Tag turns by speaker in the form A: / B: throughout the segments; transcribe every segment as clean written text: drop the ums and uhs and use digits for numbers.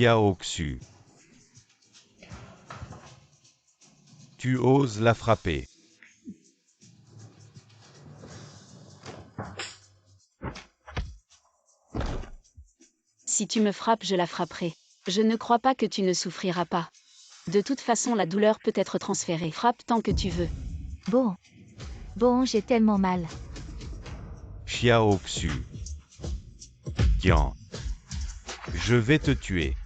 A: Xiaoxu. Tu oses la frapper.
B: Si tu me frappes, je la frapperai. Je ne crois pas que tu ne souffriras pas. De toute façon, la douleur peut être transférée. Frappe tant que tu veux.
C: Bon. Bon, j'ai tellement mal.
A: Xiaoxu. Tiens. Je vais te tuer.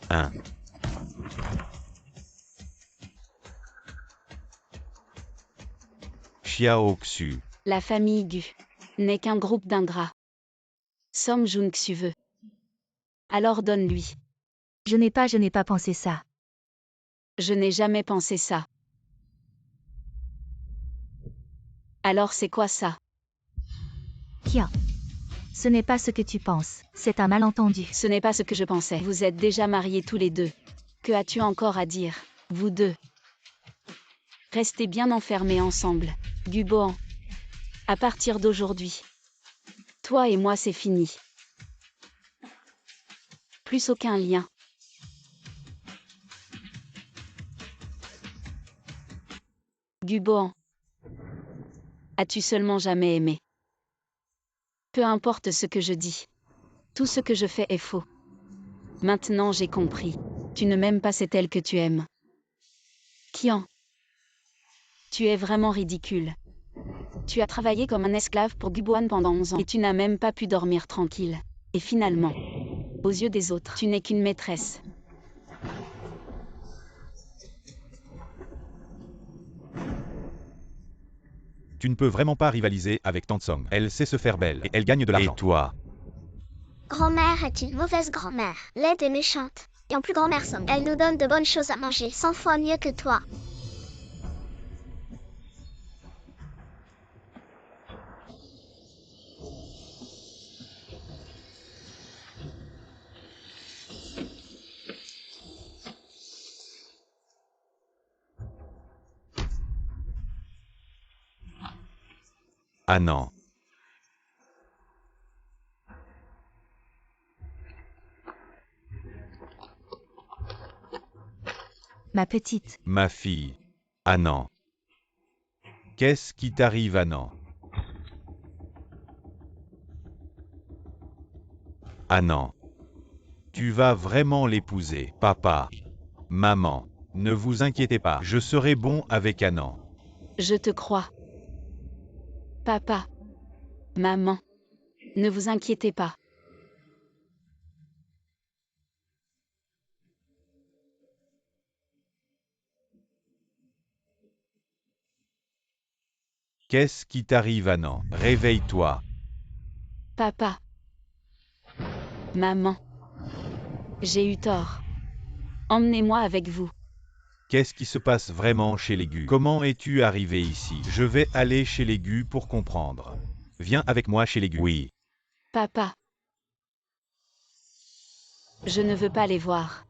A: Un. Xiaoxu.
B: La famille Gu n'est qu'un groupe d'ingrats. Som Jung-Xu veut. Alors donne-lui.
C: Je n'ai pas pensé ça.
B: Je n'ai jamais pensé ça. Alors c'est quoi ça?
C: Tiens. Ce n'est pas ce que tu penses, c'est un malentendu.
B: Ce n'est pas ce que je pensais. Vous êtes déjà mariés tous les deux. Que as-tu encore à dire, vous deux? Restez bien enfermés ensemble. Guboan. À partir d'aujourd'hui. Toi et moi c'est fini. Plus aucun lien. Guboan. As-tu seulement jamais aimé? Peu importe ce que je dis. Tout ce que je fais est faux. Maintenant j'ai compris. Tu ne m'aimes pas, c'est elle que tu aimes. Qian. Tu es vraiment ridicule. Tu as travaillé comme un esclave pour Guboan pendant 11 ans et tu n'as même pas pu dormir tranquille. Et finalement, aux yeux des autres, tu n'es qu'une maîtresse.
D: Tu ne peux vraiment pas rivaliser avec Tansong. Elle sait se faire belle et elle gagne de l'argent.
A: Et toi?
E: Grand-mère est une mauvaise grand-mère, laide et méchante. Et en plus grand-mère somme, elle nous donne de bonnes choses à manger 100 fois mieux que toi.
A: Ah non.
C: Ma petite.
A: Ma fille. Ah non. Qu'est-ce qui t'arrive, Annan? Ah non. Tu vas vraiment l'épouser, papa. Maman. Ne vous inquiétez pas, je serai bon avec Annan.
B: Je te crois. Papa. Maman. Ne vous inquiétez pas.
A: Qu'est-ce qui t'arrive, Annan? Réveille-toi.
B: Papa. Maman. J'ai eu tort. Emmenez-moi avec vous.
A: Qu'est-ce qui se passe vraiment chez les Gu? Comment es-tu arrivé ici? Je vais aller chez les Gu pour comprendre.
D: Viens avec moi chez les Gu.
A: Oui.
B: Papa. Je ne veux pas les voir.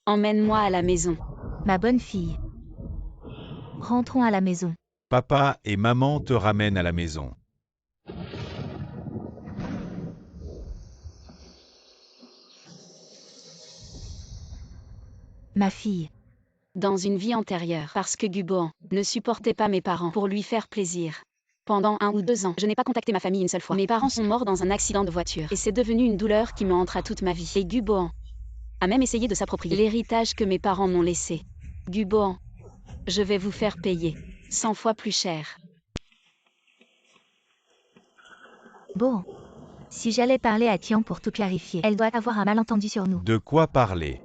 B: Emmène-moi à la maison.
C: Ma bonne fille. Rentrons à la maison.
A: Papa et maman te ramènent à la maison.
C: Ma fille.
B: Dans une vie antérieure, parce que Guboan ne supportait pas mes parents pour lui faire plaisir. Pendant 1 ou 2 ans, je n'ai pas contacté ma famille une seule fois. Mes parents sont morts dans un accident de voiture et c'est devenu une douleur qui me hantera toute ma vie. Et Guboan a même essayé de s'approprier l'héritage que mes parents m'ont laissé. Guboan, je vais vous faire payer 100 fois plus cher.
C: Bon. Si j'allais parler à Tian pour tout clarifier, elle doit avoir un malentendu sur nous.
A: De quoi parler?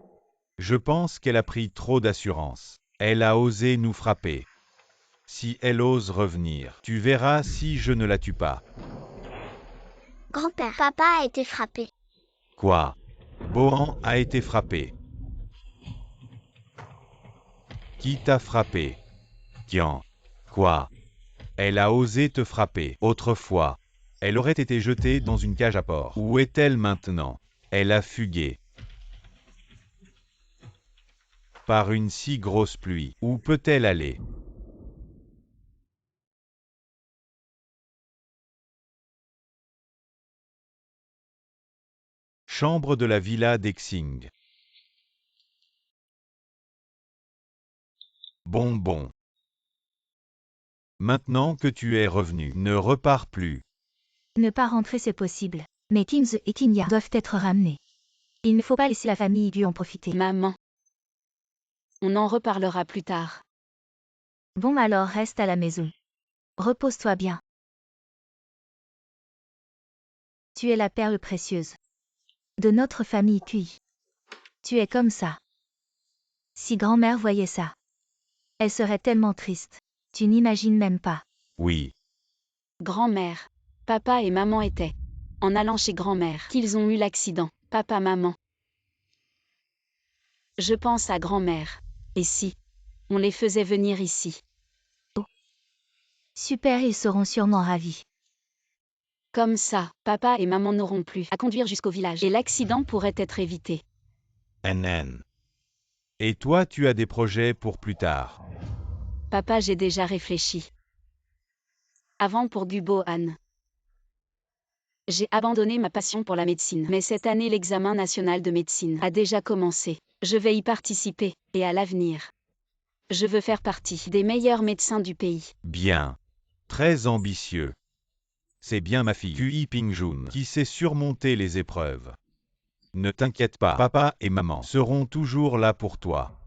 A: Je pense qu'elle a pris trop d'assurance. Elle a osé nous frapper. Si elle ose revenir, tu verras si je ne la tue pas.
E: Grand-père, papa a été frappé.
A: Quoi? Bohan a été frappé. Qui t'a frappé? Tian. Quoi? Elle a osé te frapper. Autrefois, elle aurait été jetée dans une cage à porc. Où est-elle maintenant? Elle a fugué. Par une si grosse pluie. Où peut-elle aller? Chambre de la villa d'Exing. Bon. Maintenant que tu es revenu, ne repars plus.
C: Ne pas rentrer c'est possible. Mais Teams et Tinya doivent être ramenés. Il ne faut pas laisser la famille Gu en profiter.
B: Maman. On en reparlera plus tard.
C: Bon alors reste à la maison. Repose-toi bien. Tu es la perle précieuse de notre famille Kui. Tu es comme ça. Si grand-mère voyait ça, elle serait tellement triste. Tu n'imagines même pas.
A: Oui.
B: Grand-mère. Papa et maman étaient. En allant chez grand-mère qu'ils ont eu l'accident. Papa, maman. Je pense à grand-mère. Et si on les faisait venir ici?
C: Super, ils seront sûrement ravis.
B: Comme ça, papa et maman n'auront plus à conduire jusqu'au village et l'accident pourrait être évité.
A: NN. Et toi, tu as des projets pour plus tard?
B: Papa, j'ai déjà réfléchi. Avant pour Guboan. J'ai abandonné ma passion pour la médecine, mais cette année l'examen national de médecine a déjà commencé. Je vais y participer, et à l'avenir, je veux faire partie des meilleurs médecins du pays.
A: Bien. Très ambitieux. C'est bien ma fille, Kui Pingjun, qui sait surmonter les épreuves. Ne t'inquiète pas, papa et maman seront toujours là pour toi.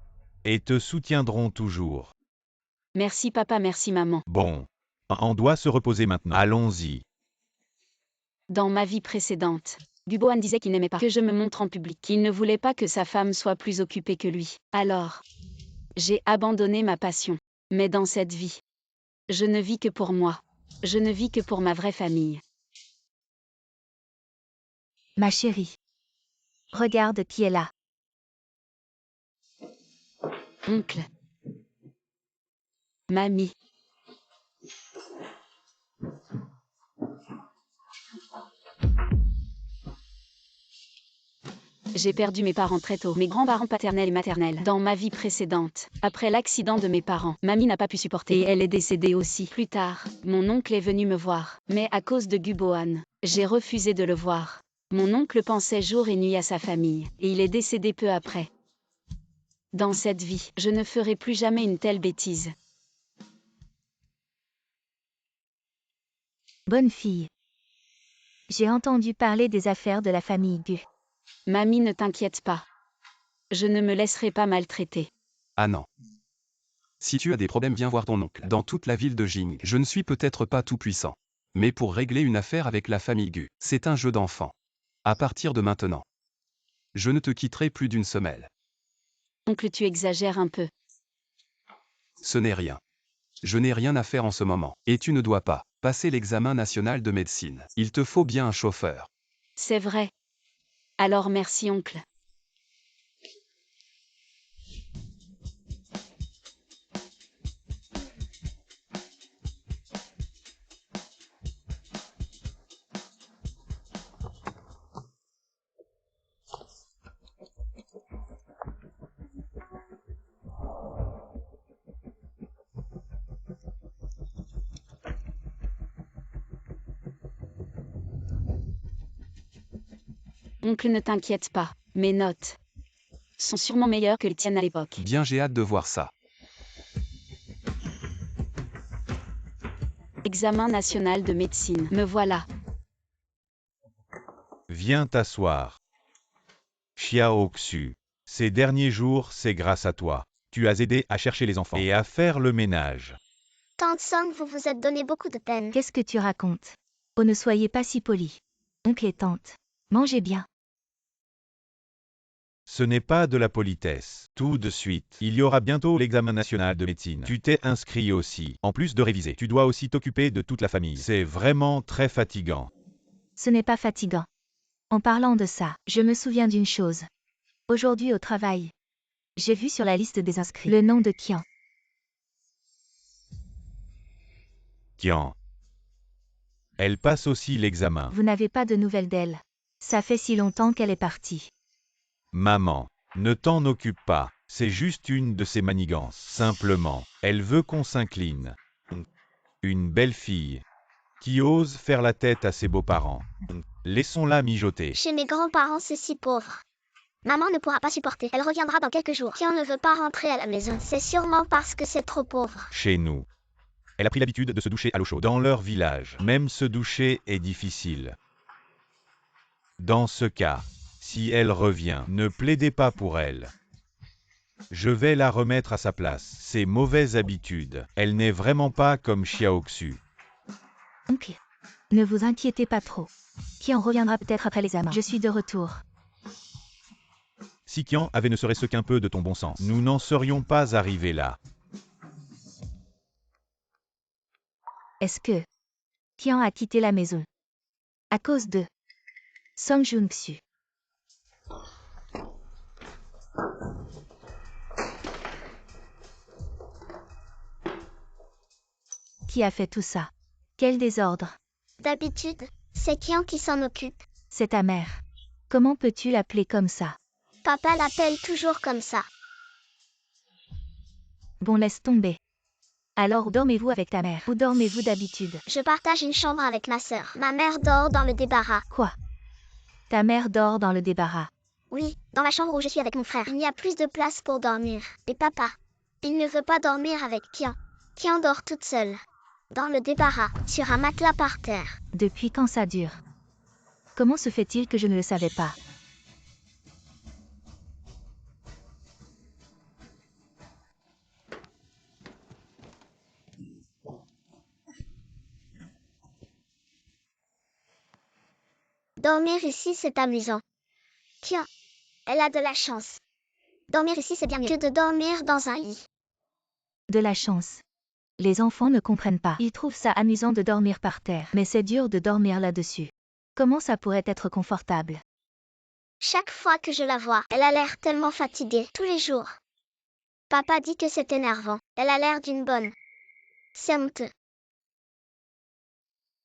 A: Et te soutiendront toujours.
B: Merci papa, merci maman.
A: Bon. On doit se reposer maintenant. Allons-y.
B: Dans ma vie précédente, Guboan disait qu'il n'aimait pas que je me montre en public. Il ne voulait pas que sa femme soit plus occupée que lui. Alors, j'ai abandonné ma passion. Mais dans cette vie, je ne vis que pour moi. Je ne vis que pour ma vraie famille.
C: Ma chérie. Regarde qui est là.
B: Oncle. Mamie. J'ai perdu mes parents très tôt, mes grands-parents paternels et maternels, dans ma vie précédente. Après l'accident de mes parents, mamie n'a pas pu supporter et elle est décédée aussi. Plus tard, mon oncle est venu me voir, mais à cause de Guboan, j'ai refusé de le voir. Mon oncle pensait jour et nuit à sa famille, et il est décédé peu après. Dans cette vie, je ne ferai plus jamais une telle bêtise.
C: Bonne fille. J'ai entendu parler des affaires de la famille Gu.
B: Mamie, ne t'inquiète pas. Je ne me laisserai pas maltraiter.
F: Ah non. Si tu as des problèmes, viens voir ton oncle. Dans toute la ville de Jing, je ne suis peut-être pas tout puissant. Mais pour régler une affaire avec la famille Gu, c'est un jeu d'enfant. À partir de maintenant, je ne te quitterai plus d'une semelle.
B: Oncle, tu exagères un peu.
F: Ce n'est rien. Je n'ai rien à faire en ce moment. Et tu ne dois pas passer l'examen national de médecine. Il te faut bien un chauffeur.
B: C'est vrai. Alors merci, oncle. Oncle, ne t'inquiète pas, mes notes sont sûrement meilleures que les tiennes à l'époque.
F: Bien, j'ai hâte de voir ça.
B: Examen national de médecine, me voilà.
A: Viens t'asseoir. Xiao Xu. Ces derniers jours, c'est grâce à toi. Tu as aidé à chercher les enfants et à faire le ménage.
E: Tante Song, vous vous êtes donné beaucoup de peine.
C: Qu'est-ce que tu racontes? Oh, ne soyez pas si polis. Oncle et tante, mangez bien.
A: Ce n'est pas de la politesse. Tout de suite. Il y aura bientôt l'examen national de médecine. Tu t'es inscrit aussi. En plus de réviser, tu dois aussi t'occuper de toute la famille. C'est vraiment très fatigant.
C: Ce n'est pas fatigant. En parlant de ça, je me souviens d'une chose. Aujourd'hui au travail, j'ai vu sur la liste des inscrits le nom de Qian.
A: Kian. Elle passe aussi l'examen.
C: Vous n'avez pas de nouvelles d'elle. Ça fait si longtemps qu'elle est partie.
A: Maman, ne t'en occupe pas. C'est juste une de ses manigances. Simplement, elle veut qu'on s'incline. Une belle fille qui ose faire la tête à ses beaux-parents. Laissons-la mijoter.
E: Chez mes grands-parents, c'est si pauvre. Maman ne pourra pas supporter. Elle reviendra dans quelques jours. Kian ne veut pas rentrer à la maison. C'est sûrement parce que c'est trop pauvre.
A: Chez nous, elle a pris l'habitude de se doucher à l'eau chaude. Dans leur village, même se doucher est difficile. Dans ce cas, si elle revient, ne plaidez pas pour elle. Je vais la remettre à sa place. Ses mauvaises habitudes. Elle n'est vraiment pas comme Xiaoxu.
C: Ok. Ne vous inquiétez pas trop. Kian reviendra peut-être après l'examen. Je suis de retour.
A: Si Kian avait ne serait-ce qu'un peu de ton bon sens, nous n'en serions pas arrivés là.
C: Est-ce que Kian a quitté la maison à cause de Song Joon-xu? Qui a fait tout ça? Quel désordre!
E: D'habitude, c'est Kian qui s'en occupe.
C: C'est ta mère. Comment peux-tu l'appeler comme ça?
E: Papa l'appelle toujours comme ça.
C: Bon, laisse tomber. Alors dormez-vous avec ta mère? Où dormez-vous d'habitude?
E: Je partage une chambre avec ma sœur. Ma mère dort dans le débarras.
C: Quoi? Ta mère dort dans le débarras?
E: Oui, dans la chambre où je suis avec mon frère. Il y a plus de place pour dormir. Et papa, il ne veut pas dormir avec Kian. Kian dort toute seule. Dans le débarras, sur un matelas par terre.
C: Depuis quand ça dure? Comment se fait-il que je ne le savais pas?
E: Dormir ici, c'est amusant. Kian, elle a de la chance. Dormir ici, c'est bien mieux que de dormir dans un lit.
C: De la chance. Les enfants ne comprennent pas. Ils trouvent ça amusant de dormir par terre. Mais c'est dur de dormir là-dessus. Comment ça pourrait être confortable?
E: Chaque fois que je la vois, elle a l'air tellement fatiguée, tous les jours. Papa dit que c'est énervant. Elle a l'air d'une bonne. C'est honteux.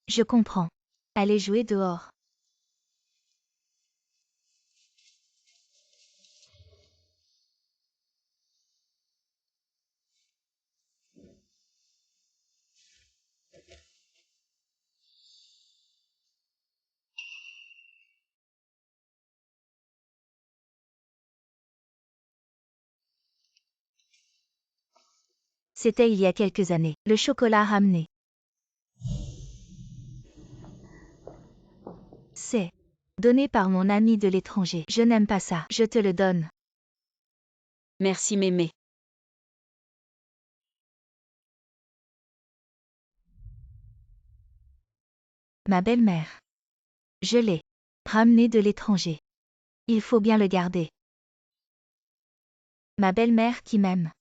C: Je comprends. Allez jouer dehors. C'était il y a quelques années. Le chocolat ramené. C'est donné par mon ami de l'étranger. Je n'aime pas ça. Je te le donne.
B: Merci mémé.
C: Ma belle-mère. Je l'ai ramené de l'étranger. Il faut bien le garder. Ma belle-mère qui m'aime.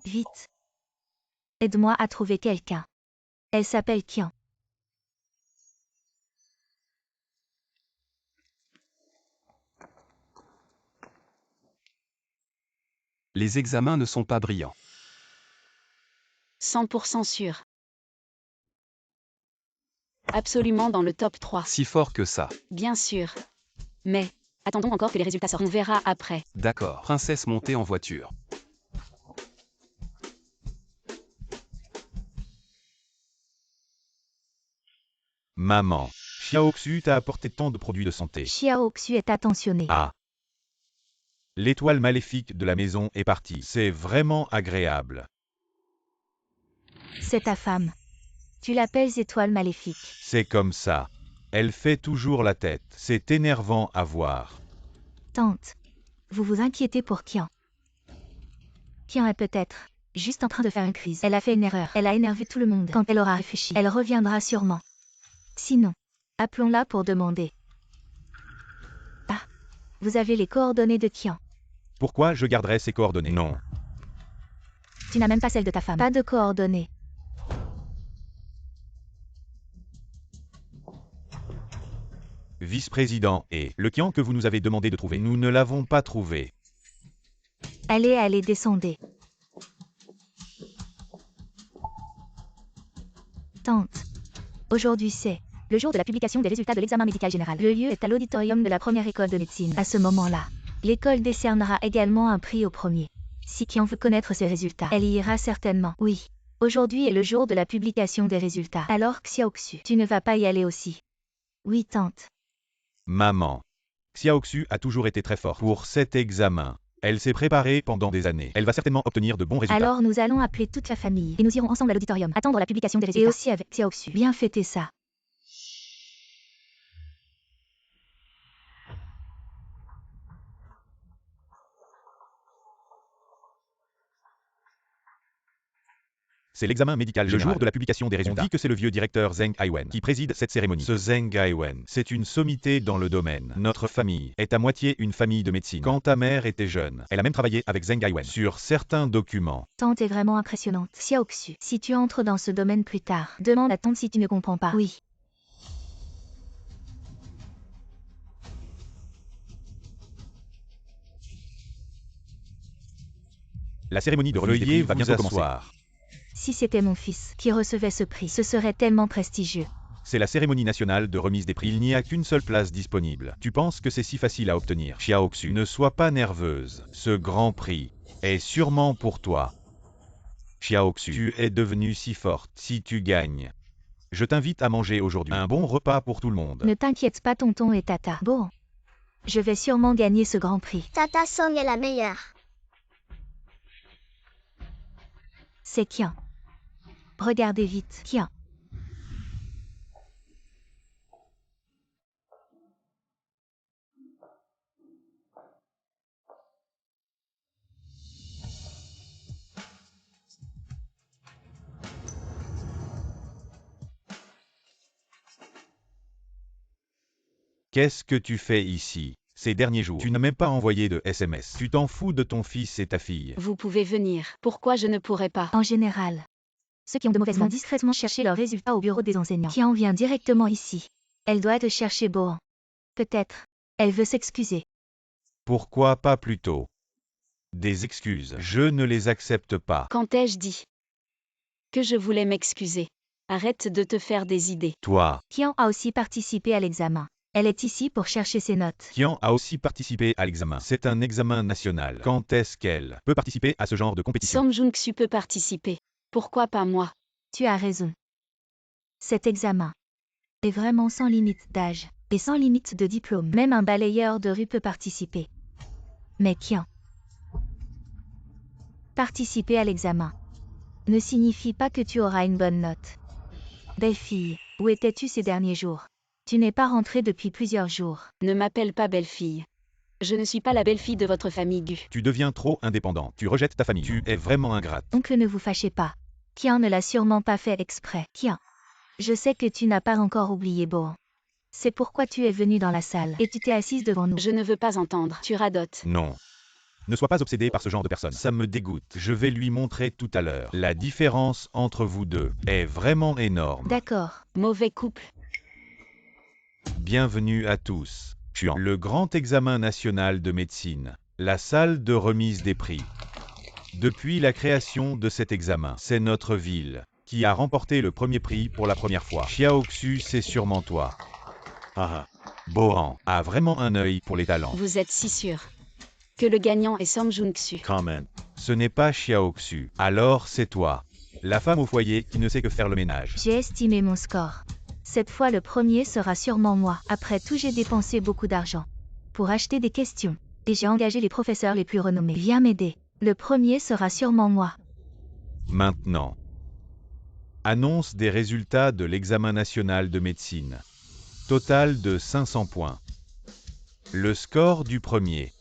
C: Vite. Aide-moi à trouver quelqu'un. Elle s'appelle Kian.
F: Les examens ne sont pas brillants.
B: 100% sûr. Absolument dans le top 3.
F: Si fort que ça.
B: Bien sûr. Mais, attendons encore que les résultats sortent. On verra après.
F: D'accord. Princesse montée en voiture.
A: Maman, Xiaoxu t'a apporté tant de produits de santé.
C: Xiaoxu est attentionné.
A: Ah. L'étoile maléfique de la maison est partie. C'est vraiment agréable.
C: C'est ta femme. Tu l'appelles étoile maléfique.
A: C'est comme ça. Elle fait toujours la tête. C'est énervant à voir.
C: Tante. Vous vous inquiétez pour Kian. Kian est peut-être juste en train de faire une crise. Elle a fait une erreur. Elle a énervé tout le monde. Quand elle aura réfléchi, elle reviendra sûrement. Sinon, appelons-la pour demander. Ah. Vous avez les coordonnées de Kian.
A: Pourquoi je garderais ses coordonnées? Non.
C: Tu n'as même pas celle de ta femme. Pas de coordonnées.
A: vice-président, et le Qian que vous nous avez demandé de trouver. Nous ne l'avons pas trouvé.
C: Allez, descendez. Tante. Aujourd'hui c'est le jour de la publication des résultats de l'examen médical général. Le lieu est à l'auditorium de la première école de médecine. À ce moment-là, l'école décernera également un prix au premier. Si Qian veut connaître ses résultats, elle y ira certainement. Oui. Aujourd'hui est le jour de la publication des résultats. Alors Xiaoxu, tu ne vas pas y aller aussi? Oui, tante.
A: Maman. Xiaoxu a toujours été très forte pour cet examen. Elle s'est préparée pendant des années. Elle va certainement obtenir de bons résultats.
C: Alors nous allons appeler toute la famille et nous irons ensemble à l'auditorium, attendre la publication des résultats. Et aussi avec Xiaoxu. Bien fêter ça.
A: C'est l'examen médical
D: Le
A: général.
D: jour de la publication des
A: On
D: résultats.
A: dit que c'est le vieux directeur Zheng Aiwen qui préside cette cérémonie. Ce Zheng Aiwen, c'est une sommité dans le domaine. Notre famille est à moitié une famille de médecine. Quand ta mère était jeune, elle a même travaillé avec Zheng Aiwen sur certains documents.
C: Tante est vraiment impressionnante. Xiaoxu, si tu entres dans ce domaine plus tard, demande à tante si tu ne comprends pas. Oui.
A: La cérémonie de remise des prix va bientôt commencer.
C: Si c'était mon fils qui recevait ce prix, ce serait tellement prestigieux.
A: C'est la cérémonie nationale de remise des prix. Il n'y a qu'une seule place disponible. Tu penses que c'est si facile à obtenir? Xiaoxu, ne sois pas nerveuse. Ce grand prix est sûrement pour toi. Xiaoxu, tu es devenue si forte. Si tu gagnes, je t'invite à manger aujourd'hui un bon repas pour tout le monde.
C: Ne t'inquiète pas, tonton et tata. Bon. Je vais sûrement gagner ce grand prix.
E: Tata Song est la meilleure.
C: C'est Qian. Regardez vite, Qian.
A: Qu'est-ce que tu fais ici? Ces derniers jours, tu n'as même pas envoyé de SMS. Tu t'en fous de ton fils et ta fille.
B: Vous pouvez venir. Pourquoi je ne pourrais pas?
C: En général, ceux qui ont de mauvaises vont discrètement chercher leurs résultats au bureau des enseignants. Qian vient directement ici. Elle doit te chercher Boan. Peut-être. Elle veut s'excuser.
A: Pourquoi pas plus tôt? Des excuses. Je ne les accepte pas.
B: Quand ai-je dit que je voulais m'excuser? Arrête de te faire des idées.
A: Toi,
C: Qian a aussi participé à l'examen. Elle est ici pour chercher ses notes.
A: Qian a aussi participé à l'examen. C'est un examen national. Quand est-ce qu'elle peut participer à ce genre de compétition?
B: Song Jung-Su peut participer. Pourquoi pas moi?
C: Tu as raison. Cet examen est vraiment sans limite d'âge et sans limite de diplôme. Même un balayeur de rue peut participer. Mais Qian, participer à l'examen ne signifie pas que tu auras une bonne note. Belle fille, où étais-tu ces derniers jours? Tu n'es pas rentrée depuis plusieurs jours.
B: Ne m'appelle pas belle-fille. Je ne suis pas la belle-fille de votre famille Gu.
A: Tu deviens trop indépendant. Tu rejettes ta famille. Tu es vraiment ingrate.
C: Oncle, ne vous fâchez pas. Qian ne l'a sûrement pas fait exprès. Qian, je sais que tu n'as pas encore oublié Boan. C'est pourquoi tu es venu dans la salle et tu t'es assise devant nous.
B: Je ne veux pas entendre. Tu radotes.
A: Non. Ne sois pas obsédé par ce genre de personne. Ça me dégoûte. Je vais lui montrer tout à l'heure. La différence entre vous deux est vraiment énorme.
C: D'accord.
B: Mauvais couple.
A: Bienvenue à tous. Qian. Le grand examen national de médecine. La salle de remise des prix. Depuis la création de cet examen, c'est notre ville qui a remporté le premier prix pour la première fois. Xiaoxu, c'est sûrement toi. Boan a vraiment un œil pour les talents.
B: Vous êtes si sûr que le gagnant est Song Jung-Su.
A: Ce n'est pas Xiaoxu. Alors c'est toi. La femme au foyer qui ne sait que faire le ménage.
C: J'ai estimé mon score. Cette fois, le premier sera sûrement moi. Après tout, j'ai dépensé beaucoup d'argent pour acheter des questions. Et j'ai engagé les professeurs les plus renommés. Viens m'aider. Le premier sera sûrement moi.
A: Maintenant. Annonce des résultats de l'examen national de médecine. Total de 500 points. Le score du premier.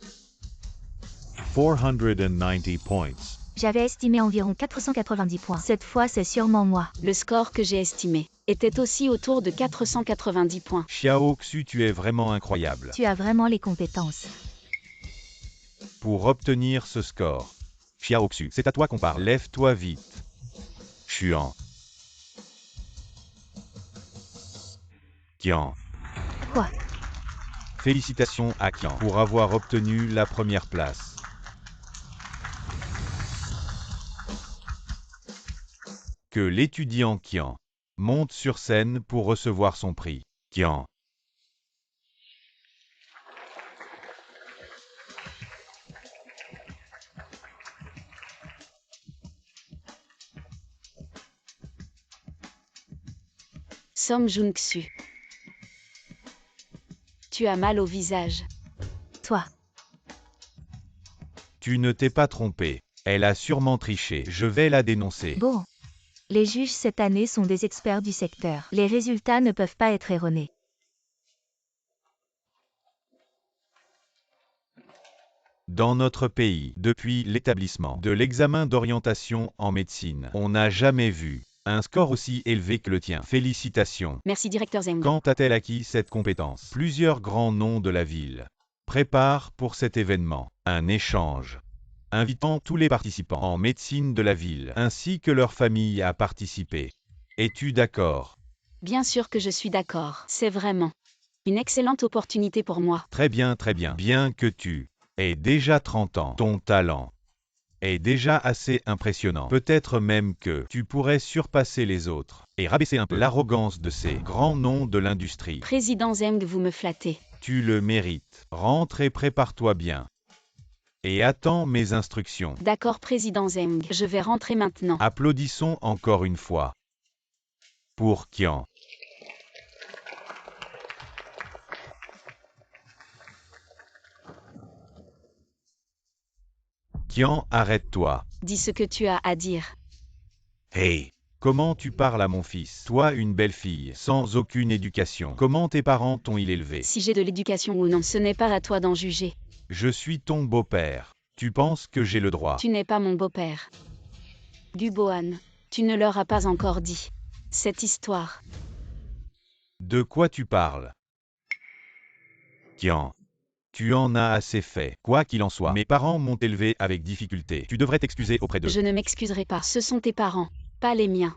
A: 490 points.
C: J'avais estimé environ 490 points. Cette fois, c'est sûrement moi.
B: Le score que j'ai estimé était aussi autour de 490 points.
A: Xiaoxu, tu es vraiment incroyable.
C: Tu as vraiment les compétences.
A: Pour obtenir ce score. Xiaoxu, c'est à toi qu'on parle. Lève-toi vite. Qian.
C: Quoi?
A: Félicitations à Qian pour avoir obtenu la première place. Que l'étudiant Qian monte sur scène pour recevoir son prix. Qian.
B: Som Jung-Su. Tu as mal au visage.
C: Toi.
A: Tu ne t'es pas trompé. Elle a sûrement triché. Je vais la dénoncer.
C: Bon. Les juges cette année sont des experts du secteur. Les résultats ne peuvent pas être erronés.
A: Dans notre pays, depuis l'établissement de l'examen d'orientation en médecine, on n'a jamais vu un score aussi élevé que le tien. Félicitations.
B: Merci directeur Zeng.
A: Quand a-t-elle acquis cette compétence? Plusieurs grands noms de la ville préparent pour cet événement un échange, invitant tous les participants en médecine de la ville, ainsi que leurs familles à participer. Es-tu d'accord?
B: Bien sûr que je suis d'accord. C'est vraiment une excellente opportunité pour moi.
A: Très bien, très bien. Bien que tu aies déjà 30 ans, ton talent est déjà assez impressionnant. Peut-être même que tu pourrais surpasser les autres et rabaisser un peu l'arrogance de ces grands noms de l'industrie.
B: Président Zeng, vous me flattez.
A: Tu le mérites. Rentre et prépare-toi bien. Et attends mes instructions.
B: D'accord, président Zeng. Je vais rentrer maintenant.
A: Applaudissons encore une fois pour Qian. Qian, arrête-toi.
B: Dis ce que tu as à dire.
A: Hey, comment tu parles à mon fils? Toi, une belle fille, sans aucune éducation. Comment tes parents t'ont-ils élevé?
B: Si j'ai de l'éducation ou non, ce n'est pas à toi d'en juger.
A: Je suis ton beau-père. Tu penses que j'ai le droit?
B: Tu n'es pas mon beau-père. Dubohan, tu ne leur as pas encore dit cette histoire.
A: De quoi tu parles? Qian, tu en as assez fait. Quoi qu'il en soit, mes parents m'ont élevé avec difficulté. Tu devrais t'excuser auprès d'eux.
B: Je ne m'excuserai pas. Ce sont tes parents, pas les miens.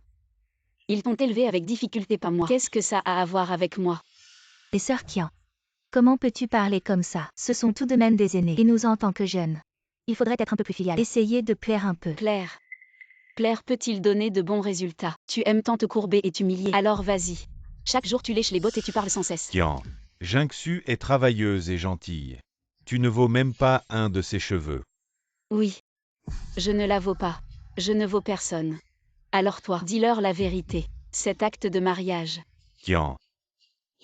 B: Ils t'ont élevé avec difficulté, pas moi. Qu'est-ce que ça a à voir avec moi?
C: Les sœurs Qian. Comment peux-tu parler comme ça? Ce sont tout de même des aînés. Et nous en tant que jeunes. Il faudrait être un peu plus filial. Essayez de plaire un peu.
B: Plaire. Plaire peut-il donner de bons résultats? Tu aimes tant te courber et t'humilier. Alors vas-y. Chaque jour tu lèches les bottes et tu parles sans cesse.
A: Qian, Jung-Su est travailleuse et gentille. Tu ne vaux même pas un de ses cheveux.
B: Oui. Je ne la vaux pas. Je ne vaux personne. Alors toi, dis-leur la vérité. Cet acte de mariage.
A: Qian,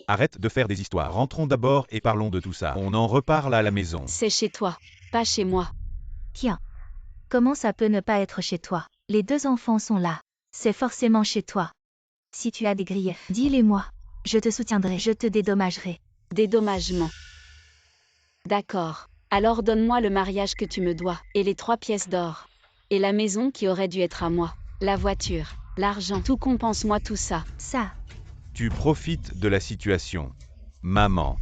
A: arrête de faire des histoires. Rentrons d'abord et parlons de tout ça. On en reparle à la maison.
B: C'est chez toi, pas chez moi.
C: Qian. Comment ça peut ne pas être chez toi? Les deux enfants sont là. C'est forcément chez toi. Si tu as des griefs, dis-les-moi. Je te soutiendrai, je te dédommagerai.
B: Dédommagement. D'accord. Alors donne-moi le mariage que tu me dois, et les 3 pièces d'or. Et la maison qui aurait dû être à moi. La voiture, l'argent, tout compense-moi tout ça.
C: Ça.
A: Tu profites de la situation. Maman,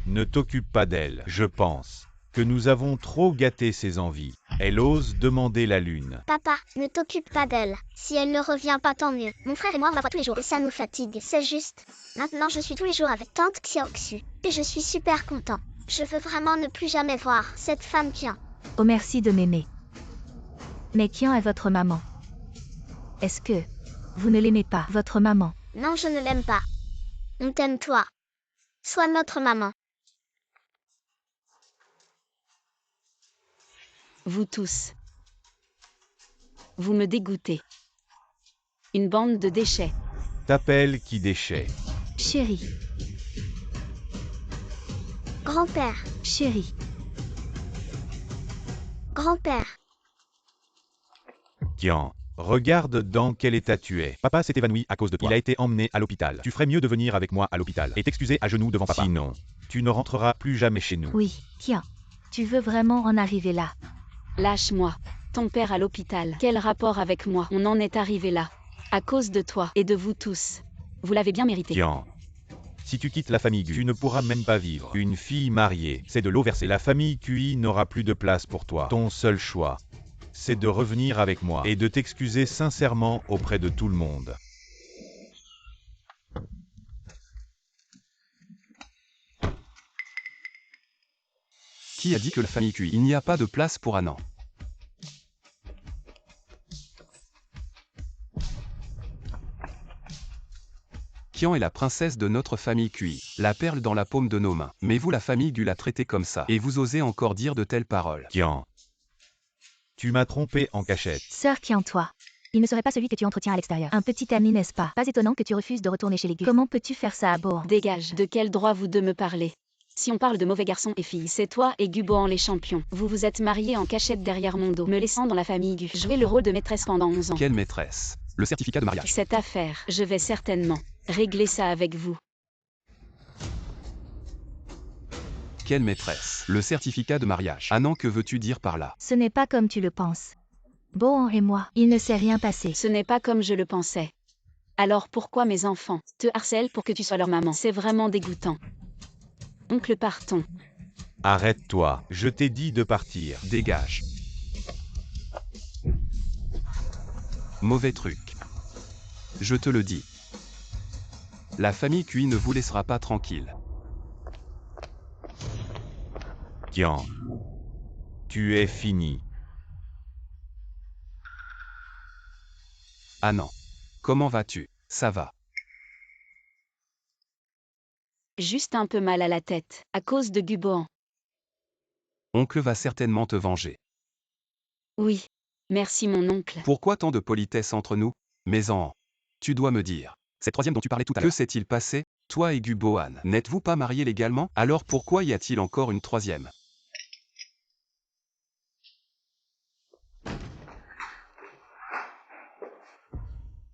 A: ne t'occupe pas d'elle. Je pense que nous avons trop gâté ses envies. Elle ose demander la lune.
E: Papa, ne t'occupe pas d'elle. Si elle ne revient pas, tant mieux. Mon frère et moi, on la voit tous les jours et ça nous fatigue. C'est juste. Maintenant, je suis tous les jours avec tante Xiaoxu. Et je suis super content. Je veux vraiment ne plus jamais voir cette femme Qian.
C: Oh merci de m'aimer. Mais Qian est votre maman. Est-ce que vous ne l'aimez pas, votre maman?
E: Non, je ne l'aime pas. On t'aime toi. Sois notre maman.
B: Vous tous. Vous me dégoûtez. Une bande de déchets.
A: T'appelles qui déchets?
C: Chérie.
E: Grand-père.
C: Chérie.
E: Grand-père.
A: Qian, regarde dans quel état tu es. Papa s'est évanoui à cause de toi. Il a été emmené à l'hôpital. Tu ferais mieux de venir avec moi à l'hôpital et t'excuser à genoux devant papa. Sinon, tu ne rentreras plus jamais chez nous.
C: Oui, Qian. Tu veux vraiment en arriver là?
B: Lâche-moi. Ton père à l'hôpital. Quel rapport avec moi? On en est arrivé là. À cause de toi et de vous tous. Vous l'avez bien mérité.
A: Qian, si tu quittes la famille Gu, tu ne pourras même pas vivre. Une fille mariée, c'est de l'eau versée. La famille QI n'aura plus de place pour toi. Ton seul choix, c'est de revenir avec moi et de t'excuser sincèrement auprès de tout le monde.
F: Qui a dit que la famille QI? Il n'y a pas de place pour Annan. Kian est la princesse de notre famille QI, la perle dans la paume de nos mains. Mais vous, la famille Gu, la traitez comme ça, et vous osez encore dire de telles paroles.
A: Kian. Tu m'as trompé en cachette.
C: Sœur Kian, toi. Il ne serait pas celui que tu entretiens à l'extérieur. Un petit ami, n'est-ce pas? Pas étonnant que tu refuses de retourner chez les Gu. Comment peux-tu faire ça à Bohan?
B: Dégage, de quel droit vous deux me parlez? Si on parle de mauvais garçons et filles, c'est toi et Gu Bohan les champions. Vous vous êtes mariés en cachette derrière mon dos, me laissant dans la famille Gu jouer le rôle de maîtresse pendant 11 ans.
F: Quelle maîtresse? Le certificat de mariage.
B: Cette affaire, je vais certainement régler ça avec vous.
F: Quelle maîtresse? Le certificat de mariage. Annan, que veux-tu dire par là?
C: Ce n'est pas comme tu le penses. Bohan et moi, il ne s'est rien passé.
B: Ce n'est pas comme je le pensais. Alors pourquoi mes enfants te harcèlent pour que tu sois leur maman? C'est vraiment dégoûtant. Oncle, partons.
A: Arrête-toi, je t'ai dit de partir.
F: Dégage. Mauvais truc. Je te le dis. La famille QI ne vous laissera pas tranquille.
A: Kian. Tu es fini.
F: Annan. Comment vas-tu? Ça va.
B: Juste un peu mal à la tête, à cause de Gu Bohan.
F: Oncle va certainement te venger.
B: Oui. Merci mon oncle.
F: Pourquoi tant de politesse entre nous? Mais tu dois me dire. Cette troisième dont tu parlais tout à l'heure. Que s'est-il passé? Toi et Gu Bohan, n'êtes-vous pas mariés légalement? Alors pourquoi y a-t-il encore une troisième?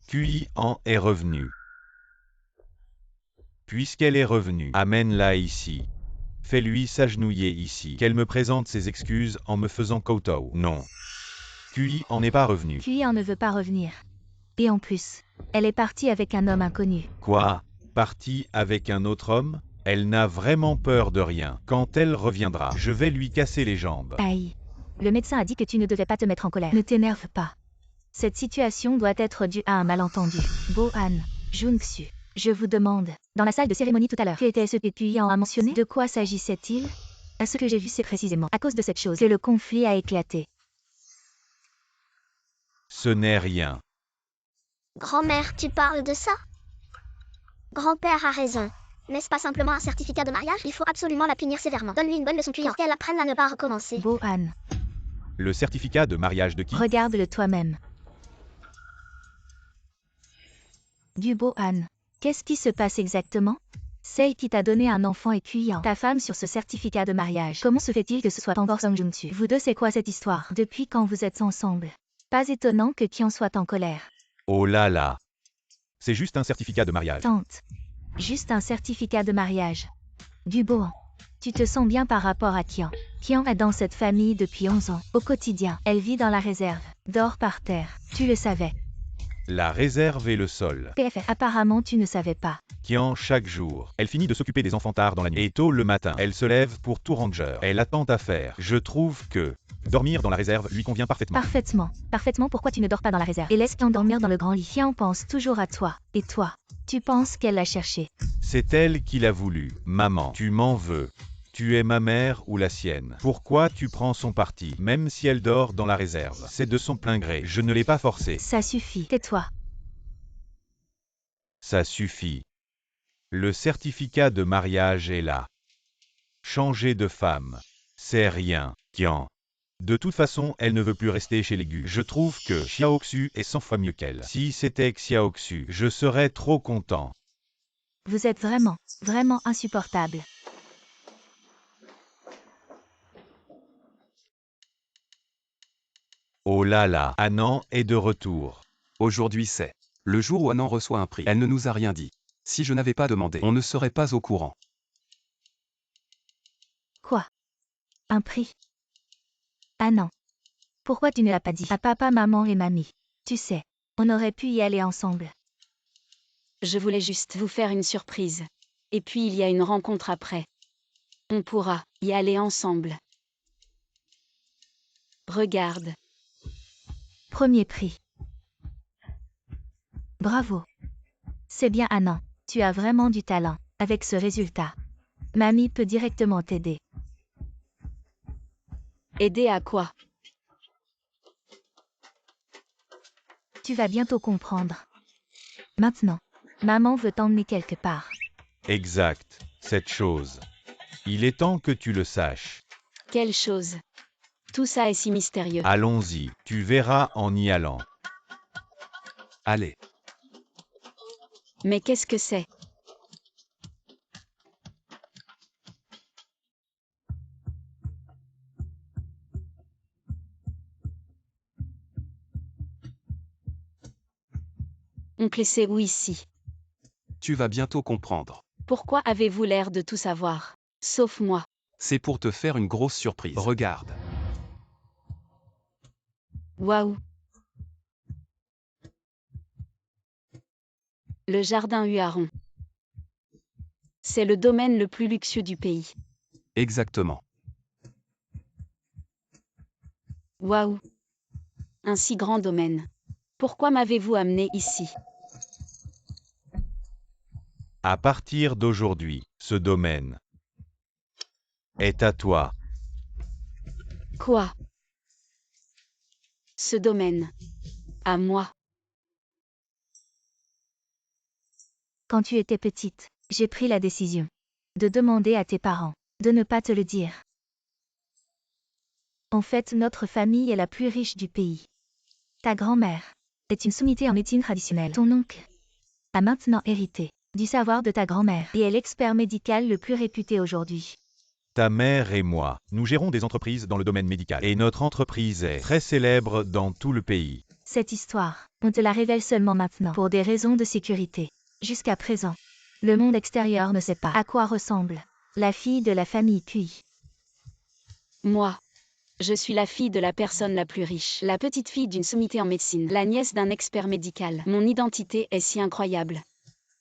A: QI en est revenue. Puisqu'elle est revenue, amène-la ici. Fais-lui s'agenouiller ici. Qu'elle me présente ses excuses en me faisant kowtow. Non. QI en n'est pas revenue.
C: QI en ne veut pas revenir. Et en plus, elle est partie avec un homme inconnu.
A: Quoi? Partie avec un autre homme? Elle n'a vraiment peur de rien. Quand elle reviendra, je vais lui casser les jambes.
C: Aïe. Le médecin a dit que tu ne devais pas te mettre en colère. Ne t'énerve pas. Cette situation doit être due à un malentendu. Bohan, Jungsu, je vous demande, dans la salle de cérémonie tout à l'heure, qu'était-ce que QI en a mentionné? De quoi s'agissait-il? À ce que j'ai vu, c'est précisément à cause de cette chose que le conflit a éclaté.
A: Ce n'est rien.
E: Grand-mère, tu parles de ça? Grand-père a raison. N'est-ce pas simplement un certificat de mariage? Il faut absolument la punir sévèrement. Donne-lui une bonne leçon pour qu'elle apprenne à ne pas recommencer.
C: Bohan,
A: Le certificat de mariage de qui?
C: regarde-le toi-même. Du Bohan, qu'est-ce qui se passe exactement? Sei qui t'a donné un enfant et QI ta femme sur ce certificat de mariage. Comment se fait-il que ce soit encore Song Jung-su? Vous deux, c'est quoi cette histoire? Depuis quand vous êtes ensemble? Pas étonnant que Kian soit en colère.
A: Oh là là. C'est juste un certificat de mariage.
C: Tante. Juste un certificat de mariage. Du Bohan. Tu te sens bien par rapport à Kian. Kian est dans cette famille depuis 11 ans. Au quotidien, elle vit dans la réserve, dort par terre. Tu le savais.
A: La réserve et le sol.
C: PFF. Apparemment, tu ne savais pas.
A: Kian chaque jour. Elle finit de s'occuper des enfants tard dans la nuit. Et tôt le matin, elle se lève pour tout ranger. Elle a tant à faire. Je trouve que dormir dans la réserve lui convient parfaitement.
C: Parfaitement. Parfaitement, pourquoi tu ne dors pas dans la réserve? Et laisse Kian dormir dans le grand lit. Kian pense toujours à toi. Et toi? Tu penses qu'elle l'a cherché?
A: C'est elle qui l'a voulu. Maman, tu m'en veux. Tu es ma mère ou la sienne. Pourquoi tu prends son parti, même si elle dort dans la réserve? C'est de son plein gré. Je ne l'ai pas forcée.
C: Ça suffit. Tais-toi.
A: Ça suffit. Le certificat de mariage est là. Changer de femme. C'est rien. Kian. De toute façon, elle ne veut plus rester chez les Gu. Je trouve que Xiaoxu est 100 fois mieux qu'elle. Si c'était Xiaoxu, je serais trop content.
C: Vous êtes vraiment, vraiment insupportable.
A: Oh là là, Annan est de retour.
F: Aujourd'hui c'est le jour où Annan reçoit un prix. Elle ne nous a rien dit. Si je n'avais pas demandé, on ne serait pas au courant.
C: Quoi? Un prix? Ah non. Pourquoi tu ne l'as pas dit à papa, maman et mamie? Tu sais, on aurait pu y aller ensemble.
B: Je voulais juste vous faire une surprise. Et puis il y a une rencontre après. On pourra y aller ensemble. Regarde.
C: Premier prix. Bravo. C'est bien Annan, tu as vraiment du talent. Avec ce résultat, mamie peut directement t'aider.
B: Aider à quoi?
C: Tu vas bientôt comprendre. Maintenant, maman veut t'emmener quelque part.
A: Exact, cette chose. Il est temps que tu le saches.
B: Quelle chose? Tout ça est si mystérieux.
A: Allons-y, tu verras en y allant.
F: Allez,
B: Mais qu'est-ce que c'est? Oncle, c'est où ici?
F: tu vas bientôt comprendre.
B: Pourquoi avez-vous l'air de tout savoir? Sauf moi.
F: C'est pour te faire une grosse surprise. Regarde.
B: Waouh! Le jardin Huaron. C'est le domaine le plus luxueux du pays.
F: Exactement.
B: Waouh! Un si grand domaine. Pourquoi m'avez-vous amené ici?
A: À partir d'aujourd'hui, ce domaine est à toi.
B: Quoi? Ce domaine. À moi.
C: Quand tu étais petite, j'ai pris la décision de demander à tes parents de ne pas te le dire. En fait, notre famille est la plus riche du pays. Ta grand-mère est une sommité en médecine traditionnelle. Ton oncle a maintenant hérité du savoir de ta grand-mère et est l'expert médical le plus réputé aujourd'hui.
A: Ta mère et moi, nous gérons des entreprises dans le domaine médical. Et notre entreprise est très célèbre dans tout le pays.
C: Cette histoire, on te la révèle seulement maintenant pour des raisons de sécurité. Jusqu'à présent, le monde extérieur ne sait pas à quoi ressemble la fille de la famille Cui.
B: Moi. Je suis la fille de la personne la plus riche, la petite fille d'une sommité en médecine, la nièce d'un expert médical. Mon identité est si incroyable.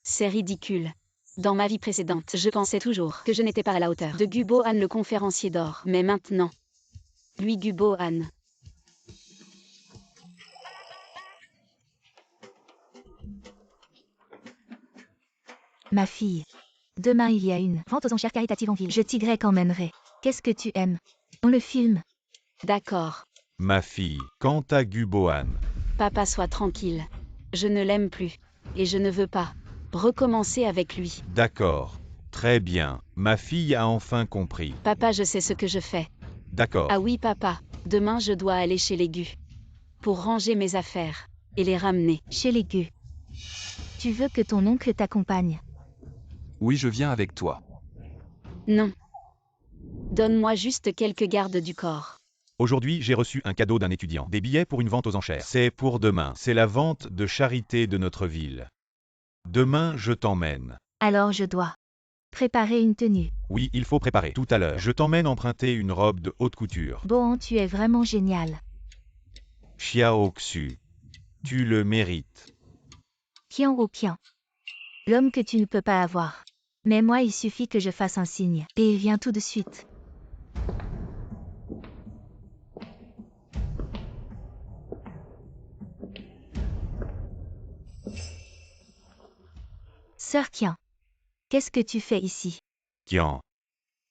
B: C'est ridicule. Dans ma vie précédente, je pensais toujours que je n'étais pas à la hauteur de Gubo-Han le conférencier d'or. Mais maintenant, lui Gubo-Han.
C: Ma fille. Demain il y a une vente aux enchères caritatives en ville. Je t'y emmènerai. Qu'est-ce que tu aimes? On le filme.
B: D'accord.
A: Ma fille, quant à Gubohan,
B: Papa, sois tranquille. Je ne l'aime plus. Et je ne veux pas recommencer avec lui.
A: d'accord. Très bien, ma fille a enfin compris.
B: Papa, je sais ce que je fais.
A: D'accord.
B: Ah oui, papa. Demain, je dois aller chez les Gu. Pour ranger mes affaires. Et les ramener.
C: Chez les Gu. Tu veux que ton oncle t'accompagne?
F: Oui, je viens avec toi.
B: Non. Donne-moi juste quelques gardes du corps.
A: Aujourd'hui, j'ai reçu un cadeau d'un étudiant. Des billets pour une vente aux enchères. C'est pour demain. C'est la vente de charité de notre ville. Demain, je t'emmène.
C: Alors je dois préparer une tenue.
A: Oui, il faut préparer. Tout à l'heure, je t'emmène emprunter une robe de haute couture.
C: Bon, tu es vraiment génial.
A: Xiao Xu. Tu le mérites.
C: Qian ou Qian. L'homme que tu ne peux pas avoir. Mais moi, il suffit que je fasse un signe. Et il vient tout de suite. Sœur Qian. Qu'est-ce que tu fais ici?
A: Qian.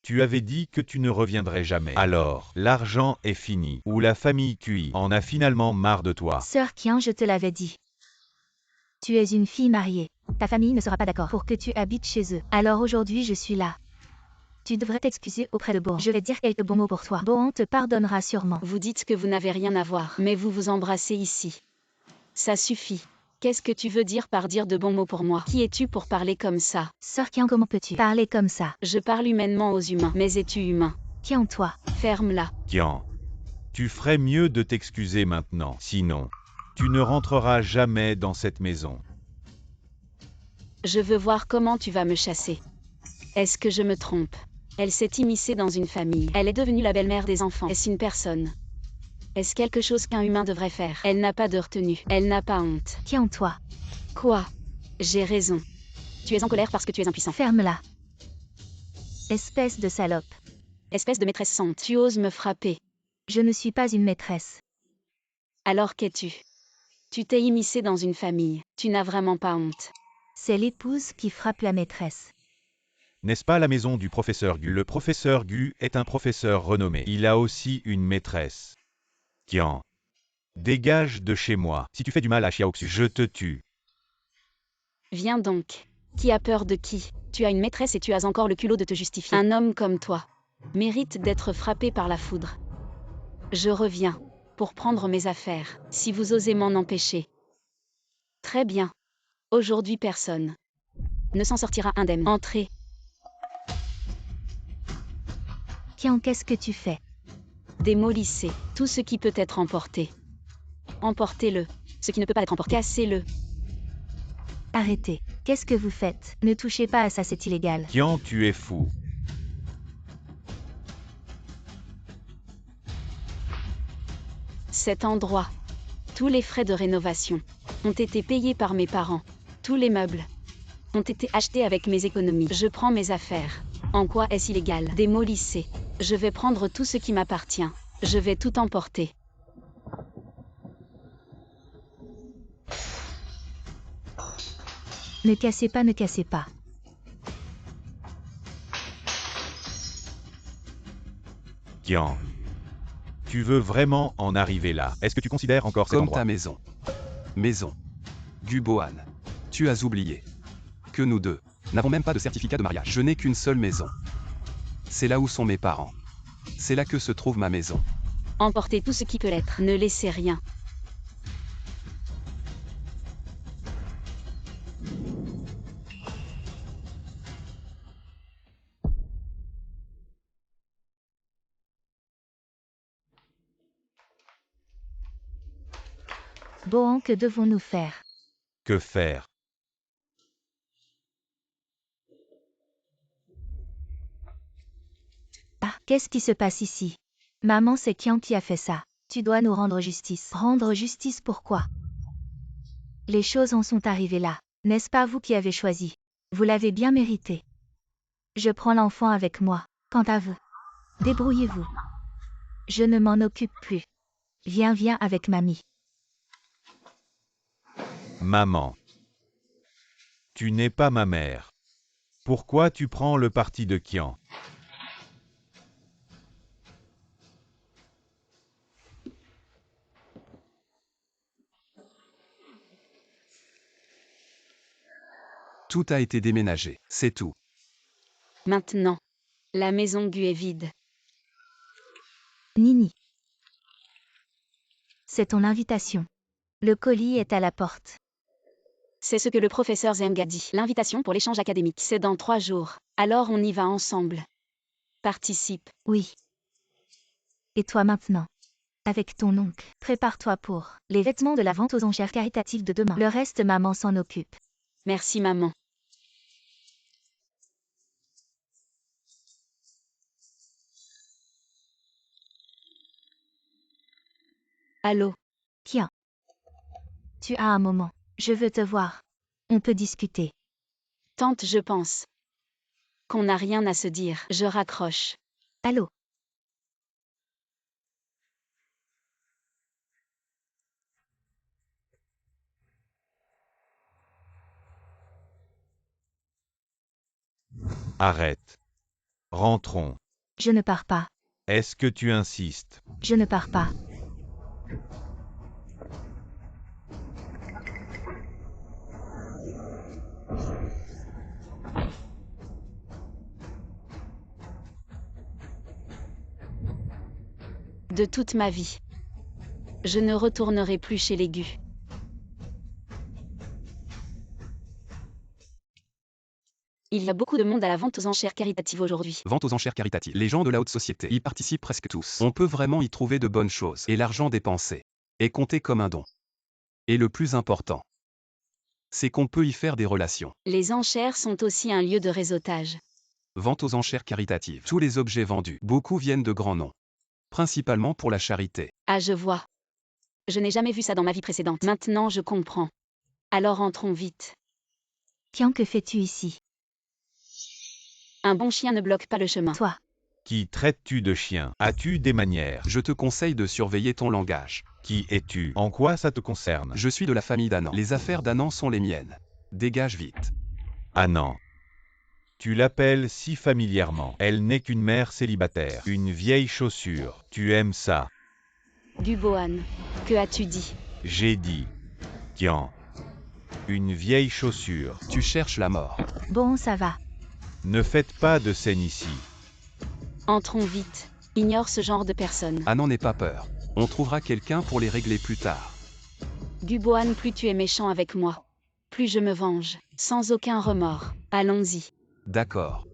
A: Tu avais dit que tu ne reviendrais jamais. Alors, l'argent est fini. Ou la famille Cui en a finalement marre de toi.
C: Sœur Qian, je te l'avais dit. Tu es une fille mariée. Ta famille ne sera pas d'accord pour que tu habites chez eux. Alors aujourd'hui, je suis là. Tu devrais t'excuser auprès de Bohan. Je vais dire quelques bons mots pour toi. Bohan te pardonnera sûrement.
B: Vous dites que vous n'avez rien à voir, mais vous vous embrassez ici. Ça suffit. Qu'est-ce que tu veux dire par dire de bons mots pour moi? Qui es-tu pour parler comme ça?
C: Sœur Qian, comment peux-tu parler comme ça?
B: Je parle humainement aux humains. Mais es-tu humain?
C: Qian, toi.
B: Ferme-la.
A: Qian. Tu ferais mieux de t'excuser maintenant. Sinon, tu ne rentreras jamais dans cette maison.
B: Je veux voir comment tu vas me chasser. Est-ce que je me trompe? Elle s'est immiscée dans une famille. Elle est devenue la belle-mère des enfants. Est-ce une personne? Est-ce quelque chose qu'un humain devrait faire? Elle n'a pas de retenue. Elle n'a pas honte.
C: Qian, toi.
B: Quoi? J'ai raison. Tu es en colère parce que tu es impuissant.
C: Ferme-la. Espèce de salope.
B: Espèce de maîtresse sainte. Tu oses me frapper.
C: Je ne suis pas une maîtresse.
B: Alors qu'es-tu? Tu t'es immiscée dans une famille. Tu n'as vraiment pas honte.
C: C'est l'épouse qui frappe la maîtresse.
A: N'est-ce pas la maison du professeur Gu? Le professeur Gu est un professeur renommé. Il a aussi une maîtresse. Qian. Dégage de chez moi. Si tu fais du mal à Xiaoxu, je te tue.
B: Viens donc. Qui a peur de qui? Tu as une maîtresse et tu as encore le culot de te justifier. Un homme comme toi mérite d'être frappé par la foudre. Je reviens pour prendre mes affaires, si vous osez m'en empêcher. Très bien. Aujourd'hui personne ne s'en sortira indemne. Entrez.
C: Qian, qu'est-ce que tu fais?
B: Démolissez tout ce qui peut être emporté. Emportez-le. Ce qui ne peut pas être emporté, cassez-le.
C: Arrêtez. Qu'est-ce que vous faites? Ne touchez pas à ça, c'est illégal.
A: Qian, tu es fou.
B: Cet endroit, tous les frais de rénovation ont été payés par mes parents. Tous les meubles ont été achetés avec mes économies. Je prends mes affaires. En quoi est-ce illégal? Démolissez. Je vais prendre tout ce qui m'appartient. Je vais tout emporter.
C: Ne cassez pas, ne cassez pas.
A: Qian. Tu veux vraiment en arriver là? Est-ce que tu considères encore cet
F: Comme
A: endroit?
F: ta maison. Maison. Guboan. Tu as oublié que nous deux n'avons même pas de certificat de mariage. Je n'ai qu'une seule maison. C'est là où sont mes parents. C'est là que se trouve ma maison.
B: Emportez tout ce qui peut l'être. Ne laissez rien.
C: Boan, que devons-nous faire?
A: Que faire?
C: Ah, qu'est-ce qui se passe ici? Maman, c'est Qian qui a fait ça. Tu dois nous rendre justice. Rendre justice pourquoi? Les choses en sont arrivées là. N'est-ce pas vous qui avez choisi? Vous l'avez bien mérité. Je prends l'enfant avec moi. Quant à vous, débrouillez-vous. Je ne m'en occupe plus. Viens avec mamie.
A: Maman. Tu n'es pas ma mère. Pourquoi tu prends le parti de Qian?
F: Tout a été déménagé, c'est tout.
B: Maintenant, la maison Gu est vide.
C: Nini. C'est ton invitation. Le colis est à la porte.
B: C'est ce que le professeur Zeng a dit. L'invitation pour l'échange académique, c'est dans 3 jours. Alors on y va ensemble. Participe.
C: Oui. Et toi maintenant? Avec ton oncle, prépare-toi pour les vêtements de la vente aux enchères caritatives de demain. Le reste, maman s'en occupe.
B: Merci maman. Allô?
C: Qian. Tu as un moment. Je veux te voir. On peut discuter.
B: Tante, je pense qu'on n'a rien à se dire. Je raccroche.
C: Allô?
A: Arrête. Rentrons.
C: Je ne pars pas.
A: Est-ce que tu insistes?
C: Je ne pars pas.
B: De toute ma vie, je ne retournerai plus chez les Gu. Il y a beaucoup de monde à la vente aux enchères caritatives aujourd'hui.
F: Vente aux enchères caritatives. Les gens de la haute société y participent presque tous. On peut vraiment y trouver de bonnes choses. Et l'argent dépensé est compté comme un don. Et le plus important, c'est qu'on peut y faire des relations.
B: Les enchères sont aussi un lieu de réseautage.
F: Vente aux enchères caritatives. Tous les objets vendus, beaucoup viennent de grands noms. Principalement pour la charité.
B: Ah, je vois. Je n'ai jamais vu ça dans ma vie précédente. Maintenant, je comprends. Alors entrons vite.
C: Qian, que fais-tu ici?
B: Un bon chien ne bloque pas le chemin.
C: Toi.
A: Qui traites-tu de chien? As-tu des manières?
F: Je te conseille de surveiller ton langage.
A: Qui es-tu? En quoi ça te concerne?
F: Je suis de la famille d'Anan. Les affaires d'Anan sont les miennes. Dégage vite.
A: Anan. Tu l'appelles si familièrement. Elle n'est qu'une mère célibataire. Une vieille chaussure. Tu aimes ça.
B: Dubohan, que as-tu dit?
A: J'ai dit. Qian. Une vieille chaussure.
F: Tu cherches la mort.
C: Bon, ça va.
A: Ne faites pas de scène ici.
B: Entrons vite. Ignore ce genre de personnes.
F: Ah, n'en aie pas peur. On trouvera quelqu'un pour les régler plus tard.
B: Dubohan, plus tu es méchant avec moi, plus je me venge, sans aucun remords. Allons-y.
F: D'accord.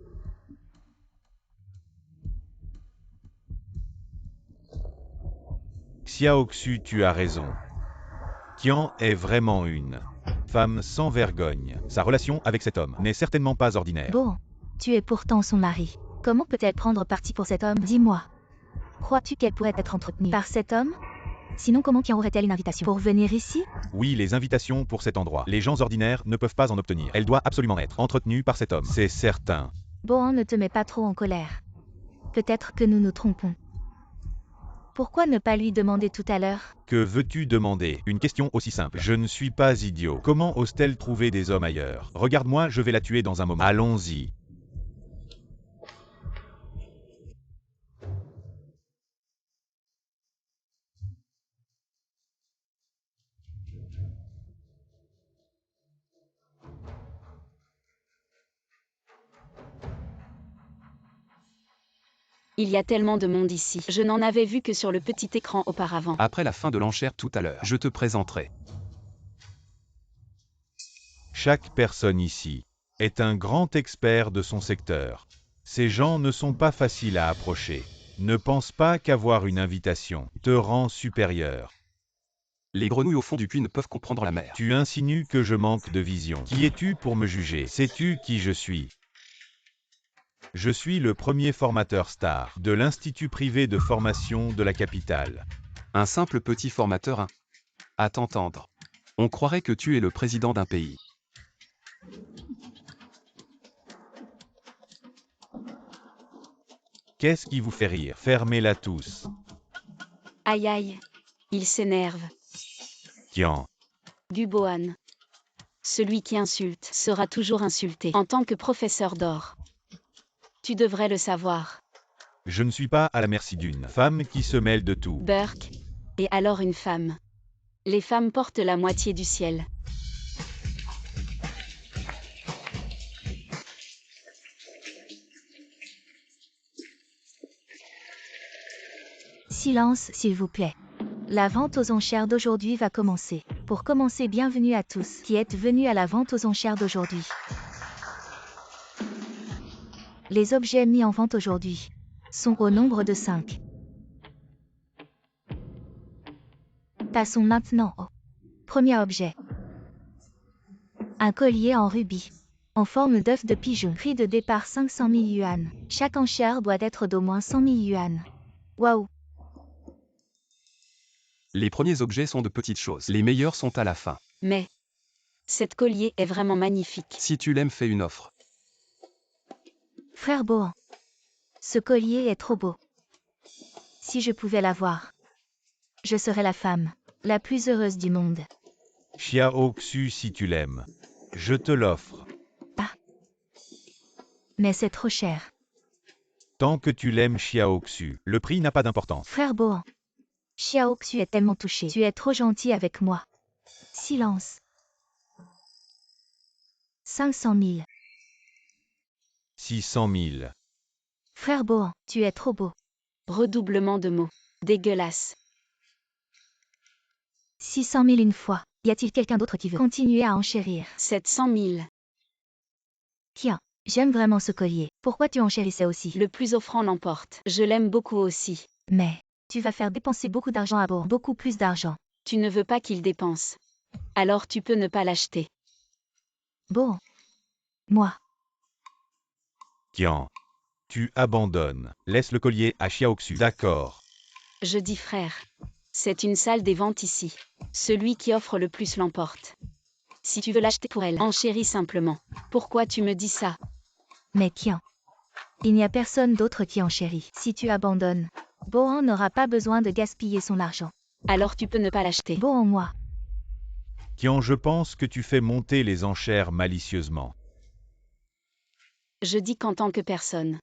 A: Xiaoxu, tu as raison. Qian est vraiment une femme sans vergogne. Sa relation avec cet homme n'est certainement pas ordinaire.
C: Bon, tu es pourtant son mari. Comment peut-elle prendre parti pour cet homme? Dis-moi. Crois-tu qu'elle pourrait être entretenue par cet homme? Sinon, comment Qian aurait-elle une invitation pour venir ici?
A: Oui, les invitations pour cet endroit. Les gens ordinaires ne peuvent pas en obtenir. Elle doit absolument être entretenue par cet homme. C'est certain.
C: Bon, ne te mets pas trop en colère. Peut-être que nous nous trompons. Pourquoi ne pas lui demander tout à l'heure?
A: Que veux-tu demander? Une question aussi simple. Je ne suis pas idiot. Comment ose-t-elle trouver des hommes ailleurs? Regarde-moi, je vais la tuer dans un moment. Allons-y.
B: Il y a tellement de monde ici. Je n'en avais vu que sur le petit écran auparavant.
F: Après la fin de l'enchère tout à l'heure, je te présenterai.
A: Chaque personne ici est un grand expert de son secteur. Ces gens ne sont pas faciles à approcher. Ne pense pas qu'avoir une invitation te rend supérieur.
F: Les grenouilles au fond du puits ne peuvent comprendre la mer.
A: Tu insinues que je manque de vision. Qui es-tu pour me juger? Sais-tu qui je suis? Je suis le premier formateur star de l'Institut privé de formation de la capitale.
F: Un simple petit formateur, à t'entendre. On croirait que tu es le président d'un pays.
A: Qu'est-ce qui vous fait rire? Fermez-la tous.
B: Aïe aïe. Il s'énerve.
A: Qian.
B: Dubohan. Celui qui insulte sera toujours insulté. En tant que professeur d'or. Tu devrais le savoir.
A: Je ne suis pas à la merci d'une femme qui se mêle de tout.
B: Burke. Et alors une femme. Les femmes portent la moitié du ciel.
C: Silence, s'il vous plaît. La vente aux enchères d'aujourd'hui va commencer. Pour commencer, bienvenue à tous qui êtes venus à la vente aux enchères d'aujourd'hui. Les objets mis en vente aujourd'hui sont au nombre de 5. Passons maintenant au premier objet. Un collier en rubis, en forme d'œuf de pigeon. Prix de départ 500 000 yuan. Chaque enchère doit être d'au moins 100 000 yuan. Waouh!
F: Les premiers objets sont de petites choses. Les meilleurs sont à la fin.
B: Mais. Cet collier est vraiment magnifique.
F: Si tu l'aimes, fais une offre.
C: Frère Bohan. Ce collier est trop beau. Si je pouvais l'avoir, je serais la femme la plus heureuse du monde.
A: Xiaoxu, si tu l'aimes, je te l'offre.
C: Mais c'est trop cher.
A: Tant que tu l'aimes, Xiaoxu, le prix n'a pas d'importance.
C: Frère Bohan. Xiaoxu est tellement touché. Tu es trop gentil avec moi. Silence. 500 000.
A: 600 000.
C: Frère Bohan, tu es trop beau.
B: Redoublement de mots. Dégueulasse.
C: 600 000 une fois. Y a-t-il quelqu'un d'autre qui veut continuer à enchérir?
B: 700 000.
C: Tiens, j'aime vraiment ce collier. Pourquoi tu enchérissais aussi?
B: Le plus offrant l'emporte. Je l'aime beaucoup aussi.
C: Mais, tu vas faire dépenser beaucoup d'argent à Bohan. Beaucoup plus d'argent.
B: Tu ne veux pas qu'il dépense. Alors tu peux ne pas l'acheter.
C: Bohan. Moi.
A: Qian. Tu abandonnes. Laisse le collier à Xiaoxu. D'accord.
B: Je dis frère. C'est une salle des ventes ici. Celui qui offre le plus l'emporte. Si tu veux l'acheter pour elle, enchéris simplement. Pourquoi tu me dis ça?
C: Mais Qian. Il n'y a personne d'autre qui enchérit. Si tu abandonnes, Bohan n'aura pas besoin de gaspiller son argent.
B: Alors tu peux ne pas l'acheter.
C: Bohan, moi.
A: Qian, je pense que tu fais monter les enchères malicieusement.
B: Je dis qu'en tant que personne.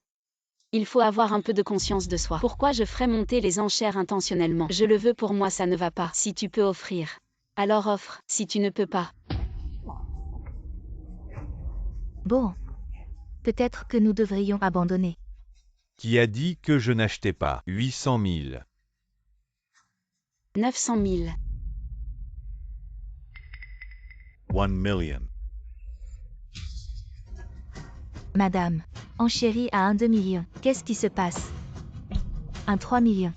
B: Il faut avoir un peu de conscience de soi. Pourquoi je ferais monter les enchères intentionnellement? Je le veux pour moi, ça ne va pas. Si tu peux offrir, alors offre. Si tu ne peux pas,
C: Bon. Peut-être que nous devrions abandonner.
A: Qui a dit que je n'achetais pas 800 000.
B: 900 000.
D: 1 million.
C: Madame. Enchérie à un 2 millions. Qu'est-ce qui se passe? Un 3 millions.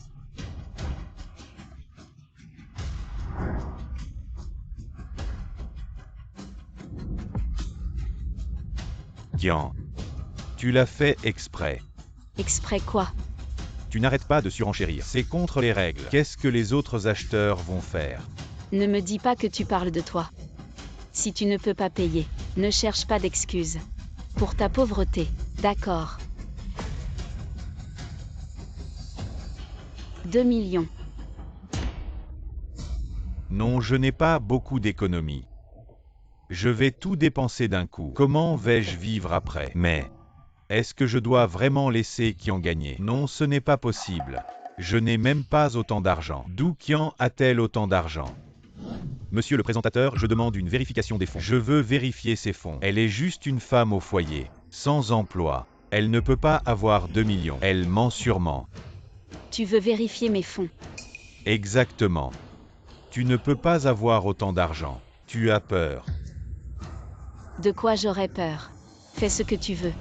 A: Tiens. Tu l'as fait exprès.
B: Exprès quoi?
D: Tu n'arrêtes pas de surenchérir.
A: C'est contre les règles. Qu'est-ce que les autres acheteurs vont faire?
B: Ne me dis pas que tu parles de toi. Si tu ne peux pas payer, ne cherche pas d'excuses. Pour ta pauvreté, d'accord. 2 millions.
A: Non, je n'ai pas beaucoup d'économies. Je vais tout dépenser d'un coup. Comment vais-je vivre après? Mais est-ce que je dois vraiment laisser Qian gagner? Non, ce n'est pas possible. Je n'ai même pas autant d'argent. D'où Qian a-t-elle autant d'argent?
D: Monsieur le présentateur, je demande une vérification des fonds.
A: Je veux vérifier ses fonds. Elle est juste une femme au foyer, sans emploi. Elle ne peut pas avoir 2 millions. Elle ment sûrement.
B: Tu veux vérifier mes fonds?
A: Exactement. Tu ne peux pas avoir autant d'argent. Tu as peur.
B: De quoi j'aurais peur? Fais ce que tu veux.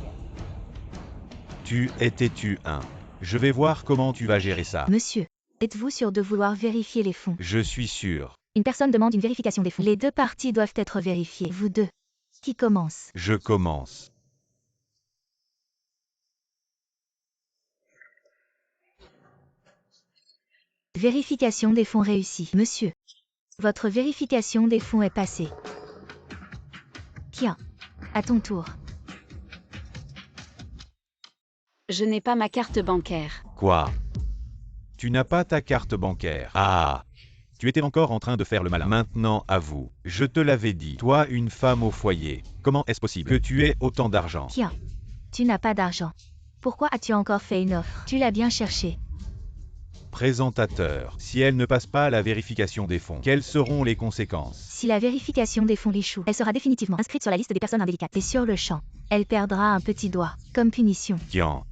A: Tu es têtu, hein. Je vais voir comment tu vas gérer ça.
C: Monsieur. Êtes-vous sûr de vouloir vérifier les fonds?
A: Je suis sûr.
C: Une personne demande une vérification des fonds. Les deux parties doivent être vérifiées. Vous deux. Qui commence?
A: Je commence.
C: Vérification des fonds réussie. Monsieur. Votre vérification des fonds est passée. Qian. À ton tour.
B: Je n'ai pas ma carte bancaire.
A: Quoi? Tu n'as pas ta carte bancaire. Ah.
D: Tu étais encore en train de faire le malin.
A: Maintenant, avoue. Je te l'avais dit. Toi, une femme au foyer.
D: Comment est-ce possible?
A: Que tu aies autant d'argent.
C: Qian. Tu n'as pas d'argent. Pourquoi as-tu encore fait une offre? Tu l'as bien cherché.
A: Présentateur. Si elle ne passe pas la vérification des fonds, quelles seront les conséquences?
C: Si la vérification des fonds échoue, elle sera définitivement inscrite sur la liste des personnes indélicates. Et sur le champ, elle perdra un petit doigt, comme punition.
A: Qian.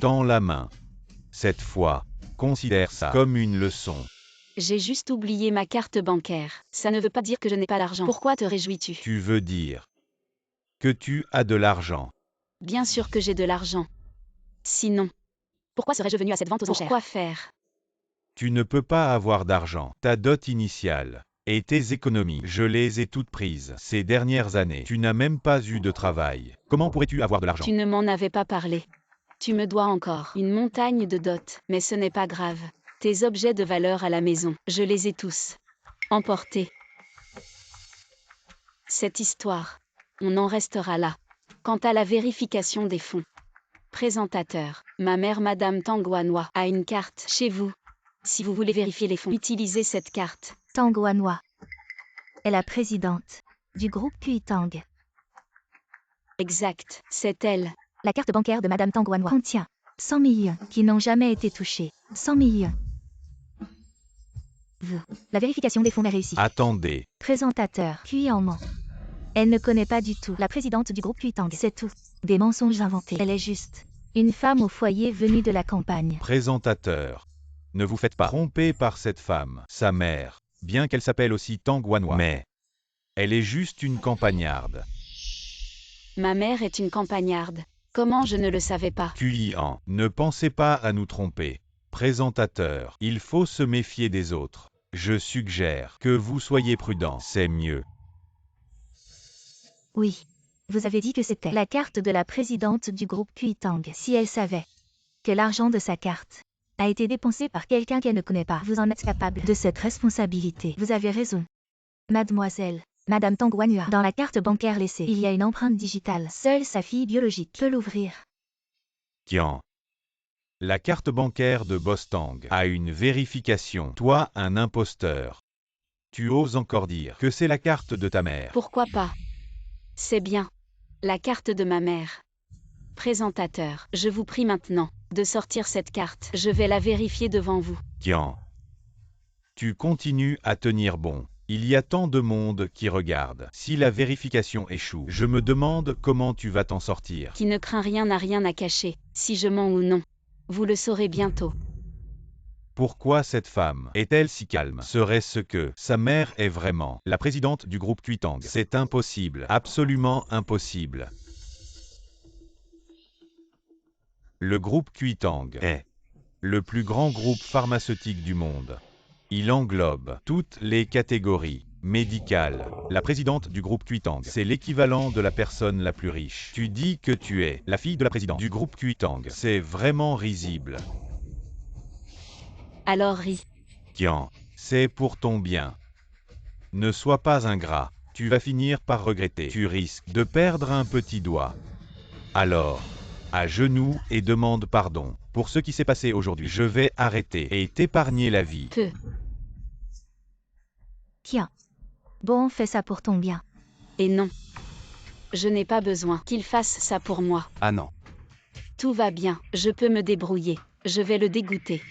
A: Tends la main. Cette fois, considère ça comme une leçon.
B: J'ai juste oublié ma carte bancaire. Ça ne veut pas dire que je n'ai pas l'argent. Pourquoi te réjouis-tu?
A: Tu veux dire que tu as de l'argent.
B: Bien sûr que j'ai de l'argent. Sinon,
C: Pourquoi serais-je venu à cette vente aux enchères?
B: pourquoi faire?
A: Tu ne peux pas avoir d'argent. Ta dot initiale et tes économies, je les ai toutes prises ces dernières années. Tu n'as même pas eu de travail.
D: Comment pourrais-tu avoir de l'argent?
B: Tu ne m'en avais pas parlé. Tu me dois encore une montagne de dot, mais ce n'est pas grave. Tes objets de valeur à la maison, je les ai tous emportés. Cette histoire, on en restera là. Quant à la vérification des fonds. Présentateur, ma mère Madame Tangwanwa a une carte chez vous. Si vous voulez vérifier les fonds, utilisez cette carte.
C: Tangwanwa est la présidente du groupe Kuitang.
B: Exact, c'est elle.
C: La carte bancaire de Madame Tangwanwa contient 100 millions qui n'ont jamais été touchés. 100 millions. La vérification des fonds est réussie.
A: Attendez.
C: Présentateur, Kuyan ment. Elle ne connaît pas du tout la présidente du groupe Kuitang. C'est tout. Des mensonges inventés. Elle est juste une femme au foyer venue de la campagne.
A: Présentateur. Ne vous faites pas tromper par cette femme, sa mère.
D: Bien qu'elle s'appelle aussi Tangwanwa.
A: Mais elle est juste une campagnarde.
B: Ma mère est une campagnarde. Comment je ne le savais pas?
A: Kuyan, ne pensez pas à nous tromper. Présentateur, il faut se méfier des autres. Je suggère que vous soyez prudent, c'est mieux.
C: Oui. Vous avez dit que c'était la carte de la présidente du groupe Kuitang. Si elle savait que l'argent de sa carte a été dépensé par quelqu'un qu'elle ne connaît pas, vous en êtes capable de cette responsabilité. Vous avez raison. Mademoiselle, Madame Tangwanwa, dans la carte bancaire laissée, il y a une empreinte digitale. Seule sa fille biologique peut l'ouvrir.
A: Qian. La carte bancaire de Bostang a une vérification. Toi, un imposteur. Tu oses encore dire que c'est la carte de ta mère.
B: Pourquoi pas? C'est bien. La carte de ma mère. Présentateur, je vous prie maintenant de sortir cette carte. Je vais la vérifier devant vous.
A: Qian. Tu continues à tenir bon. Il y a tant de monde qui regarde. Si la vérification échoue, je me demande comment tu vas t'en sortir.
B: Qui ne craint rien n'a rien à cacher, si je mens ou non. Vous le saurez bientôt.
A: Pourquoi cette femme est-elle si calme? Serait-ce que sa mère est vraiment la présidente du groupe Kuitang? C'est impossible, absolument impossible. Le groupe Kuitang est le plus grand groupe pharmaceutique du monde. Il englobe toutes les catégories médicales. La présidente du groupe Kuitang, c'est l'équivalent de la personne la plus riche. Tu dis que tu es la fille de la présidente du groupe Kuitang. C'est vraiment risible.
B: Alors ris.
A: Qian, c'est pour ton bien. Ne sois pas ingrat. Tu vas finir par regretter. Tu risques de perdre un petit doigt. Alors, à genoux et demande pardon pour ce qui s'est passé aujourd'hui. Je vais arrêter et t'épargner la vie.
B: Peu.
C: Tiens. Bon, fais ça pour ton bien.
B: Et non. Je n'ai pas besoin qu'il fasse ça pour moi.
F: Ah non.
B: Tout va bien, je peux me débrouiller. Je vais le dégoûter.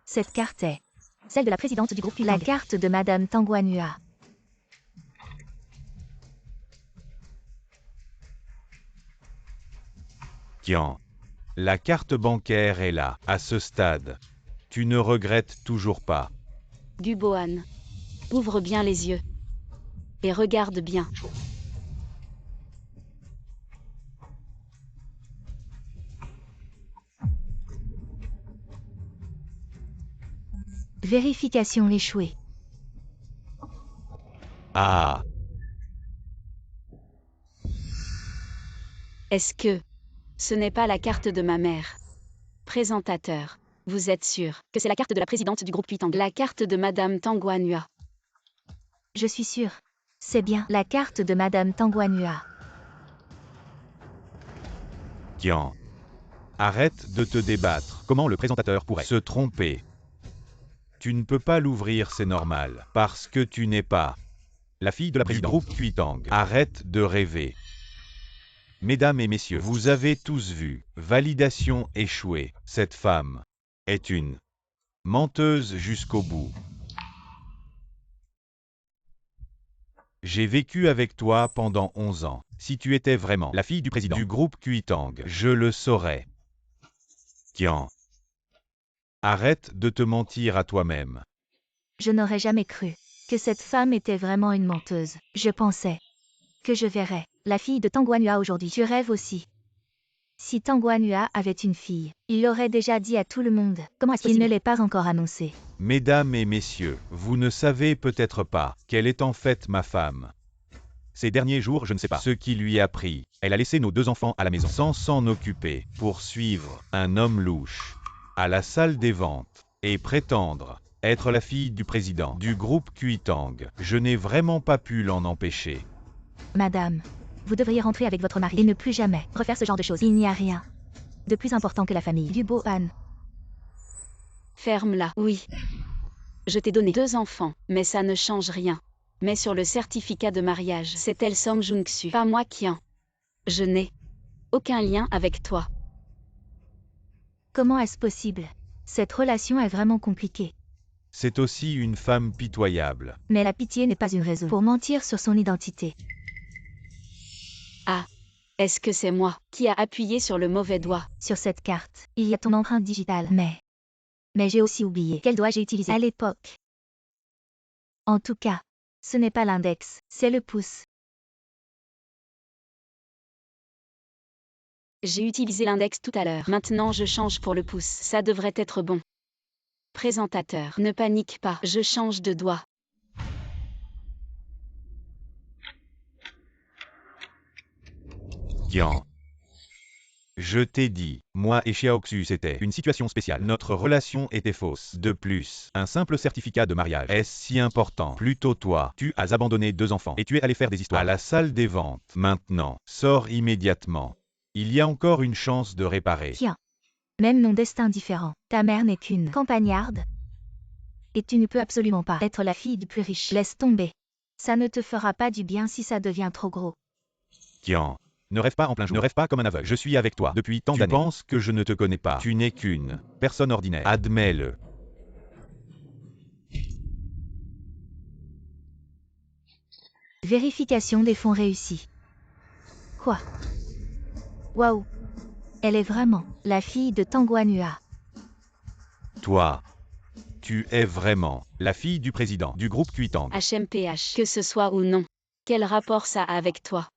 C: Cette carte est celle de la présidente du groupe Kuitang. La carte de Madame Tanguanua.
A: Qian, la carte bancaire est là, à ce stade. Tu ne regrettes toujours pas.
B: Dubohan. Ouvre bien les yeux. Et regarde bien.
C: Vérification échouée.
A: Ah,
B: Est-ce que ce n'est pas la carte de ma mère? Présentateur. Vous êtes sûr que c'est la carte de la présidente du groupe Kuitang? La carte de Madame Tanguanua.
C: Je suis sûre. C'est bien la carte de Madame Tanguanua.
A: Qian. Arrête de te débattre. Comment le présentateur pourrait se tromper? Tu ne peux pas l'ouvrir, c'est normal, parce que tu n'es pas la fille de la présidente du groupe Kuitang. Arrête de rêver. Mesdames et messieurs, vous avez tous vu, validation échouée. Cette femme est une menteuse jusqu'au bout. J'ai vécu avec toi pendant 11 ans. Si tu étais vraiment la fille du président du groupe Kuitang, je le saurais. Qian. Arrête de te mentir à toi-même.
C: Je n'aurais jamais cru que cette femme était vraiment une menteuse. Je pensais que je verrais la fille de Tanguanua aujourd'hui. Tu rêves aussi. Si Tanguanua avait une fille, il l'aurait déjà dit à tout le monde. Comment est-ce qu'il ne l'est pas encore annoncé?
A: Mesdames et messieurs, vous ne savez peut-être pas qu'elle est en fait ma femme. Ces derniers jours, je ne sais pas ce qui lui a pris. Elle a laissé nos 2 enfants à la maison sans s'en occuper pour suivre un homme louche à la salle des ventes et prétendre être la fille du président du groupe Kuitang. Je n'ai vraiment pas pu l'en empêcher.
C: Madame, vous devriez rentrer avec votre mari et ne plus jamais refaire ce genre de choses. Il n'y a rien de plus important que la famille. Dubohan.
B: Ferme-la. Oui. Je t'ai donné 2 enfants, mais ça ne change rien. Mais sur le certificat de mariage, c'est elle Song Jung-su, pas moi Qian. Je n'ai aucun lien avec toi.
C: Comment est-ce possible? Cette relation est vraiment compliquée.
A: C'est aussi une femme pitoyable.
C: Mais la pitié n'est pas une raison pour mentir sur son identité.
B: Ah. Est-ce que c'est moi qui a appuyé sur le mauvais doigt?
C: Sur cette carte, il y a ton empreinte digitale. Mais j'ai aussi oublié quel doigt j'ai utilisé à l'époque. En tout cas, ce n'est pas l'index, c'est le pouce.
B: J'ai utilisé l'index tout à l'heure. Maintenant je change pour le pouce. Ça devrait être bon. Présentateur. Ne panique pas, je change de doigt.
A: Qian. Je t'ai dit, moi et Xiaoxu c'était une situation spéciale. Notre relation était fausse. De plus, un simple certificat de mariage est si important. Plutôt toi, tu as abandonné 2 enfants et tu es allé faire des histoires à la salle des ventes. Maintenant, sors immédiatement. Il y a encore une chance de réparer.
C: Tiens, même mon destin différent. Ta mère n'est qu'une campagnarde. Et tu ne peux absolument pas être la fille du plus riche. Laisse tomber. Ça ne te fera pas du bien si ça devient trop gros.
A: Tian. Ne rêve pas en plein jour. Ne rêve pas comme un aveugle. Je suis avec toi depuis tant d'années. Tu penses que je ne te connais pas. Tu n'es qu'une personne ordinaire. Admets-le.
C: Vérification des fonds réussis. Quoi? Waouh! Elle est vraiment la fille de Tanguanua.
A: Toi. Tu es vraiment la fille du président du groupe Kuitang.
B: HMPH. Que ce soit ou non. Quel rapport ça a avec toi?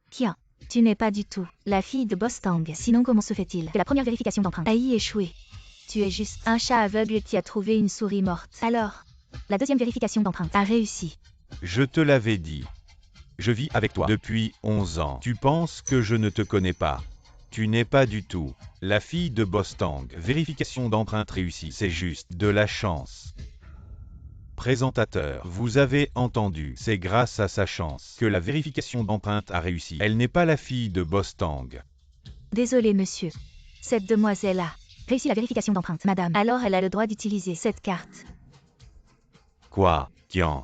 C: Tiens, tu n'es pas du tout la fille de Bostang. Sinon comment se fait-il que la première vérification d'empreinte a échoué? Tu es juste un chat aveugle qui a trouvé une souris morte. Alors, la deuxième vérification d'empreinte a réussi.
A: Je te l'avais dit. Je vis avec toi depuis 11 ans. Tu penses que je ne te connais pas. Tu n'es pas du tout la fille de Bostang. Vérification d'empreinte réussie. C'est juste de la chance. Présentateur, vous avez entendu, c'est grâce à sa chance que la vérification d'empreinte a réussi. Elle n'est pas la fille de Bostang.
C: Désolé monsieur. Cette demoiselle a réussi la vérification d'empreinte, madame. Alors elle a le droit d'utiliser cette carte.
A: Quoi, Tian?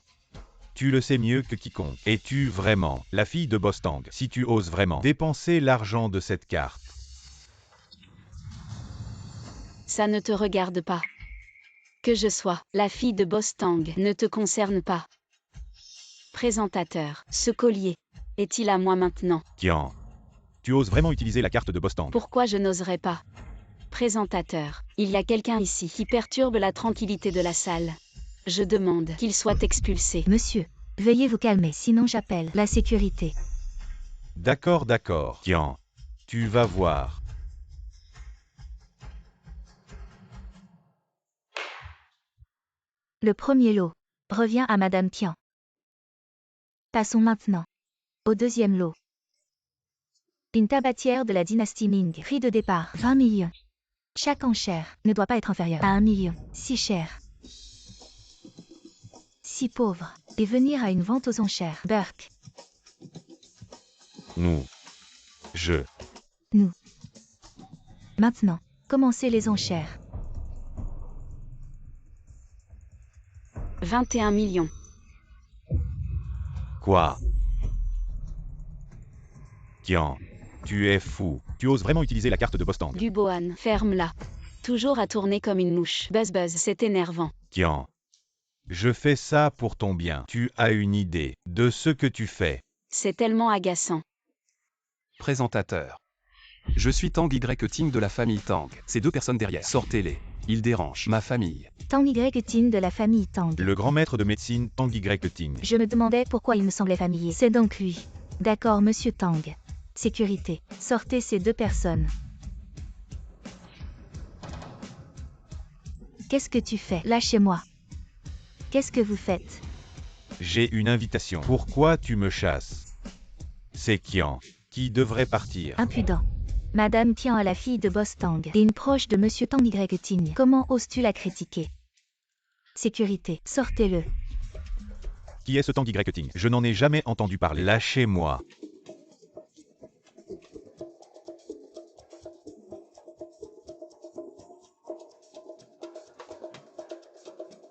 A: Tu le sais mieux que quiconque. Es-tu vraiment la fille de Bostang si tu oses vraiment dépenser l'argent de cette carte?
B: Ça ne te regarde pas. Que je sois la fille de Bostang ne te concerne pas. Présentateur, ce collier est-il à moi maintenant?
A: Tian, tu oses vraiment utiliser la carte de Bostang?
B: Pourquoi je n'oserais pas? Présentateur, il y a quelqu'un ici qui perturbe la tranquillité de la salle. Je demande qu'il soit expulsé.
C: Monsieur, veuillez vous calmer, sinon j'appelle la sécurité.
A: D'accord, d'accord. Tian, tu vas voir.
C: Le premier lot revient à Madame Tian. Passons maintenant au deuxième lot. Une tabatière de la dynastie Ming. Prix de départ 20 millions. Chaque enchère ne doit pas être inférieure à 1 million. Si cher. Si pauvre. Et venir à une vente aux enchères. Burke.
A: Nous. Je.
C: Nous. Maintenant, commencez les enchères.
B: 21 millions.
A: Quoi? Tian, tu es fou. Tu oses vraiment utiliser la carte de Bostang?
B: Dubohan, ferme-la. Toujours à tourner comme une mouche. Buzz buzz, c'est énervant.
A: Tian, je fais ça pour ton bien. Tu as une idée de ce que tu fais.
B: C'est tellement agaçant.
F: Présentateur. Je suis Tang Y Ting de la famille Tang. Ces deux personnes derrière. Sortez-les. Ils dérangent ma famille.
C: Tang Y Ting de la famille Tang.
A: Le grand maître de médecine Tang Y Ting.
C: Je me demandais pourquoi il me semblait familier. C'est donc lui. D'accord, monsieur Tang. Sécurité. Sortez ces deux personnes. Qu'est-ce que tu fais? Lâchez-moi. Qu'est-ce que vous faites?
A: J'ai une invitation. Pourquoi tu me chasses? C'est Kian qui devrait partir.
C: Impudent. Madame Tian est la fille de Boss Tang et une proche de monsieur Tang Y Ting. Comment oses-tu la critiquer? Sécurité. Sortez-le.
A: Qui est ce Tang Y Ting? Je n'en ai jamais entendu parler. Lâchez-moi.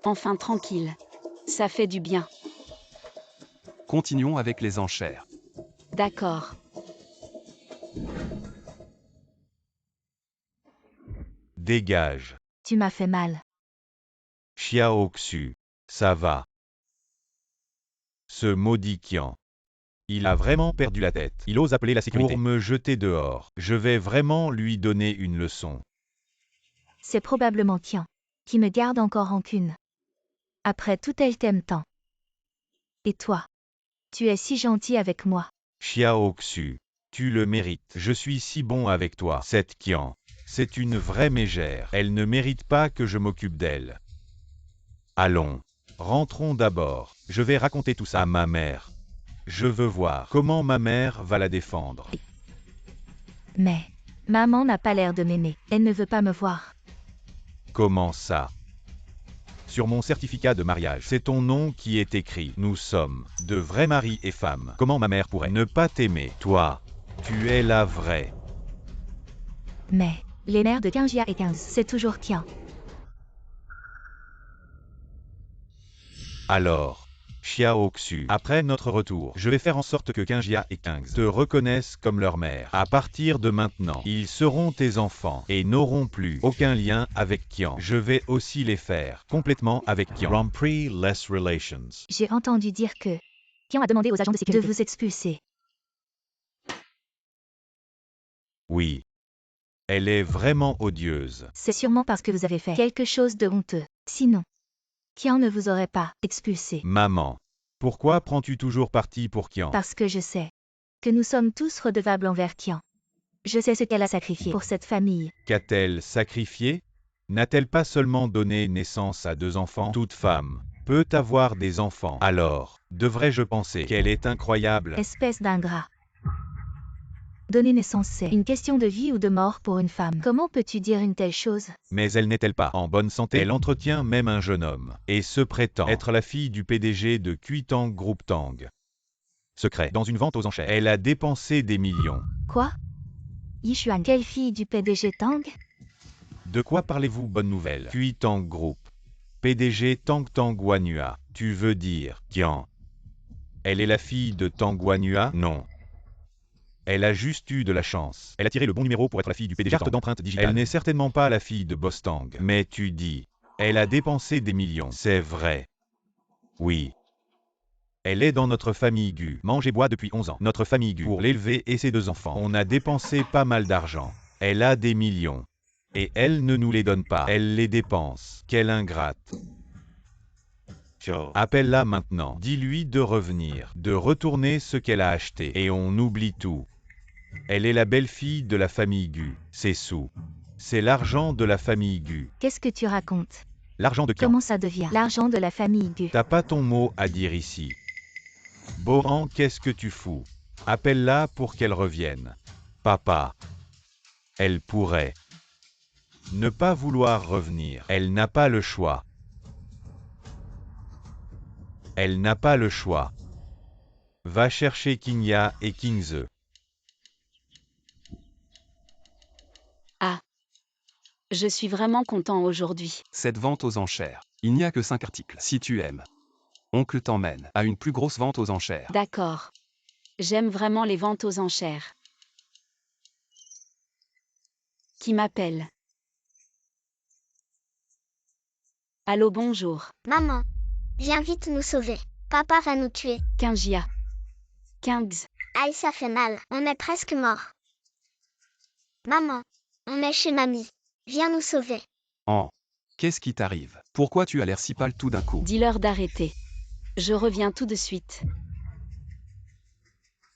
B: Enfin tranquille. Ça fait du bien.
F: Continuons avec les enchères.
B: D'accord.
A: Dégage.
C: Tu m'as fait mal.
A: Xiao Xu. Ça va. Ce maudit Kian. Il a vraiment perdu la tête. Il ose appeler la sécurité pour me jeter dehors. Je vais vraiment lui donner une leçon.
C: C'est probablement Tian qui me garde encore rancune. Après tout, elle t'aime tant. Et toi? Tu es si gentil avec moi.
A: Xiao Xu. Tu le mérites. Je suis si bon avec toi. Cette Kian. C'est une vraie mégère. Elle ne mérite pas que je m'occupe d'elle. Allons. Rentrons d'abord. Je vais raconter tout ça à ma mère. Je veux voir comment ma mère va la défendre.
C: Mais, maman n'a pas l'air de m'aimer. Elle ne veut pas me voir.
A: Comment ça? Sur mon certificat de mariage, c'est ton nom qui est écrit. Nous sommes de vrais maris et femmes. Comment ma mère pourrait ne pas t'aimer? Toi, tu es la vraie.
C: Mais, les mères de 15 et 15, c'est toujours Tian.
A: Alors, Xiaoxu, après notre retour, je vais faire en sorte que Qingjia et Qingzi te reconnaissent comme leur mère. À partir de maintenant, ils seront tes enfants et n'auront plus aucun lien avec Qian. Je vais aussi les faire complètement avec Qian.
D: Rompre-less relations.
C: J'ai entendu dire que Qian a demandé aux agents de sécurité de vous expulser.
A: Oui. Elle est vraiment odieuse.
C: C'est sûrement parce que vous avez fait quelque chose de honteux. Sinon, Qian ne vous aurait pas expulsé.
A: Maman, pourquoi prends-tu toujours parti pour Qian?
C: Parce que je sais que nous sommes tous redevables envers Qian. Je sais ce qu'elle a sacrifié pour cette famille.
A: Qu'a-t-elle sacrifié? N'a-t-elle pas seulement donné naissance à 2 enfants? Toute femme peut avoir des enfants. Alors, devrais-je penser qu'elle est incroyable?
C: Espèce d'ingrat. Donner naissance, c'est une question de vie ou de mort pour une femme. Comment peux-tu dire une telle chose?
A: Mais elle n'est-elle pas en bonne santé? Elle entretient même un jeune homme et se prétend être la fille du PDG de Kuitang Group Tang. Secret, dans une vente aux enchères. Elle a dépensé des millions.
C: Quoi? Yishuan, quelle fille du PDG Tang?
A: De quoi parlez-vous? Bonne nouvelle. Kuitang Group. PDG Tang Guanhua. Tu veux dire Qian? Elle est la fille de Tang Guanhua? Non. Elle a juste eu de la chance. Elle a tiré le bon numéro pour être la fille du PDG. Carte d'empreinte digitale. Elle n'est certainement pas la fille de Boss Tang. Mais tu dis, elle a dépensé des millions. C'est vrai. Oui. Elle est dans notre famille Gu. Mange et boit depuis 11 ans. Notre famille Gu. Pour l'élever et ses 2 enfants. On a dépensé pas mal d'argent. Elle a des millions. Et elle ne nous les donne pas. Elle les dépense. Quelle ingrate. Appelle-la maintenant. Dis-lui de revenir. De retourner ce qu'elle a acheté. Et on oublie tout. Elle est la belle-fille de la famille Gu. C'est sous. C'est l'argent de la famille Gu.
C: Qu'est-ce que tu racontes?
A: L'argent de Qian.
C: Comment ça devient l'argent de la famille Gu?
A: T'as pas ton mot à dire ici. Bohan, qu'est-ce que tu fous? Appelle-la pour qu'elle revienne. Papa. Elle pourrait ne pas vouloir revenir. Elle n'a pas le choix. Elle n'a pas le choix. Va chercher Qingjia et Qingzi.
B: Ah. Je suis vraiment content aujourd'hui.
F: Cette vente aux enchères. Il n'y a que 5 articles. Si tu aimes, Oncle t'emmène à une plus grosse vente aux enchères.
B: D'accord. J'aime vraiment les ventes aux enchères. Qui m'appelle? Allô, bonjour.
E: Maman, viens vite nous sauver. Papa va nous tuer.
B: Qingjia. Qingzi.
E: Aïe, ça fait mal. On est presque mort. Maman, on est chez mamie. Viens nous sauver.
F: Qu'est-ce qui t'arrive? Pourquoi tu as l'air si pâle tout d'un coup?
B: Dis-leur d'arrêter. Je reviens tout de suite.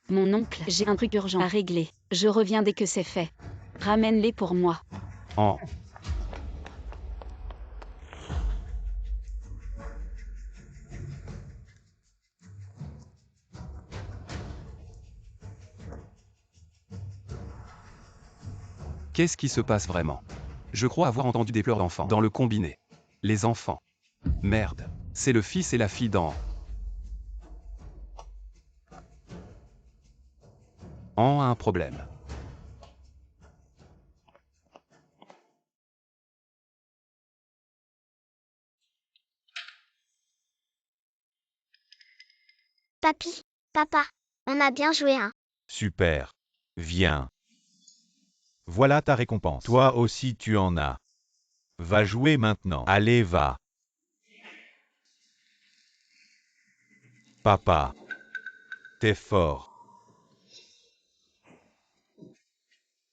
B: Mon oncle, j'ai un truc urgent à régler. Je reviens dès que c'est fait. Ramène-les pour moi.
F: Qu'est-ce qui se passe vraiment? Je crois avoir entendu des pleurs d'enfants dans le combiné. Les enfants. Merde. C'est le fils et la fille d'An. An a un problème.
E: Papy, papa, on a bien joué, hein.
A: Super. Viens. Voilà ta récompense. Toi aussi tu en as. Va jouer maintenant. Allez, va. Papa. T'es fort.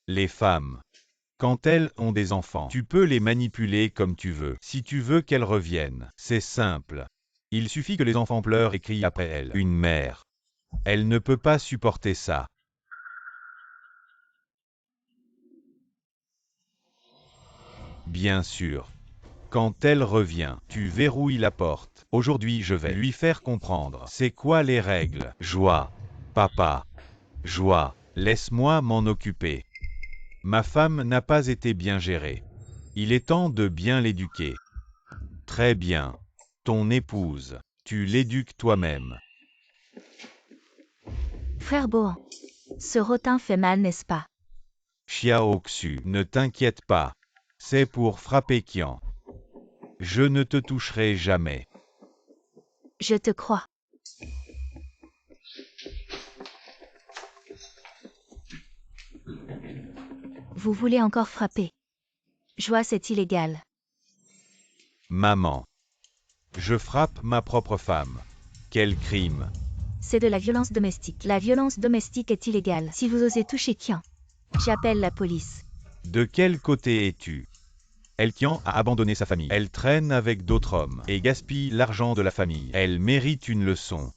A: Les femmes. Quand elles ont des enfants, tu peux les manipuler comme tu veux. Si tu veux qu'elles reviennent, c'est simple. Il suffit que les enfants pleurent et crient après elles. Une mère. Elle ne peut pas supporter ça. Bien sûr. Quand elle revient, tu verrouilles la porte. Aujourd'hui, je vais lui faire comprendre. C'est quoi les règles? Joie. Papa. Joie. Laisse-moi m'en occuper. Ma femme n'a pas été bien gérée. Il est temps de bien l'éduquer. Très bien. Ton épouse. Tu l'éduques toi-même.
C: Frère Bohan. Ce rotin fait mal, n'est-ce pas?
A: Xiaoxu, ne t'inquiète pas. C'est pour frapper Qian. Je ne te toucherai jamais.
C: Je te crois. Vous voulez encore frapper. Joie, c'est illégal.
A: Maman. Je frappe ma propre femme. Quel crime.
C: C'est de la violence domestique. La violence domestique est illégale. Si vous osez toucher Kian, j'appelle la police.
A: De quel côté es-tu? Elkian a abandonné sa famille. Elle traîne avec d'autres hommes et gaspille l'argent de la famille. Elle mérite une leçon.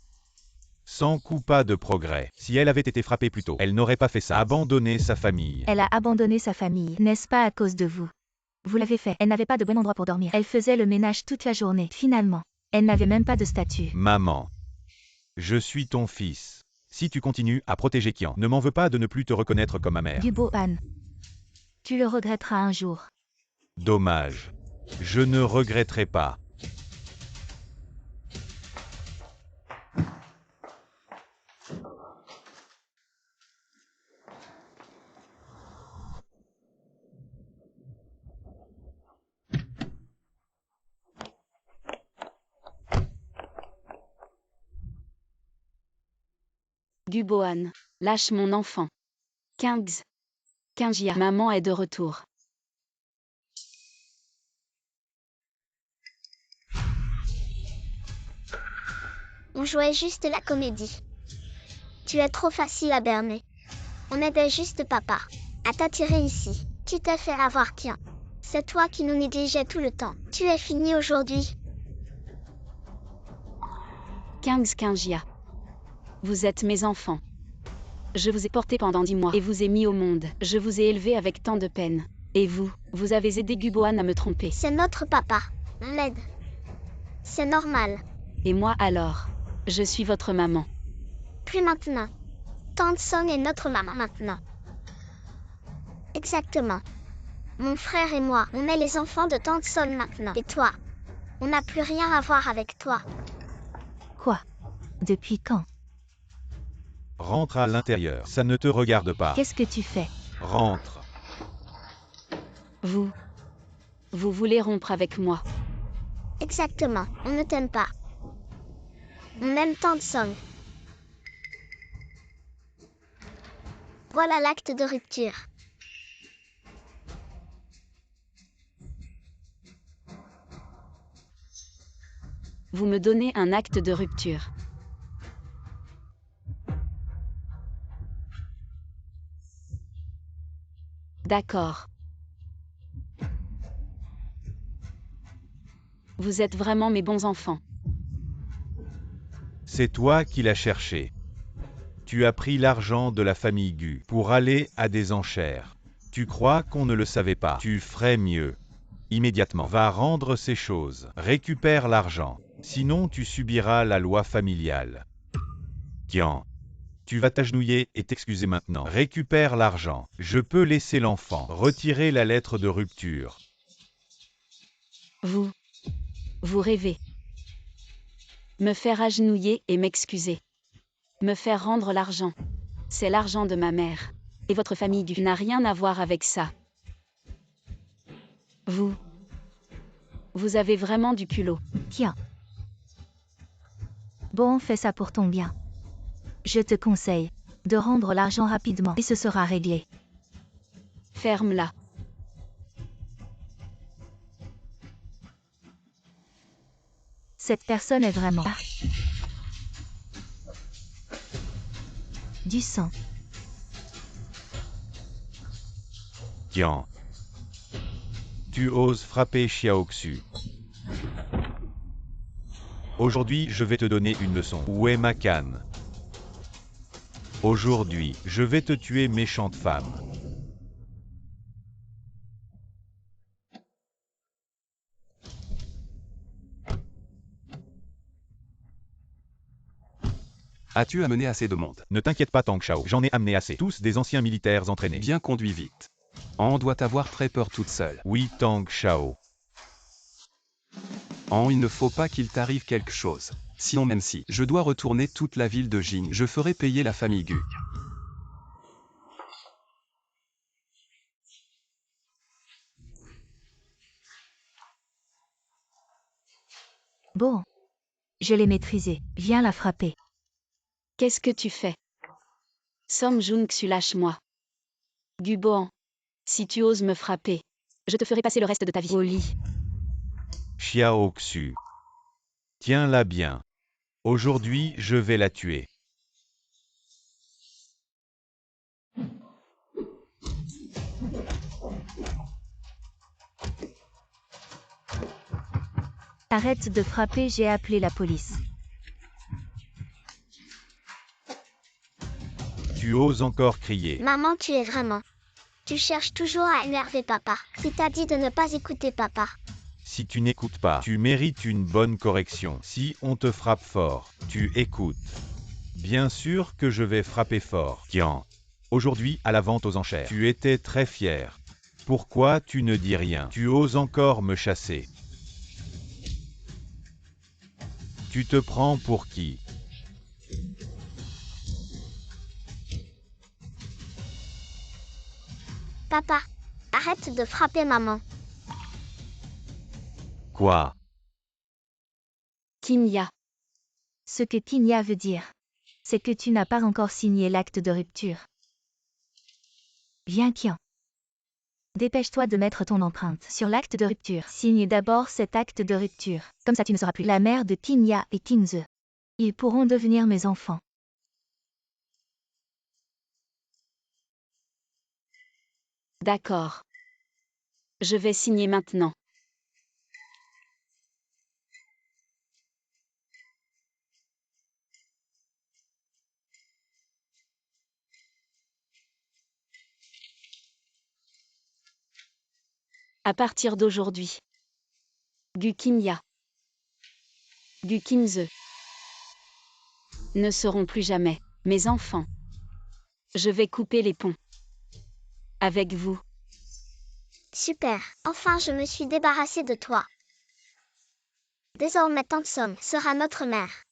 A: Sans coup pas de progrès. Si elle avait été frappée plus tôt, elle n'aurait pas fait ça. Abandonner sa famille.
C: Elle a abandonné sa famille, n'est-ce pas à cause de vous? Vous l'avez fait. Elle n'avait pas de bon endroit pour dormir. Elle faisait le ménage toute la journée. Finalement, elle n'avait même pas de statut.
A: Maman. Je suis ton fils. Si tu continues à protéger Kian, ne m'en veux pas de ne plus te reconnaître comme ma mère.
C: Dubohan. Tu le regretteras un jour.
A: Dommage. Je ne regretterai pas.
B: Dubohan, lâche mon enfant. Kings. Kingia, maman est de retour.
E: On jouait juste la comédie. Tu es trop facile à berner. On aidait juste papa à t'attirer ici. Tu t'es fait avoir Kian. C'est toi qui nous négligeais tout le temps. Tu es fini aujourd'hui.
B: Kings Kingia. Vous êtes mes enfants. Je vous ai portés pendant 10 mois et vous ai mis au monde. Je vous ai élevés avec tant de peine. Et vous avez aidé Dubohan à me tromper.
E: C'est notre papa. On l'aide. C'est normal.
B: Et moi alors? Je suis votre maman.
E: Plus maintenant. Tante Song est notre maman maintenant. Exactement. Mon frère et moi, on est les enfants de Tante Song maintenant. Et toi? On n'a plus rien à voir avec toi.
C: Quoi? Depuis quand?
A: Rentre à l'intérieur. Ça ne te regarde pas.
C: Qu'est-ce que tu fais?
A: Rentre.
B: Vous voulez rompre avec moi.
E: Exactement. On ne t'aime pas. On aime Tante Song. Voilà l'acte de rupture.
B: Vous me donnez un acte de rupture. D'accord. Vous êtes vraiment mes bons enfants.
A: C'est toi qui l'as cherché. Tu as pris l'argent de la famille Gu pour aller à des enchères. Tu crois qu'on ne le savait pas. Tu ferais mieux. Immédiatement, va rendre ces choses. Récupère l'argent. Sinon tu subiras la loi familiale. Kian. Tu vas t'agenouiller et t'excuser maintenant. Récupère l'argent. Je peux laisser l'enfant. Retirer la lettre de rupture.
B: Vous rêvez. Me faire agenouiller et m'excuser. Me faire rendre l'argent. C'est l'argent de ma mère. Et votre famille n'a rien à voir avec ça. Vous avez vraiment du culot.
C: Tiens. Bon, fais ça pour ton bien. Je te conseille de rendre l'argent rapidement et ce sera réglé.
B: Ferme-la.
C: Cette personne est vraiment... Du sang.
A: Kian. Tu oses frapper Xiaoxu. Aujourd'hui, je vais te donner une leçon. Où est ma canne? Aujourd'hui, je vais te tuer, méchante femme.
F: As-tu amené assez de monde?
A: Ne t'inquiète pas, Tang Shao, j'en ai amené assez. Tous des anciens militaires entraînés.
F: Bien conduit vite. An doit avoir très peur toute seule.
A: Oui, Tang Shao.
F: An, il ne faut pas qu'il t'arrive quelque chose. Sinon, même si je dois retourner toute la ville de Jing, je ferai payer la famille Gu.
C: Bon. Je l'ai maîtrisée. Viens la frapper.
B: Qu'est-ce que tu fais? Som Jung-Su, lâche-moi. Guboan. Si tu oses me frapper, je te ferai passer le reste de ta vie au lit.
A: Xiaoxu. Tiens-la bien. Aujourd'hui, je vais la tuer.
C: Arrête de frapper, j'ai appelé la police.
A: Tu oses encore crier.
E: Maman, tu es vraiment. Tu cherches toujours à énerver papa. Qui t'a dit de ne pas écouter papa?
A: Si tu n'écoutes pas, tu mérites une bonne correction. Si on te frappe fort, tu écoutes. Bien sûr que je vais frapper fort. Tiens. Aujourd'hui, à la vente aux enchères, tu étais très fier. Pourquoi tu ne dis rien? Tu oses encore me chasser. Tu te prends pour qui?
E: Papa, arrête de frapper maman.
A: Quoi?
B: Kinya.
C: Ce que Kinya veut dire, c'est que tu n'as pas encore signé l'acte de rupture. Viens Kian. Dépêche-toi de mettre ton empreinte sur l'acte de rupture. Signe d'abord cet acte de rupture. Comme ça tu ne seras plus la mère de Kinya et Kinze. Ils pourront devenir mes enfants.
B: D'accord. Je vais signer maintenant. À partir d'aujourd'hui, Gu Kinya, Gu Kinze ne seront plus jamais mes enfants. Je vais couper les ponts. Avec vous.
E: Super, enfin je me suis débarrassée de toi. Désormais Tante Som sera notre mère.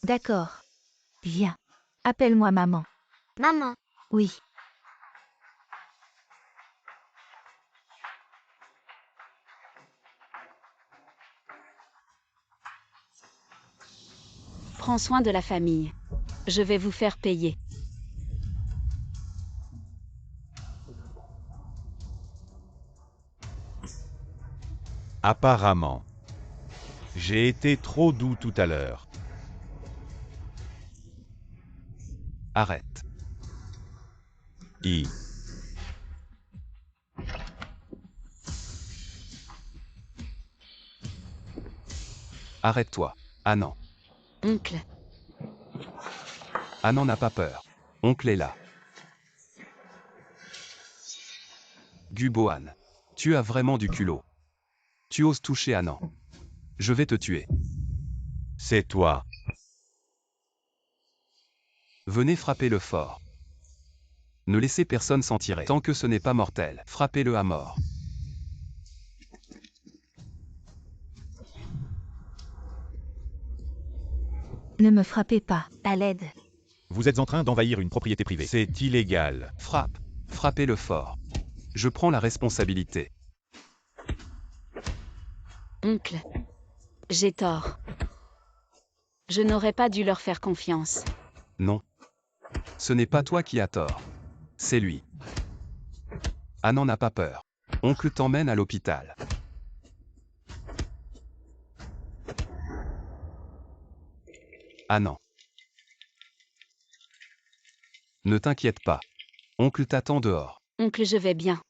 C: D'accord. Viens. Appelle-moi maman.
E: Maman,
C: Oui.
B: Prends soin de la famille. Je vais vous faire payer.
A: Apparemment. J'ai été trop doux tout à l'heure.
F: Arrête.
A: I.
F: Arrête-toi. Anan.
B: Oncle.
F: Anan n'a pas peur. Oncle est là. Guboan. Tu as vraiment du culot. Tu oses toucher Anan. Je vais te tuer.
A: C'est toi.
F: Venez frapper le fort. Ne laissez personne s'en tirer. Tant que ce n'est pas mortel, frappez-le à mort.
C: Ne me frappez pas. À l'aide.
D: Vous êtes en train d'envahir une propriété privée.
A: C'est illégal.
F: Frappe. Frappez-le fort. Je prends la responsabilité.
B: Oncle. J'ai tort. Je n'aurais pas dû leur faire confiance.
F: Non. Ce n'est pas toi qui as tort. C'est lui. Anan n'a pas peur. Oncle t'emmène à l'hôpital. Anan. Ne t'inquiète pas. Oncle t'attend dehors.
B: Oncle, je vais bien.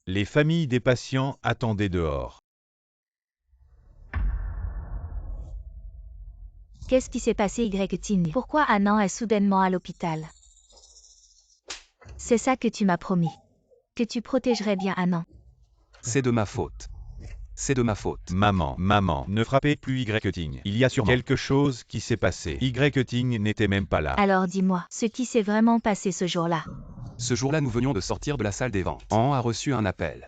A: Les familles des patients attendaient dehors.
C: Qu'est-ce qui s'est passé Y-Tine? Pourquoi Anan est soudainement à l'hôpital? C'est ça que tu m'as promis. Que tu protégerais bien Anan.
F: C'est de ma faute. C'est de ma faute.
A: Maman, ne frappez plus Y-Ting. Il y a sûrement quelque chose qui s'est passé. Y-Ting n'était même pas là.
C: Alors dis-moi, ce qui s'est vraiment passé ce jour-là.
F: Ce jour-là, nous venions de sortir de la salle des ventes. An a reçu un appel.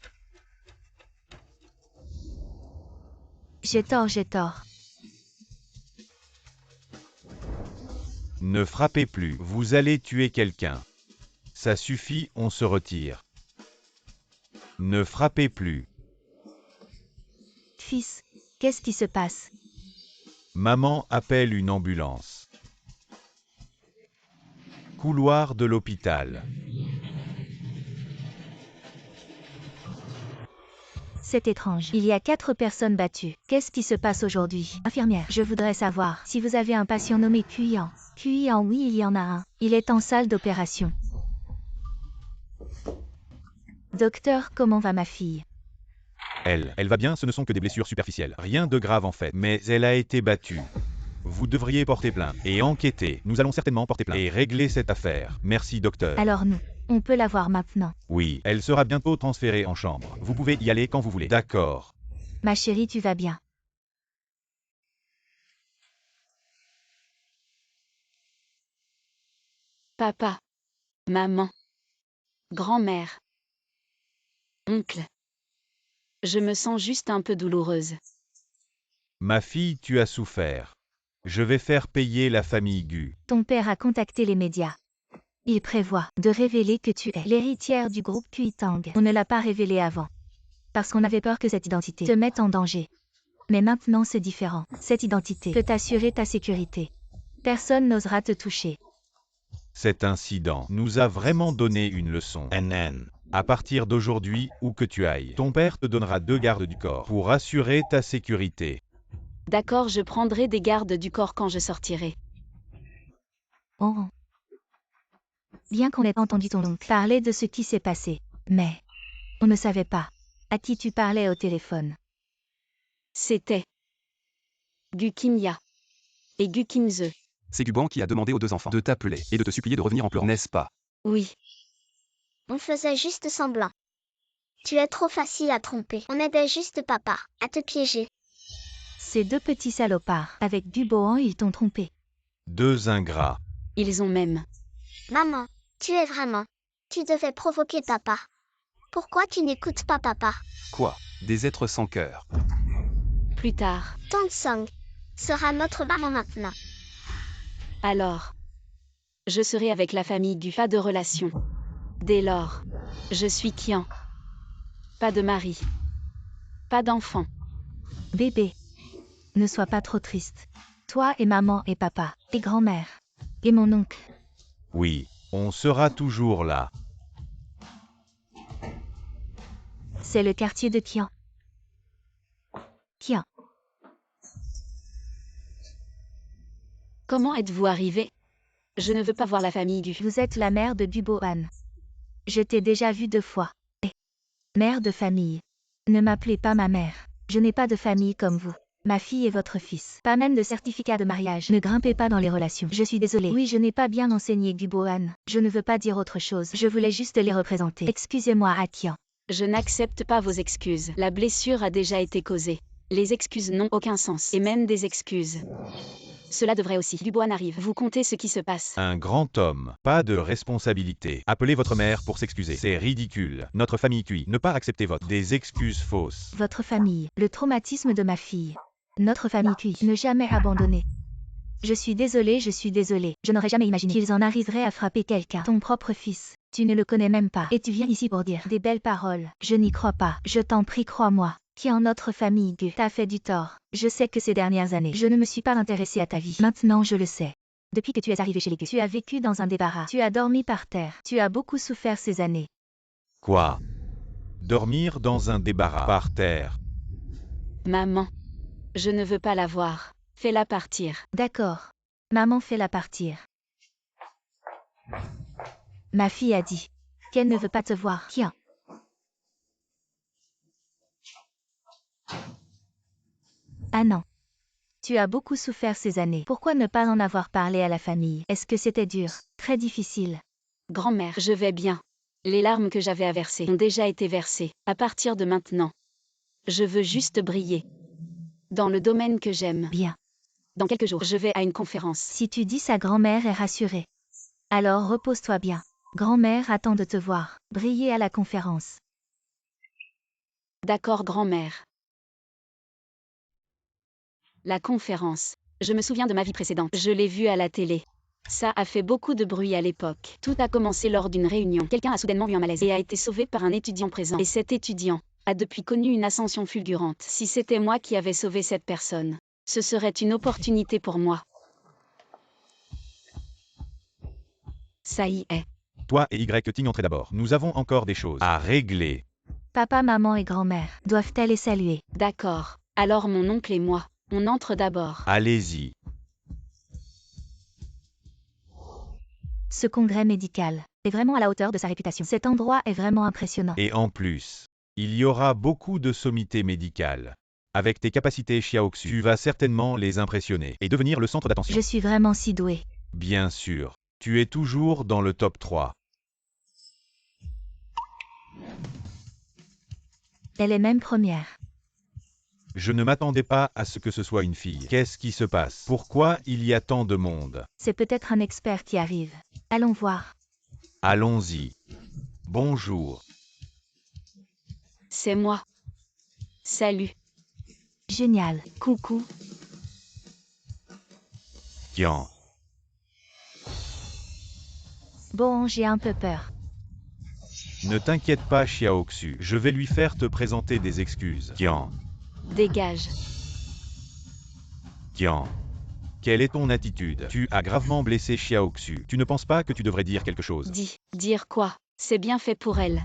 C: J'ai tort.
A: Ne frappez plus, vous allez tuer quelqu'un. Ça suffit, on se retire. Ne frappez plus.
C: Fils, qu'est-ce qui se passe?
A: Maman appelle une ambulance. Couloir de l'hôpital.
C: C'est étrange. Il y a 4 personnes battues. Qu'est-ce qui se passe aujourd'hui? Infirmière, je voudrais savoir si vous avez un patient nommé Kuyan. Kuyan, oui, il y en a un. Il est en salle d'opération. Docteur, comment va ma fille?
D: Elle va bien, ce ne sont que des blessures superficielles.
A: Rien de grave en fait, mais elle a été battue. Vous devriez porter plainte et enquêter.
D: Nous allons certainement porter plainte.
A: Et régler cette affaire. Merci docteur.
C: Alors nous, on peut la voir maintenant.
A: Oui,
D: Elle sera bientôt transférée en chambre. Vous pouvez y aller quand vous voulez.
A: d'accord.
C: Ma chérie, tu vas bien?
B: Papa, maman, grand-mère, oncle. Je me sens juste un peu douloureuse.
A: Ma fille, tu as souffert. Je vais faire payer la famille Gu.
C: Ton père a contacté les médias. Il prévoit de révéler que tu es l'héritière du groupe Kuitang. On ne l'a pas révélé avant. Parce qu'on avait peur que cette identité te mette en danger. Mais maintenant c'est différent. Cette identité peut t'assurer ta sécurité. Personne n'osera te toucher.
A: Cet incident nous a vraiment donné une leçon. NN. À partir d'aujourd'hui, où que tu ailles, ton père te donnera 2 gardes du corps pour assurer ta sécurité.
B: D'accord, je prendrai des gardes du corps quand je sortirai.
C: Oh. Bien qu'on ait entendu ton oncle parler de ce qui s'est passé. Mais on ne savait pas à qui tu parlais au téléphone.
B: C'était Gukinya et Gukinze.
F: C'est Guban qui a demandé aux 2 enfants de t'appeler et de te supplier de revenir en pleurant, n'est-ce pas?
B: Oui,
E: On faisait juste semblant. Tu es trop facile à tromper. On aidait juste papa à te piéger.
C: Ces 2 petits salopards, avec du Bohan, ils t'ont trompé.
A: 2 ingrats.
B: ils ont même.
E: Maman, tu es vraiment. Tu devais provoquer papa. Pourquoi tu n'écoutes pas papa?
F: Quoi? Des êtres sans cœur.
B: Plus tard.
E: Tansong sera notre maman maintenant.
B: Alors, je serai avec la famille Gu. Pas de relation. Dès lors, je suis Kian. Pas de mari. Pas d'enfant.
C: Bébé, ne sois pas trop triste. Toi et maman et papa, et grand-mère, et mon oncle.
A: Oui, on sera toujours là.
C: C'est le quartier de Kian. Kian,
B: Comment êtes-vous arrivé? Je ne veux pas voir la famille Gu.
C: vous êtes la mère de Dubohan. Je t'ai déjà vue 2 fois. Et mère de famille. Ne m'appelez pas ma mère. Je n'ai pas de famille comme vous. Ma fille est votre fils. Pas même de certificat de mariage. Ne grimpez pas dans les relations. Je suis désolée. Oui, je n'ai pas bien enseigné Dubohan. Je ne veux pas dire autre chose. Je voulais juste les représenter. Excusez-moi, Akian.
B: Je n'accepte pas vos excuses. La blessure a déjà été causée. Les excuses n'ont aucun sens. Et même des excuses. Cela devrait aussi. Dubois arrive. Vous comptez ce qui se passe.
A: Un grand homme, pas de responsabilité.
D: Appelez votre mère pour s'excuser.
A: C'est ridicule.
D: Notre famille cuit. Ne pas accepter votre.
A: Des excuses fausses.
C: Votre famille. Le traumatisme de ma fille. Notre famille cuit. Ne jamais abandonner. Je suis désolée, je suis désolée. Je n'aurais jamais imaginé qu'ils en arriveraient à frapper quelqu'un. Ton propre fils. Tu ne le connais même pas. Et tu viens ici pour dire des belles paroles. Je n'y crois pas. Je t'en prie, crois-moi. Qui en notre famille Gu t'a fait du tort. Je sais que ces dernières années, je ne me suis pas intéressée à ta vie. Maintenant, je le sais. Depuis que tu es arrivé chez les Gu, tu as vécu dans un débarras. Tu as dormi par terre. Tu as beaucoup souffert ces années.
A: Quoi? Dormir dans un débarras par terre.
B: Maman. Je ne veux pas la voir. Fais-la partir.
C: D'accord. Maman fait-la partir. Ma fille a dit qu'elle ne veut pas te voir. Tiens. Ah non. Tu as beaucoup souffert ces années. Pourquoi ne pas en avoir parlé à la famille? Est-ce que c'était dur? Très difficile.
B: Grand-mère, je vais bien. Les larmes que j'avais à verser ont déjà été versées. À partir de maintenant, je veux juste briller. Dans le domaine que j'aime.
C: Bien.
B: Dans quelques jours, je vais à une conférence.
C: Si tu dis sa grand-mère est rassurée. Alors repose-toi bien. Grand-mère attend de te voir. Briller à la conférence.
B: D'accord, grand-mère. La conférence. Je me souviens de ma vie précédente. Je l'ai vue à la télé. Ça a fait beaucoup de bruit à l'époque. Tout a commencé lors d'une réunion. Quelqu'un a soudainement eu un malaise et a été sauvé par un étudiant présent. Et cet étudiant a depuis connu une ascension fulgurante. Si c'était moi qui avais sauvé cette personne, ce serait une opportunité pour moi. Ça y est.
A: Toi et Y entrez d'abord. Nous avons encore des choses à régler.
C: Papa, maman et grand-mère doivent-elles les saluer?
B: D'accord. Alors mon oncle et moi, on entre d'abord.
A: Allez-y.
C: Ce congrès médical est vraiment à la hauteur de sa réputation. Cet endroit est vraiment impressionnant.
A: Et en plus, il y aura beaucoup de sommités médicales. Avec tes capacités Xiaoxu, tu vas certainement les impressionner et devenir le centre d'attention.
C: Je suis vraiment si douée.
A: Bien sûr, tu es toujours dans le top 3.
C: Elle est même première.
A: Je ne m'attendais pas à ce que ce soit une fille. Qu'est-ce qui se passe? Pourquoi il y a tant de monde?
C: C'est peut-être un expert qui arrive. Allons voir.
A: Allons-y. Bonjour.
B: C'est moi. Salut.
C: Génial.
B: Coucou.
A: Tiens.
C: Bon, j'ai un peu peur.
A: Ne t'inquiète pas Xiaoxu, je vais lui faire te présenter des excuses. Tiens.
B: Dégage.
A: Tiens. Quelle est ton attitude? Tu as gravement blessé Xiaoxu. Tu ne penses pas que tu devrais dire quelque chose?
B: Dire quoi? C'est bien fait pour elle.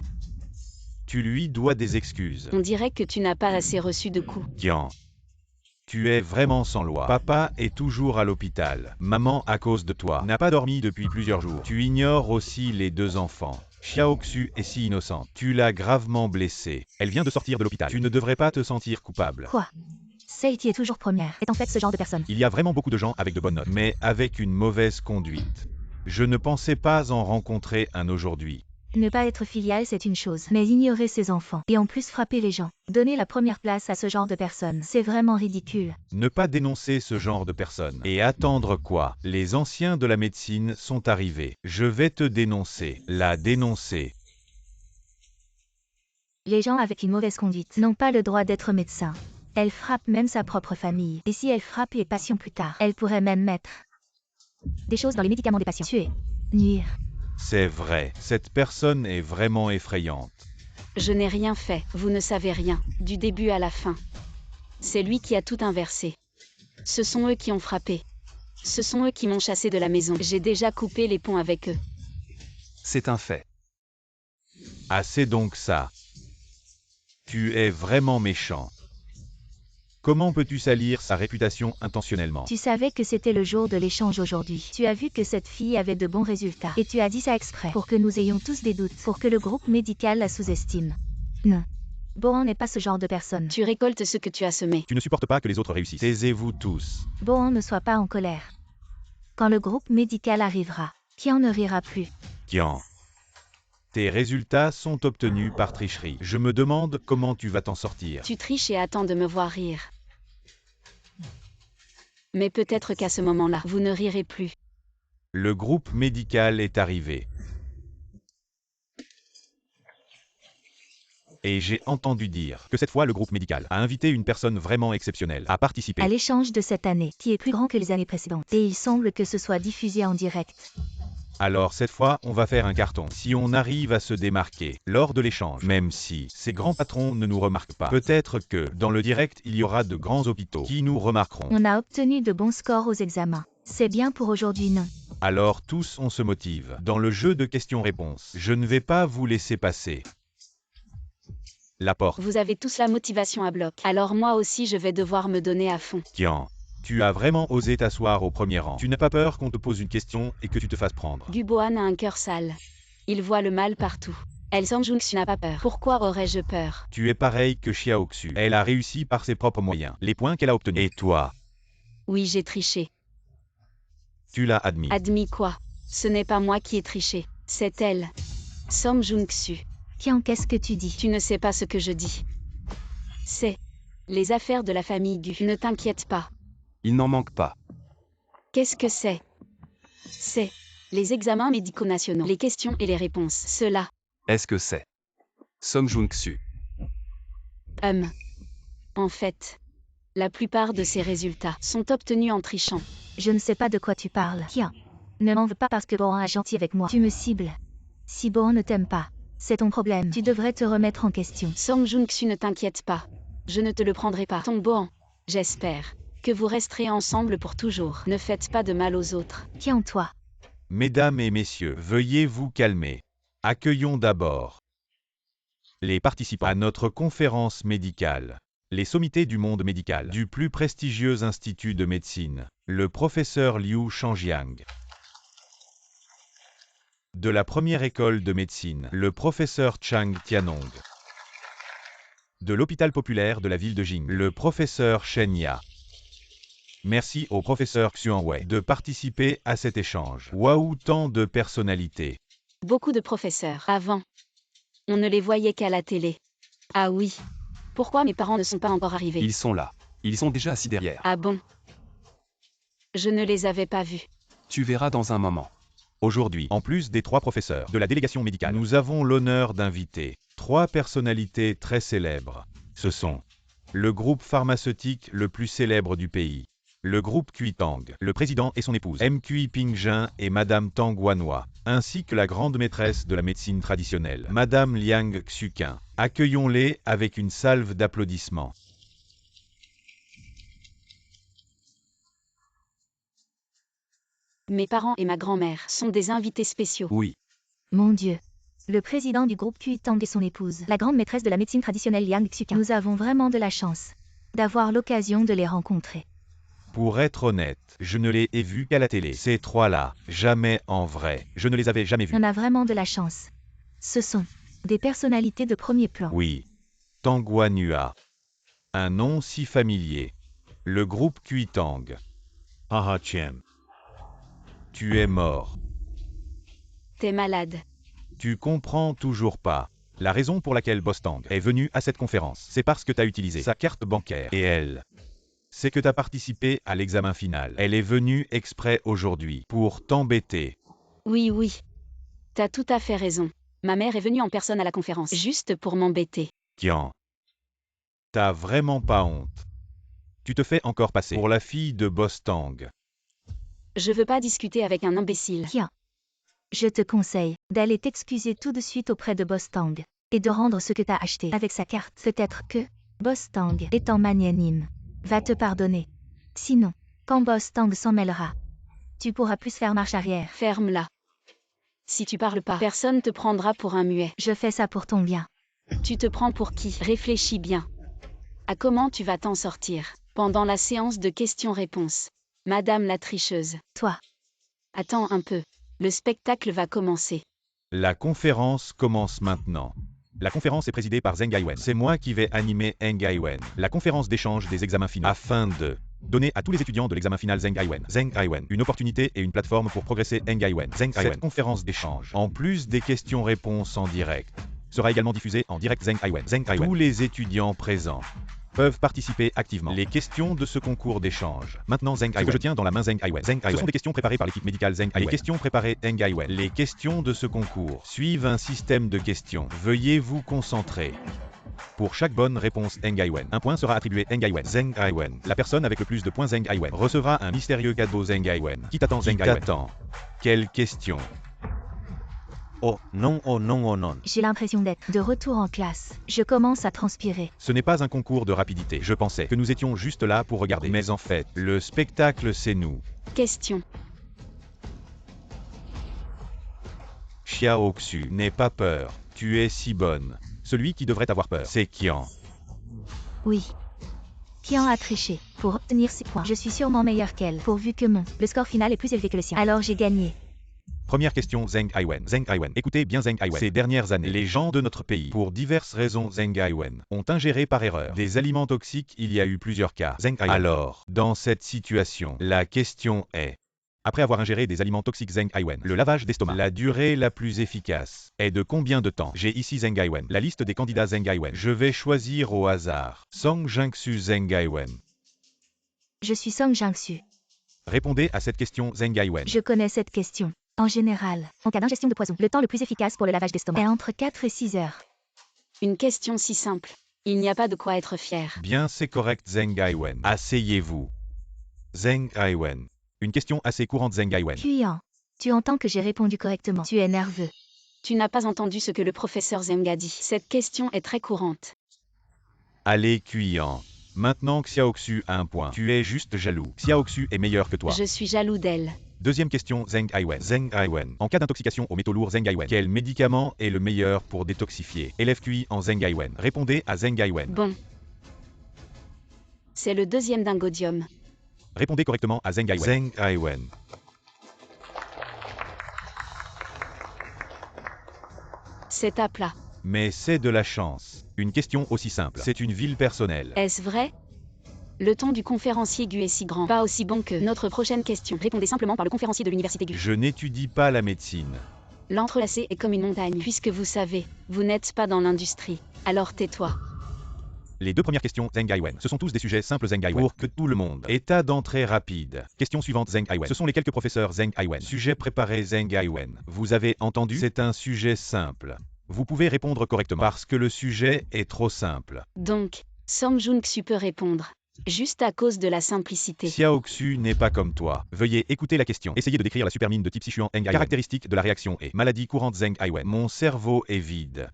A: Tu lui dois des excuses.
B: On dirait que tu n'as pas assez reçu de coups.
A: Tiens. Tu es vraiment sans loi. Papa est toujours à l'hôpital. Maman, à cause de toi, n'a pas dormi depuis plusieurs jours. Tu ignores aussi les deux enfants. Xiaoxu est si innocente. Tu l'as gravement blessée. Elle vient de sortir de l'hôpital. Tu ne devrais pas te sentir coupable.
C: Quoi? Seiti est toujours première. Est en fait ce genre de personne.
A: Il y a vraiment beaucoup de gens avec de bonnes notes, mais avec une mauvaise conduite. Je ne pensais pas en rencontrer un aujourd'hui.
C: Ne pas être filial, c'est une chose, mais ignorer ses enfants, et en plus frapper les gens, donner la première place à ce genre de personnes, c'est vraiment ridicule.
A: Ne pas dénoncer ce genre de personnes. Et attendre quoi? Les anciens de la médecine sont arrivés. Je vais te dénoncer. La dénoncer.
C: Les gens avec une mauvaise conduite n'ont pas le droit d'être médecins. Elle frappe même sa propre famille. Et si elle frappe les patients plus tard, elle pourrait même mettre des choses dans les médicaments des patients. Tuer. Nuire.
A: C'est vrai, cette personne est vraiment effrayante.
B: Je n'ai rien fait, vous ne savez rien, du début à la fin. C'est lui qui a tout inversé. Ce sont eux qui ont frappé. Ce sont eux qui m'ont chassé de la maison. J'ai déjà coupé les ponts avec eux.
F: C'est un fait.
A: Ah, c'est donc ça. Tu es vraiment méchant. Comment peux-tu salir sa réputation intentionnellement?
C: Tu savais que c'était le jour de l'échange aujourd'hui. Tu as vu que cette fille avait de bons résultats. Et tu as dit ça exprès, pour que nous ayons tous des doutes, pour que le groupe médical la sous-estime. Non. Bohan n'est pas ce genre de personne.
B: Tu récoltes ce que tu as semé.
A: Tu ne supportes pas que les autres réussissent. Taisez-vous tous.
C: Bohan, ne sois pas en colère. Quand le groupe médical arrivera, qui en ne rira plus?
A: Tiens. Tes résultats sont obtenus par tricherie. Je me demande comment tu vas t'en sortir.
B: Tu triches et attends de me voir rire. Mais peut-être qu'à ce moment-là, vous ne rirez plus.
A: Le groupe médical est arrivé. Et j'ai entendu dire que cette fois le groupe médical a invité une personne vraiment exceptionnelle à participer.
C: À l'échange de cette année, qui est plus grand que les années précédentes. Et il semble que ce soit diffusé en direct.
A: Alors cette fois, on va faire un carton. Si on arrive à se démarquer lors de l'échange, même si ces grands patrons ne nous remarquent pas, peut-être que dans le direct, il y aura de grands hôpitaux qui nous remarqueront.
C: On a obtenu de bons scores aux examens. C'est bien pour aujourd'hui, non?
A: Alors tous on se motive. Dans le jeu de questions-réponses, je ne vais pas vous laisser passer. La porte.
B: Vous avez tous la motivation à bloc. Alors moi aussi je vais devoir me donner à fond.
A: Tiens. Tu as vraiment osé t'asseoir au premier rang. Tu n'as pas peur qu'on te pose une question et que tu te fasses prendre.
B: Dubohan a un cœur sale. Il voit le mal partout. Elle Sang-Jung-Su n'a pas peur. Pourquoi aurais-je peur?
A: Tu es pareil que Xiaoxu. Elle a réussi par ses propres moyens. Les points qu'elle a obtenus. Et toi?
B: Oui, j'ai triché.
A: Tu l'as admis.
B: Admis quoi? Ce n'est pas moi qui ai triché. C'est elle. Sang-Jung-Su.
C: Tiens, qu'est-ce que tu dis?
B: Tu ne sais pas ce que je dis. C'est les affaires de la famille Gu. Ne t'inquiète pas.
F: Il n'en manque pas.
B: Qu'est-ce que c'est? C'est les examens médicaux nationaux, les questions et les réponses. Cela.
F: Est-ce que c'est Sang-Jung-Su?
B: En fait, la plupart de ces résultats sont obtenus en trichant.
C: Je ne sais pas de quoi tu parles. Tiens. Ne m'en veux pas parce que Boran est gentil avec moi. Tu me cibles. Si Boran ne t'aime pas, c'est ton problème. Tu devrais te remettre en question.
B: Song Jung-Su, ne t'inquiète pas. Je ne te le prendrai pas. Ton Boan, j'espère que vous resterez ensemble pour toujours. Ne faites pas de mal aux autres.
C: Tiens-toi.
A: Mesdames et messieurs, veuillez vous calmer. Accueillons d'abord les participants à notre conférence médicale. Les sommités du monde médical du plus prestigieux institut de médecine, le professeur Liu Shangjiang. De la première école de médecine, le professeur Chang Tianong. De l'hôpital populaire de la ville de Jing, le professeur Shen Ya. Merci au professeur Xuan Wei de participer à cet échange. Waouh, tant de personnalités.
B: Beaucoup de professeurs. Avant, on ne les voyait qu'à la télé. Ah oui. Pourquoi mes parents ne sont pas encore arrivés?
F: Ils sont là. Ils sont déjà assis derrière.
B: Ah bon? Je ne les avais pas vus.
F: Tu verras dans un moment.
A: Aujourd'hui, en plus des 3 professeurs de la délégation médicale, nous avons l'honneur d'inviter 3 personnalités très célèbres. Ce sont le groupe pharmaceutique le plus célèbre du pays, le groupe Kuitang, le président et son épouse, M. Kui Pingjin et Madame Tang Wanhua, ainsi que la grande maîtresse de la médecine traditionnelle, Madame Liang Xuqin. Accueillons-les avec une salve d'applaudissements.
B: Mes parents et ma grand-mère sont des invités spéciaux.
F: Oui.
C: Mon Dieu. Le président du groupe Kuitang et son épouse, la grande maîtresse de la médecine traditionnelle Liang Xuqin. Nous avons vraiment de la chance d'avoir l'occasion de les rencontrer.
A: Pour être honnête, je ne les ai vus qu'à la télé. Ces 3-là, jamais en vrai. Je ne les avais jamais vus.
C: On a vraiment de la chance. Ce sont des personnalités de premier plan.
A: Oui. Tang Wanhua. Un nom si familier. Le groupe Kuitang. Haha Chen. Tu es mort.
B: T'es malade.
A: Tu comprends toujours pas. La raison pour laquelle Bostang est venu à cette conférence, c'est parce que t'as utilisé sa carte bancaire. Et elle, c'est que t'as participé à l'examen final. Elle est venue exprès aujourd'hui pour t'embêter.
B: Oui, oui. T'as tout à fait raison. Ma mère est venue en personne à la conférence, juste pour m'embêter.
A: Kian. T'as vraiment pas honte. Tu te fais encore passer pour la fille de Bostang.
B: Je veux pas discuter avec un imbécile.
C: Tiens. Je te conseille d'aller t'excuser tout de suite auprès de Bostang et de rendre ce que t'as acheté avec sa carte. Peut-être que Bostang, étant magnanime, va te pardonner. Sinon, quand Bostang s'en mêlera, tu pourras plus faire marche arrière.
B: Ferme-la. Si tu parles pas, personne te prendra pour un muet.
C: Je fais ça pour ton bien.
B: Tu te prends pour qui? Réfléchis bien. À comment tu vas t'en sortir pendant la séance de questions-réponses, Madame la tricheuse.
C: Toi.
B: Attends un peu. Le spectacle va commencer.
A: La conférence commence maintenant. La conférence est présidée par Zheng Gaiwen. C'est moi qui vais animer Zheng Gaiwen. La conférence d'échange des examens finaux afin de donner à tous les étudiants de l'examen final Zheng Gaiwen une opportunité et une plateforme pour progresser. Zheng Gaiwen. Cette conférence d'échange, en plus des questions-réponses en direct, sera également diffusée en direct. Zheng Gaiwen. Tous les étudiants présents peuvent participer activement. Les questions de ce concours d'échange. Maintenant Zheng Gaiwen. Ce que je tiens dans la main Zheng Gaiwen. Ce sont des questions préparées par l'équipe médicale Zheng Gaiwen. Les questions préparées Zheng Gaiwen. Les questions de ce concours suivent un système de questions. Veuillez vous concentrer. Pour chaque bonne réponse Zheng Gaiwen, un point sera attribué Zheng Gaiwen. La personne avec le plus de points Zheng Gaiwen recevra un mystérieux cadeau Zheng Gaiwen. Qui t'attend Zheng Gaiwen? Quelle question? Oh non, oh non, oh non.
C: J'ai l'impression d'être de retour en classe. Je commence à transpirer.
A: Ce n'est pas un concours de rapidité. Je pensais que nous étions juste là pour regarder. Mais en fait, le spectacle c'est nous.
B: Question.
A: Xiao Xu, n'aie pas peur. Tu es si bonne. Celui qui devrait avoir peur, c'est Qian.
C: Oui. Qian a triché pour obtenir 6 points. Je suis sûrement meilleure qu'elle, pourvu que le score final est plus élevé que le sien. Alors j'ai gagné.
A: Première question Zheng Gaiwen. Écoutez bien Zheng Gaiwen. Ces dernières années, les gens de notre pays, pour diverses raisons Zheng Gaiwen, ont ingéré par erreur des aliments toxiques. Il y a eu plusieurs cas. Alors, dans cette situation, la question est, après avoir ingéré des aliments toxiques Zheng Gaiwen, le lavage d'estomac, la durée la plus efficace est de combien de temps? J'ai ici Zheng Gaiwen, la liste des candidats Zheng Gaiwen. Je vais choisir au hasard. Song Jingsu Zheng Gaiwen.
C: Je suis Song Jingsu.
A: Répondez à cette question Zheng Gaiwen.
C: Je connais cette question. En général, en cas d'ingestion de poison, le temps le plus efficace pour le lavage d'estomac est entre 4 et 6 heures.
B: Une question si simple. Il n'y a pas de quoi être fier.
A: Bien, c'est correct Zheng Gaiwen. Asseyez-vous. Zheng Gaiwen. Une question assez courante Zheng Gaiwen.
C: Qian. Tu entends que j'ai répondu correctement. Tu es nerveux.
B: Tu n'as pas entendu ce que le professeur Zeng a dit. Cette question est très courante.
A: Allez, Qian. Maintenant Xiaoxu a un point. Tu es juste jaloux. Xiaoxu est meilleur que toi.
B: Je suis jaloux d'elle.
A: Deuxième question, Zheng Aiwen. Zheng Aiwen. En cas d'intoxication aux métaux lourds Zheng Aiwen, quel médicament est le meilleur pour détoxifier? Élève QI en Zheng Aiwen. Répondez à Zheng Aiwen.
B: Bon. C'est le deuxième dingodium.
A: Répondez correctement à Zheng Aiwen. Zheng Aiwen.
B: C'est à plat.
A: Mais c'est de la chance. Une question aussi simple. C'est une ville personnelle.
B: Est-ce vrai? Le ton du conférencier Gu est si grand. Pas aussi bon que notre prochaine question. Répondez simplement par le conférencier de l'université Gu.
A: Je n'étudie pas la médecine.
B: L'entrelacé est comme une montagne. Puisque vous savez, vous n'êtes pas dans l'industrie. Alors tais-toi.
A: Les deux premières questions, Zheng Aiwen. Ce sont tous des sujets simples Zheng Aiwen. Pour que tout le monde. État d'entrée rapide. Question suivante Zheng Aiwen. Ce sont les quelques professeurs Zheng Aiwen. Sujet préparé Zheng Aiwen. Vous avez entendu? C'est un sujet simple. Vous pouvez répondre correctement. Parce que le sujet est trop simple.
B: Donc, Song Joon-Xu peut répondre. Juste à cause de la simplicité.
A: Xiaoxu n'est pas comme toi. Veuillez écouter la question. Essayez de décrire la supermine de type Sichuan Zheng Aiwen. Caractéristique de la réaction est maladie courante Zheng Aiwen. Mon cerveau est vide.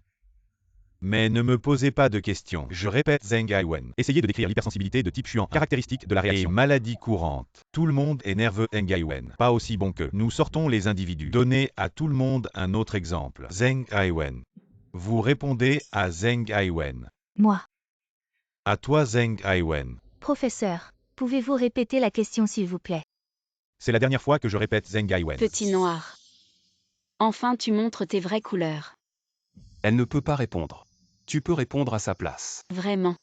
A: Mais ne me posez pas de questions. Je répète Zheng Aiwen. Essayez de décrire l'hypersensibilité de type Xuan. Caractéristique de la réaction. Et maladie courante. Tout le monde est nerveux Zheng Aiwen. Pas aussi bon que. Nous sortons les individus. Donnez à tout le monde un autre exemple. Zheng Aiwen. Vous répondez à Zheng Aiwen.
C: Moi.
A: À toi Zheng Aiwen.
C: Professeur, pouvez-vous répéter la question s'il vous plaît?
A: C'est la dernière fois que je répète Zheng Aiwen.
B: Petit noir. Enfin tu montres tes vraies couleurs.
F: Elle ne peut pas répondre. Tu peux répondre à sa place.
B: Vraiment.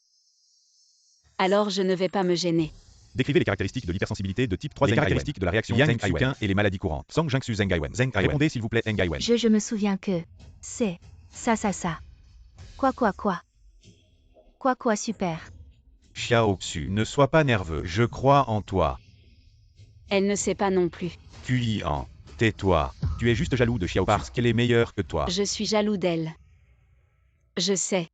B: Alors je ne vais pas me gêner.
A: Décrivez les caractéristiques de l'hypersensibilité de type 3 Les caractéristiques de la réaction Yang Aiwen et les maladies courantes. Song Jiangsu Zheng Aiwen. Répondez s'il vous plaît Zheng Aiwen.
C: Je me souviens que... C'est... Ça. Quoi, super.
A: Xiaoxu, ne sois pas nerveux. Je crois en toi.
B: Elle ne sait pas non plus.
A: Qian, tais-toi. Tu es juste jaloux de Xiaoxu parce qu'elle est meilleure que toi.
B: Je suis jaloux d'elle. Je sais.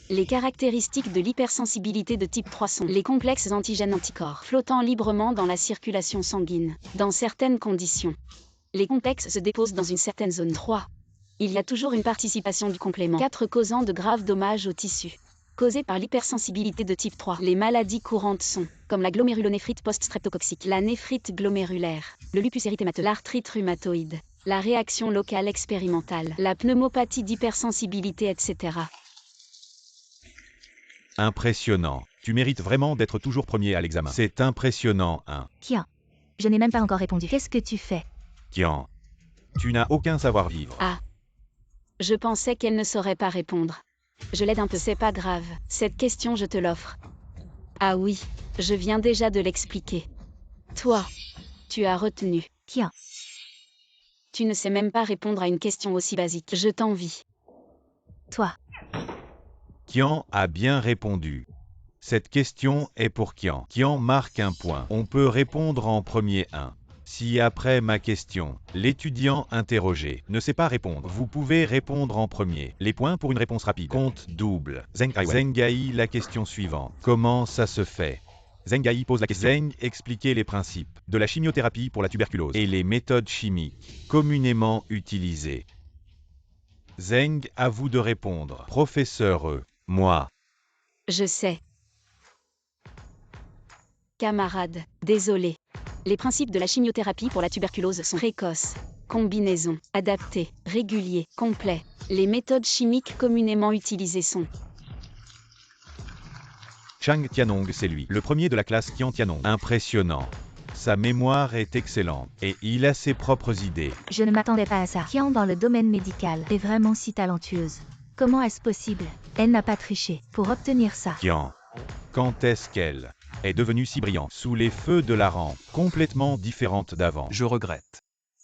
B: Les caractéristiques de l'hypersensibilité de type 3 sont les complexes antigènes anticorps flottant librement dans la circulation sanguine, dans certaines conditions. Les complexes se déposent dans une certaine zone 3. Il y a toujours une participation du complément 4 causant de graves dommages aux tissus. Causés par l'hypersensibilité de type 3. Les maladies courantes sont, comme la glomérulonéphrite post-streptococcique, la néphrite glomérulaire, le lupus érythémateux, l'arthrite rhumatoïde, la réaction locale expérimentale, la pneumopathie d'hypersensibilité, etc.
A: Impressionnant. Tu mérites vraiment d'être toujours premier à l'examen. C'est impressionnant, hein.
C: Qian. Je n'ai même pas encore répondu. Qu'est-ce que tu fais?
A: Qian. Tu n'as aucun savoir-vivre.
B: Ah. Je pensais qu'elle ne saurait pas répondre. Je l'aide un peu, c'est pas grave. Cette question, je te l'offre. Ah oui, je viens déjà de l'expliquer. Toi, tu as retenu.
C: Qian.
B: Tu ne sais même pas répondre à une question aussi basique. Je t'envie.
C: Toi.
A: Qian a bien répondu. Cette question est pour Qian. Qian marque un point. On peut répondre en premier 1. Si après ma question, l'étudiant interrogé ne sait pas répondre, vous pouvez répondre en premier. Les points pour une réponse rapide. Compte double. Zheng Ai, la question suivante. Comment ça se fait? Zheng Ai pose la question. Zheng, expliquez les principes de la chimiothérapie pour la tuberculose et les méthodes chimiques communément utilisées. Zheng, à vous de répondre. Professeur moi.
B: Je sais. Camarade, désolé. Les principes de la chimiothérapie pour la tuberculose sont précoces, combinaison, adapté, régulier, complet. Les méthodes chimiques communément utilisées sont
A: Chang Tianong, c'est lui, le premier de la classe Qian Tianong. Impressionnant. Sa mémoire est excellente et il a ses propres idées.
C: Je ne m'attendais pas à ça. Qian dans le domaine médical est vraiment si talentueuse. Comment est-ce possible? Elle n'a pas triché pour obtenir ça.
A: Qian, quand est-ce qu'elle est devenue si brillante sous les feux de la rampe, complètement différente d'avant?
F: Je regrette.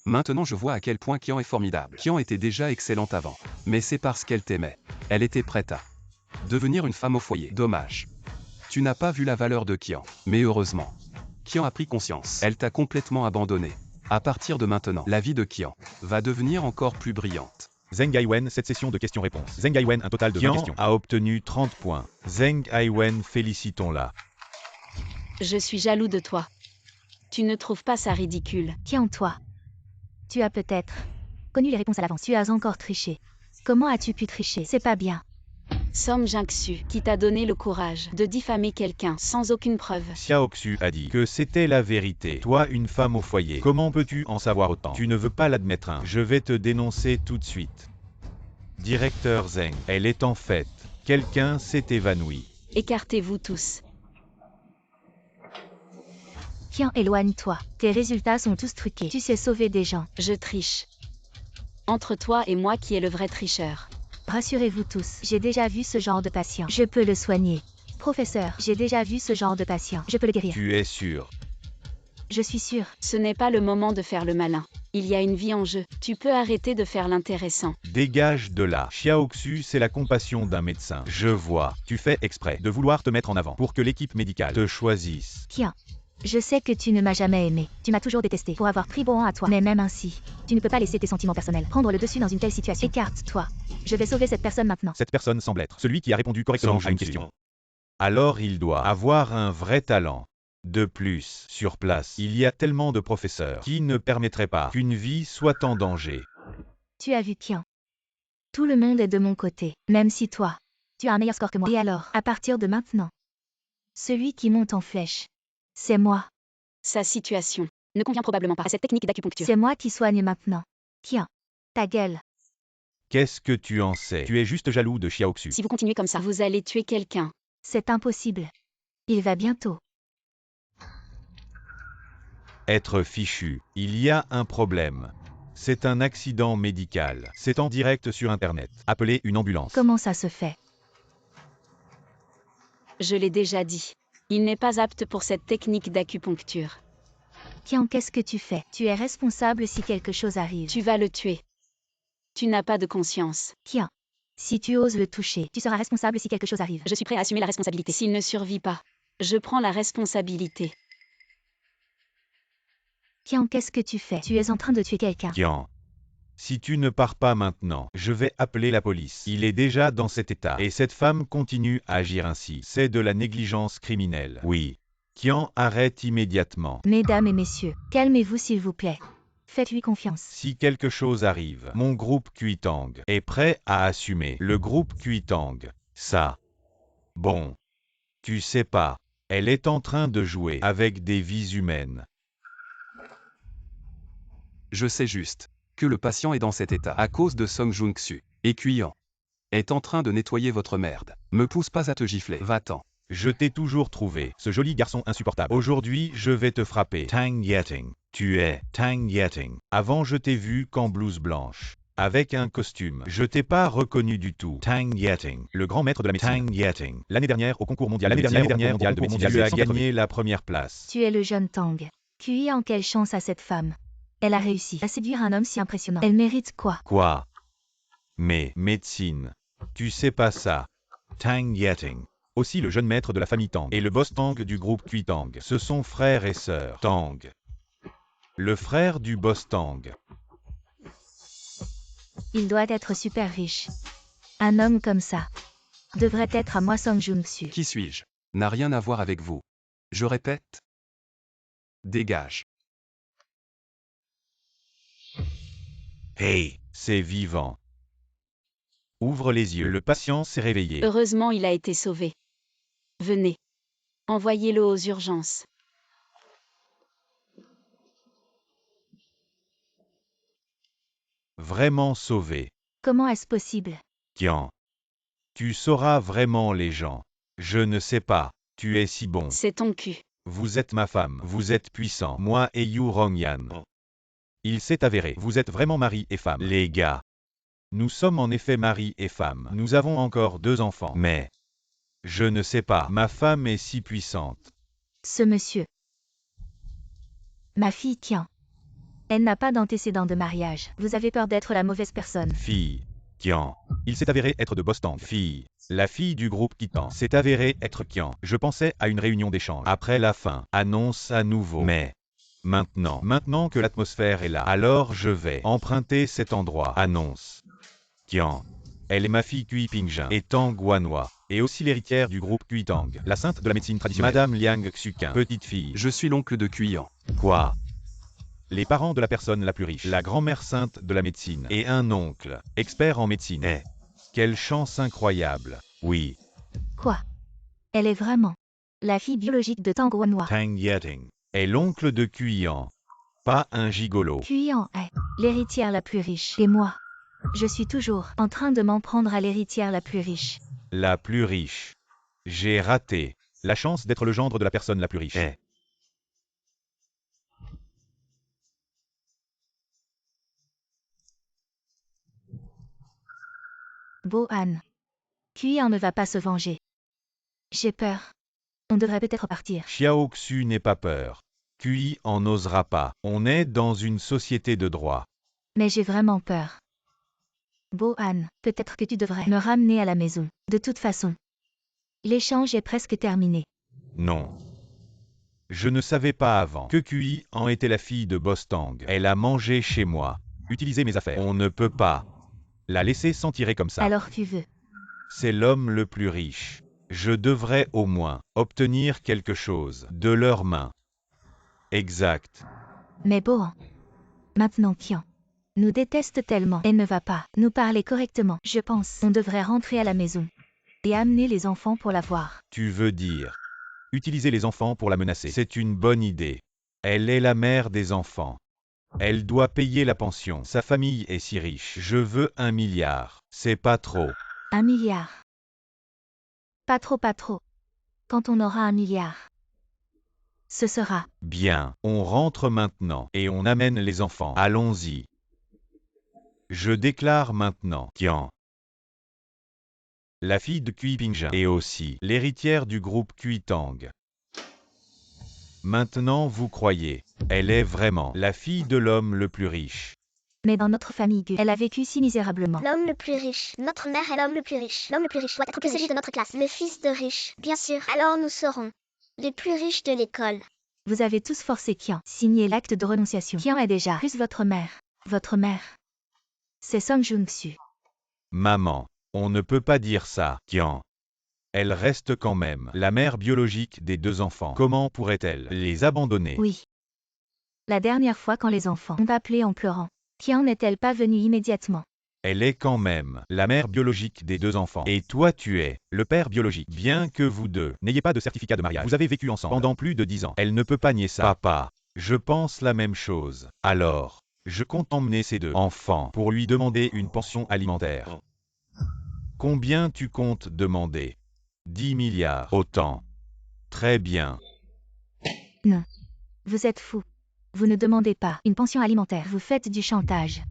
F: Maintenant je vois à quel point Qian est formidable. Qian était déjà excellente avant. Mais c'est parce qu'elle t'aimait. Elle était prête à devenir une femme au foyer. Dommage. Tu n'as pas vu la valeur de Qian. Mais heureusement, Qian a pris conscience. Elle t'a complètement abandonné. À partir de maintenant, la vie de Qian va devenir encore plus brillante.
A: Zheng Aiwen, cette session de questions-réponses. Zheng Aiwen, un total de 20 questions. A obtenu 30 points. Zheng Aiwen, félicitons-la.
B: Je suis jaloux de toi. Tu ne trouves pas ça ridicule?
C: Tiens, toi. Tu as peut-être connu les réponses à l'avance. Tu as encore triché. Comment as-tu pu tricher? C'est pas bien.
B: Song Jingsu, qui t'a donné le courage de diffamer quelqu'un sans aucune preuve.
A: Xiaoxu a dit que c'était la vérité. Toi, une femme au foyer, comment peux-tu en savoir autant? Tu ne veux pas l'admettre, hein? Je vais te dénoncer tout de suite. Directeur Zeng, elle est en fait. Quelqu'un s'est évanoui.
B: Écartez-vous tous.
C: Tiens, éloigne-toi. Tes résultats sont tous truqués. Tu sais sauver des gens.
B: Je triche. Entre toi et moi, qui est le vrai tricheur?
C: Rassurez-vous tous, j'ai déjà vu ce genre de patient. Je peux le soigner. Professeur, j'ai déjà vu ce genre de patient. Je peux le guérir.
A: Tu es sûr?
C: Je suis sûre.
B: Ce n'est pas le moment de faire le malin. Il y a une vie en jeu. Tu peux arrêter de faire l'intéressant.
A: Dégage de là. Xiaoxu, c'est la compassion d'un médecin. Je vois. Tu fais exprès de vouloir te mettre en avant pour que l'équipe médicale te choisisse.
C: Tiens. Je sais que tu ne m'as jamais aimé. Tu m'as toujours détesté pour avoir pris bon à toi. Mais même ainsi, tu ne peux pas laisser tes sentiments personnels prendre le dessus dans une telle situation. Écarte-toi. Je vais sauver cette personne maintenant.
A: Cette personne semble être celui qui a répondu correctement à une question. Alors il doit avoir un vrai talent. De plus, sur place, il y a tellement de professeurs qui ne permettraient pas qu'une vie soit en danger.
C: Tu as vu Qian. Tout le monde est de mon côté, même si toi, tu as un meilleur score que moi. Et alors, à partir de maintenant, celui qui monte en flèche, c'est moi.
B: Sa situation ne convient probablement pas à cette technique d'acupuncture.
C: C'est moi qui soigne maintenant. Qian, ta gueule.
A: Qu'est-ce que tu en sais? Tu es juste jaloux de Xiaoxu.
B: Si vous continuez comme ça, vous allez tuer quelqu'un.
C: C'est impossible. Il va bientôt.
A: Être fichu. Il y a un problème. C'est un accident médical. C'est en direct sur Internet. Appelez une ambulance.
C: Comment ça se fait?
B: Je l'ai déjà dit. Il n'est pas apte pour cette technique d'acupuncture.
C: Qian, qu'est-ce que tu fais? Tu es responsable si quelque chose arrive.
B: Tu vas le tuer. Tu n'as pas de conscience.
C: Qian, si tu oses le toucher, tu seras responsable si quelque chose arrive.
B: Je suis prêt à assumer la responsabilité. S'il ne survit pas, je prends la responsabilité.
C: Qian, qu'est-ce que tu fais? Tu es en train de tuer quelqu'un.
A: Qian. Si tu ne pars pas maintenant, je vais appeler la police. Il est déjà dans cet état. Et cette femme continue à agir ainsi. C'est de la négligence criminelle. Oui. Qian, arrête immédiatement.
C: Mesdames et messieurs, calmez-vous s'il vous plaît. Faites-lui confiance.
A: Si quelque chose arrive, mon groupe Kuitang est prêt à assumer. Le groupe Kuitang. Ça. Bon. Tu sais pas. Elle est en train de jouer avec des vies humaines.
F: Je sais juste que le patient est dans cet état à cause de Song Jingsu. Et Qian est en train de nettoyer votre merde. Me pousse pas à te gifler. Va-t'en.
A: Je t'ai toujours trouvé, ce joli garçon insupportable. Aujourd'hui, je vais te frapper. Tang Yeting. Tu es Tang Yeting. Avant, je t'ai vu qu'en blouse blanche. Avec un costume. Je t'ai pas reconnu du tout. Tang Yeting. Le grand maître de la médecine. Tang Yeting. L'année dernière, au concours mondial. L'année dernière, mondial de médecine. Tu as gagné la première place.
C: Tu es le jeune Tang. Qian, quelle chance à cette femme. Elle a réussi à séduire un homme si impressionnant. Elle mérite quoi?
A: Quoi? Mais, médecine. Tu sais pas ça. Tang Yeting. Aussi le jeune maître de la famille Tang et le boss Tang du groupe Kuitang. Ce sont frères et sœurs. Tang. Le frère du boss Tang.
C: Il doit être super riche. Un homme comme ça devrait être à moi Song Jingsu.
F: Qui suis-je? N'a rien à voir avec vous. Je répète. Dégage.
A: Hey, c'est vivant. Ouvre les yeux, le patient s'est réveillé.
B: Heureusement, il a été sauvé. Venez. Envoyez-le aux urgences.
A: Vraiment sauvé.
C: Comment est-ce possible?
A: Qian. Tu sauras vraiment les gens. Je ne sais pas. Tu es si bon.
B: C'est ton cul.
A: Vous êtes ma femme. Vous êtes puissant. Moi et Yu Rongyan. Il s'est avéré. Vous êtes vraiment mari et femme. Les gars. Nous sommes en effet mari et femme. Nous avons encore 2 enfants. Mais. Je ne sais pas. Ma femme est si puissante.
C: Ce monsieur. Ma fille Qian. Elle n'a pas d'antécédent de mariage. Vous avez peur d'être la mauvaise personne.
A: Fille. Qian. Il s'est avéré être de Bostang. Fille. La fille du groupe Qitan s'est avérée être Qian. Je pensais à une réunion d'échange. Après la fin. Annonce à nouveau. Mais. Maintenant que l'atmosphère est là, alors je vais emprunter cet endroit. Annonce. Qian. Elle est ma fille Kui Pingjin et Tang Wanhua. Et aussi l'héritière du groupe Kuitang, la sainte de la médecine traditionnelle. Madame Liang Xuqin, petite fille.
F: Je suis l'oncle de Kuyan.
A: Quoi? Les parents de la personne la plus riche, la grand-mère sainte de la médecine, et un oncle, expert en médecine. Eh, quelle chance incroyable. Oui.
C: Quoi? Elle est vraiment la fille biologique de Tang Wanhua.
A: Tang Yeting est l'oncle de Kuyan, pas un gigolo.
C: Kuyan est l'héritière la plus riche. Et moi, je suis toujours en train de m'en prendre à l'héritière la plus riche.
A: La plus riche. J'ai raté la chance d'être le gendre de la personne la plus riche. Eh.
C: Bo-an. Kuyan ne va pas se venger. J'ai peur. On devrait peut-être partir.
A: Xiao Xu n'ait pas peur. Kui en n'osera pas. On est dans une société de droit.
C: Mais j'ai vraiment peur. Bo-an, peut-être que tu devrais me ramener à la maison. De toute façon, l'échange est presque terminé.
A: Non. Je ne savais pas avant que Kui en était la fille de Bostang. Elle a mangé chez moi. Utilisé mes affaires. On ne peut pas la laisser s'en tirer comme ça.
C: Alors tu veux.
A: C'est l'homme le plus riche. Je devrais au moins obtenir quelque chose de leurs mains. Exact.
C: Mais Bo-an. Maintenant Kian nous déteste tellement et ne va pas nous parler correctement. Je pense on devrait rentrer à la maison et amener les enfants pour la voir.
A: Tu veux dire utiliser les enfants pour la menacer. C'est une bonne idée. Elle est la mère des enfants. Elle doit payer la pension. Sa famille est si riche. Je veux 1 milliard. C'est pas trop.
C: 1 milliard. Pas trop, pas trop. Quand on aura 1 milliard, ce sera.
A: Bien, on rentre maintenant et on amène les enfants. Allons-y. Je déclare maintenant Kian, la fille de Kui Pingjin, et aussi l'héritière du groupe Kuitang. Maintenant vous croyez, elle est vraiment la fille de l'homme le plus riche.
C: Mais dans notre famille, elle a vécu si misérablement.
E: L'homme le plus riche. Notre mère est l'homme le plus riche. L'homme le plus riche doit être le plus riche de notre classe. Le fils de riche. Bien sûr. Alors nous serons les plus riches de l'école.
C: Vous avez tous forcé Kian signer l'acte de renonciation. Kian est déjà plus votre mère. Votre mère. C'est Song Jung-su.
A: Maman, on ne peut pas dire ça, Kian. Elle reste quand même la mère biologique des 2 enfants. Comment pourrait-elle les abandonner?
C: Oui. La dernière fois quand les enfants ont appelé en pleurant, Kian n'est-elle pas venue immédiatement?
A: Elle est quand même la mère biologique des 2 enfants. Et toi tu es le père biologique. Bien que vous deux n'ayez pas de certificat de mariage, vous avez vécu ensemble pendant plus de 10 ans. Elle ne peut pas nier ça. Papa, je pense la même chose. Alors, je compte emmener ces 2 enfants pour lui demander une pension alimentaire. Combien tu comptes demander? 10 milliards. Autant. Très bien.
C: Non. Vous êtes fou. Vous ne demandez pas une pension alimentaire. Vous faites du chantage.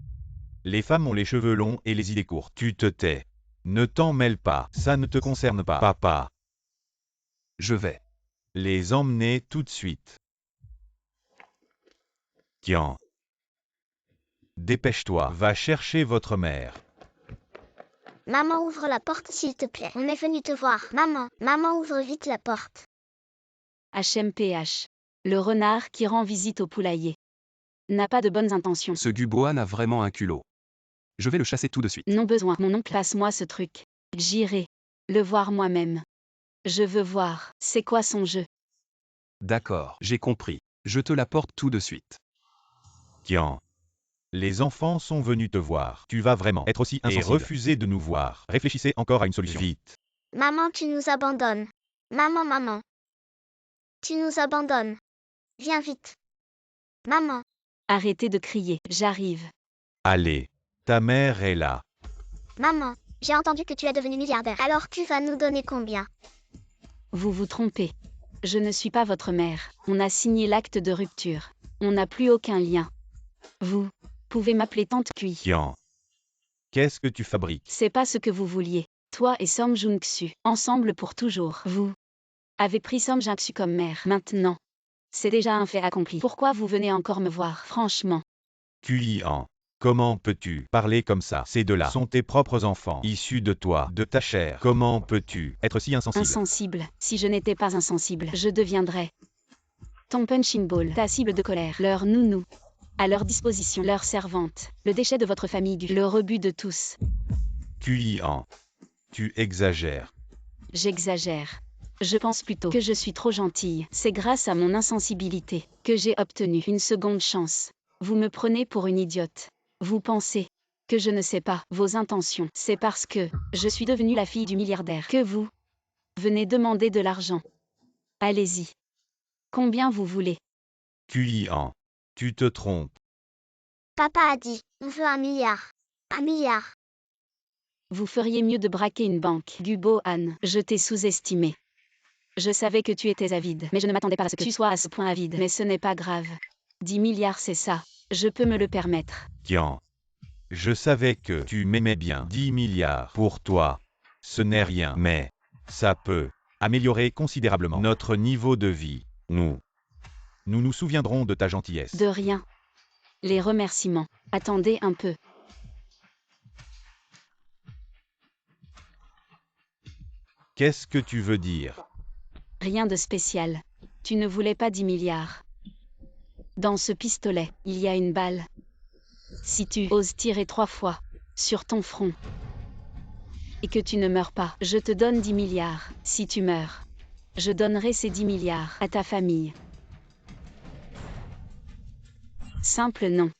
A: Les femmes ont les cheveux longs et les idées courtes. Tu te tais. Ne t'en mêle pas. Ça ne te concerne pas. Papa.
F: Je vais
A: Les emmener tout de suite. Kian. Dépêche-toi. Va chercher votre mère.
E: Maman, ouvre la porte s'il te plaît. On est venu te voir. Maman, ouvre vite la porte.
B: HMPH. Le renard qui rend visite au poulailler. N'a pas de bonnes intentions.
F: Ce Guboan a vraiment un culot. Je vais le chasser tout de suite.
B: Non besoin, mon oncle, passe-moi ce truc. J'irai le voir moi-même. Je veux voir, c'est quoi son jeu.
F: D'accord, j'ai compris. Je te l'apporte tout de suite.
A: Kian. Les enfants sont venus te voir. Tu vas vraiment être aussi insensible et refuser de nous voir. Réfléchissez encore à une solution. Vite.
E: Maman, tu nous abandonnes. Maman. Tu nous abandonnes. Viens vite. Maman.
B: Arrêtez de crier, j'arrive.
A: Allez. Ta mère est là.
E: Maman, j'ai entendu que tu es devenu milliardaire. Alors tu vas nous donner combien?
B: Vous vous trompez. Je ne suis pas votre mère. On a signé l'acte de rupture. On n'a plus aucun lien. Vous pouvez m'appeler Tante Kui.
A: Kian. Qu'est-ce que tu fabriques?
B: C'est pas ce que vous vouliez. Toi et Som Jung-su, ensemble pour toujours. Vous avez pris Som Jung-su comme mère. Maintenant, c'est déjà un fait accompli. Pourquoi vous venez encore me voir, franchement?
A: Kuyan. Comment peux-tu parler comme ça? Ces 2-là sont tes propres enfants, issus de toi, de ta chair. Comment peux-tu être si insensible?
B: Insensible. Si je n'étais pas insensible, je deviendrais ton punching ball, ta cible de colère, leur nounou, à leur disposition, leur servante, le déchet de votre famille, le rebut de tous.
A: Kuyan. Tu exagères.
B: j'exagère. Je pense plutôt que je suis trop gentille. C'est grâce à mon insensibilité que j'ai obtenu une seconde chance. Vous me prenez pour une idiote. Vous pensez que je ne sais pas vos intentions. C'est parce que je suis devenue la fille du milliardaire que vous venez demander de l'argent. Allez-y. Combien vous voulez?
A: Qian. Tu te trompes.
E: Papa a dit, on veut 1 milliard. 1 milliard.
B: Vous feriez mieux de braquer une banque. Gubo-han, je t'ai sous-estimé. Je savais que tu étais avide, mais je ne m'attendais pas à ce que tu sois à ce point avide. Mais ce n'est pas grave. 10 milliards c'est ça. Je peux me le permettre.
A: Qian. Je savais que tu m'aimais bien. 10 milliards pour toi. Ce n'est rien, mais ça peut améliorer considérablement notre niveau de vie. Nous nous souviendrons de ta gentillesse.
B: De rien. Les remerciements. Attendez un peu.
A: Qu'est-ce que tu veux dire?
B: Rien de spécial. Tu ne voulais pas 10 milliards. Dans ce pistolet, il y a une balle. Si tu oses tirer 3 fois sur ton front et que tu ne meurs pas, je te donne 10 milliards. Si tu meurs, je donnerai ces 10 milliards à ta famille. Simple non.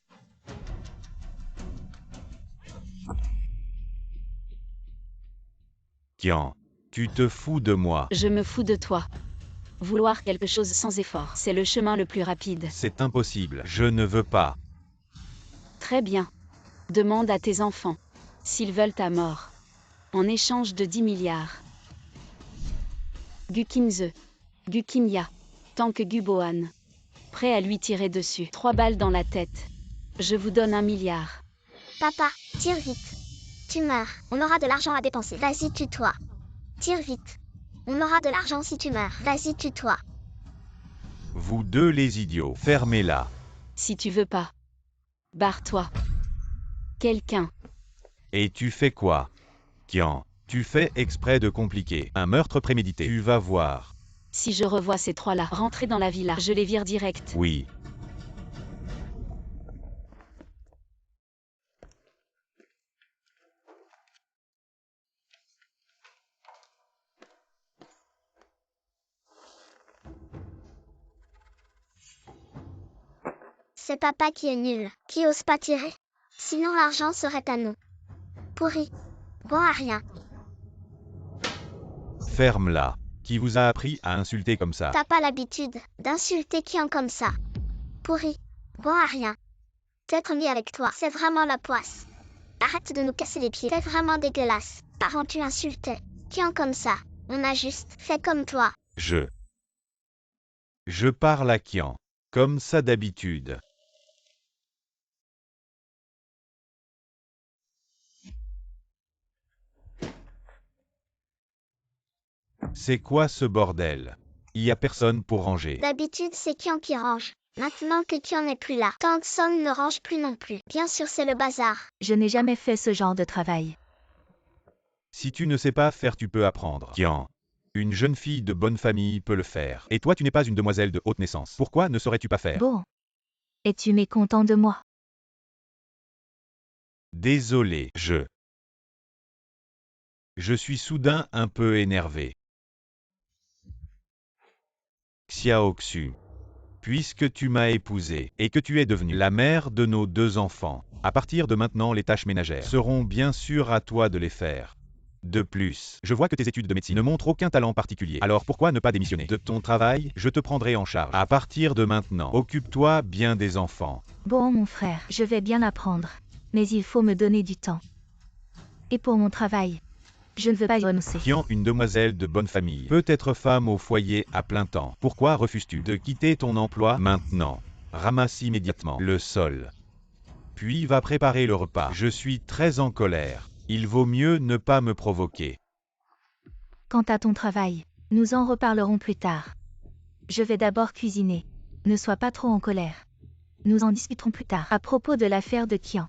A: Qian. Tu te fous de moi.
B: Je me fous de toi. Vouloir quelque chose sans effort, c'est le chemin le plus rapide.
A: C'est impossible. Je ne veux pas.
B: Très bien. Demande à tes enfants s'ils veulent ta mort. En échange de 10 milliards. Gukinze. Gukinya. Tant que Gubohan. Prêt à lui tirer dessus. 3 balles dans la tête. Je vous donne 1 milliard.
E: Papa, tire vite. Tu meurs, on aura de l'argent à dépenser. Vas-y, tue-toi. Tire vite. On aura de l'argent si tu meurs. Vas-y, tue-toi.
A: Vous deux les idiots, fermez-la.
B: Si tu veux pas. Barre-toi. Quelqu'un.
A: Et tu fais quoi? Qian, tu fais exprès de compliquer un meurtre prémédité. Tu vas voir.
B: Si je revois ces 3-là rentrer dans la villa, je les vire direct.
A: Oui.
E: C'est papa qui est nul, qui ose pas tirer. Sinon l'argent serait à nous. Pourri. Bon à rien.
A: Ferme-la. Qui vous a appris à insulter comme ça?
E: T'as pas l'habitude d'insulter Qian comme ça. Pourri. Bon à rien. T'être mis avec toi, c'est vraiment la poisse. Arrête de nous casser les pieds, t'es vraiment dégueulasse. Parents, tu insultais Qian comme ça. On a juste fait comme toi.
A: Je parle à Qian. Comme ça d'habitude. C'est quoi ce bordel? Il y a personne pour ranger.
E: D'habitude, c'est Qian qui range. Maintenant que Qian n'est plus là, Tang Song ne range plus non plus. Bien sûr, c'est le bazar.
C: Je n'ai jamais fait ce genre de travail.
A: Si tu ne sais pas faire, tu peux apprendre. Qian. Une jeune fille de bonne famille peut le faire. Et toi, tu n'es pas une demoiselle de haute naissance. Pourquoi ne saurais-tu pas faire?
C: Bon. Es-tu mécontent de moi?
A: Désolé, je suis soudain un peu énervé. Xiaoxu. Puisque tu m'as épousée et que tu es devenue la mère de nos 2 enfants, à partir de maintenant les tâches ménagères seront bien sûr à toi de les faire. De plus, je vois que tes études de médecine ne montrent aucun talent particulier. Alors pourquoi ne pas démissionner de ton travail? Je te prendrai en charge. À partir de maintenant, occupe-toi bien des enfants.
C: Bon, mon frère, je vais bien apprendre. Mais il faut me donner du temps. Et pour mon travail, je ne veux pas y renoncer.
A: Qian, une demoiselle de bonne famille, peut être femme au foyer à plein temps. Pourquoi refuses-tu de quitter ton emploi maintenant? Ramasse immédiatement le sol. Puis va préparer le repas. Je suis très en colère. Il vaut mieux ne pas me provoquer.
C: Quant à ton travail, nous en reparlerons plus tard. Je vais d'abord cuisiner. Ne sois pas trop en colère. Nous en discuterons plus tard. À propos de l'affaire de Qian.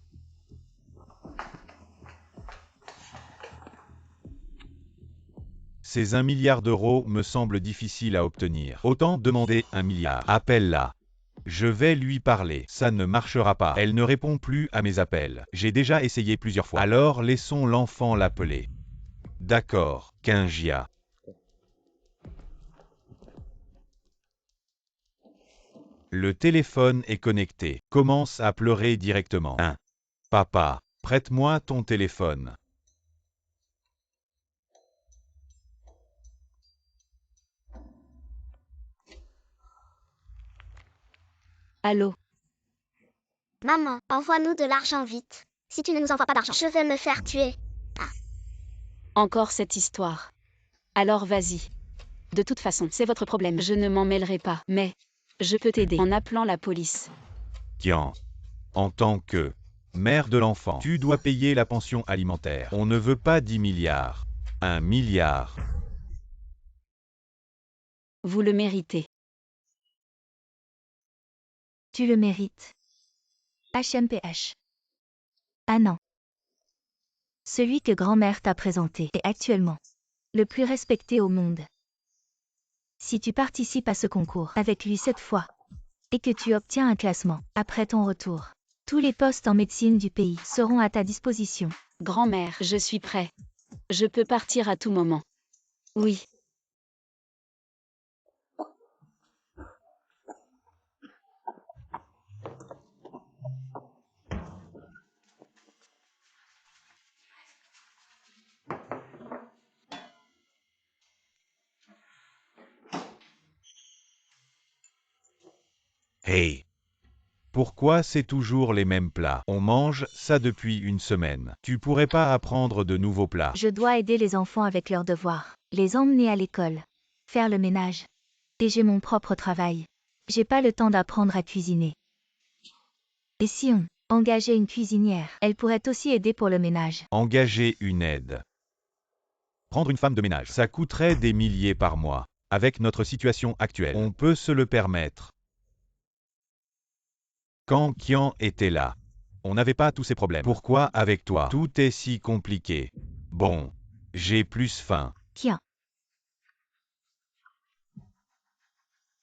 A: Ces 1 milliard d'euros me semblent difficiles à obtenir. Autant demander 1 milliard. Appelle-la. Je vais lui parler. Ça ne marchera pas. Elle ne répond plus à mes appels. J'ai déjà essayé plusieurs fois. Alors laissons l'enfant l'appeler. D'accord, Qinjia. Le téléphone est connecté. Commence à pleurer directement. 1. Papa, prête-moi ton téléphone.
B: Allô?
E: Maman, envoie-nous de l'argent vite. Si tu ne nous envoies pas d'argent, je vais me faire tuer.
B: Encore cette histoire. Alors vas-y. De toute façon, c'est votre problème. Je ne m'en mêlerai pas, mais je peux t'aider en appelant la police.
A: Kian, en tant que mère de l'enfant, tu dois payer la pension alimentaire. On ne veut pas 10 milliards. 1 milliard.
B: Vous le méritez.
C: Tu le mérites. HMPH. Ah non. Celui que grand-mère t'a présenté est actuellement le plus respecté au monde. Si tu participes à ce concours avec lui cette fois, et que tu obtiens un classement après ton retour, tous les postes en médecine du pays seront à ta disposition.
B: Grand-mère, je suis prêt. Je peux partir à tout moment. Oui.
A: Hey! Pourquoi c'est toujours les mêmes plats? On mange ça depuis une semaine. Tu pourrais pas apprendre de nouveaux plats?
C: Je dois aider les enfants avec leurs devoirs, les emmener à l'école, faire le ménage. Et j'ai mon propre travail. J'ai pas le temps d'apprendre à cuisiner. Et si on engageait une cuisinière, elle pourrait aussi aider pour le ménage.
A: Engager une aide. Prendre une femme de ménage, ça coûterait des milliers par mois. Avec notre situation actuelle, on peut se le permettre. Quand Kian était là, on n'avait pas tous ces problèmes. Pourquoi avec toi, tout est si compliqué? Bon, j'ai plus faim.
C: Kian.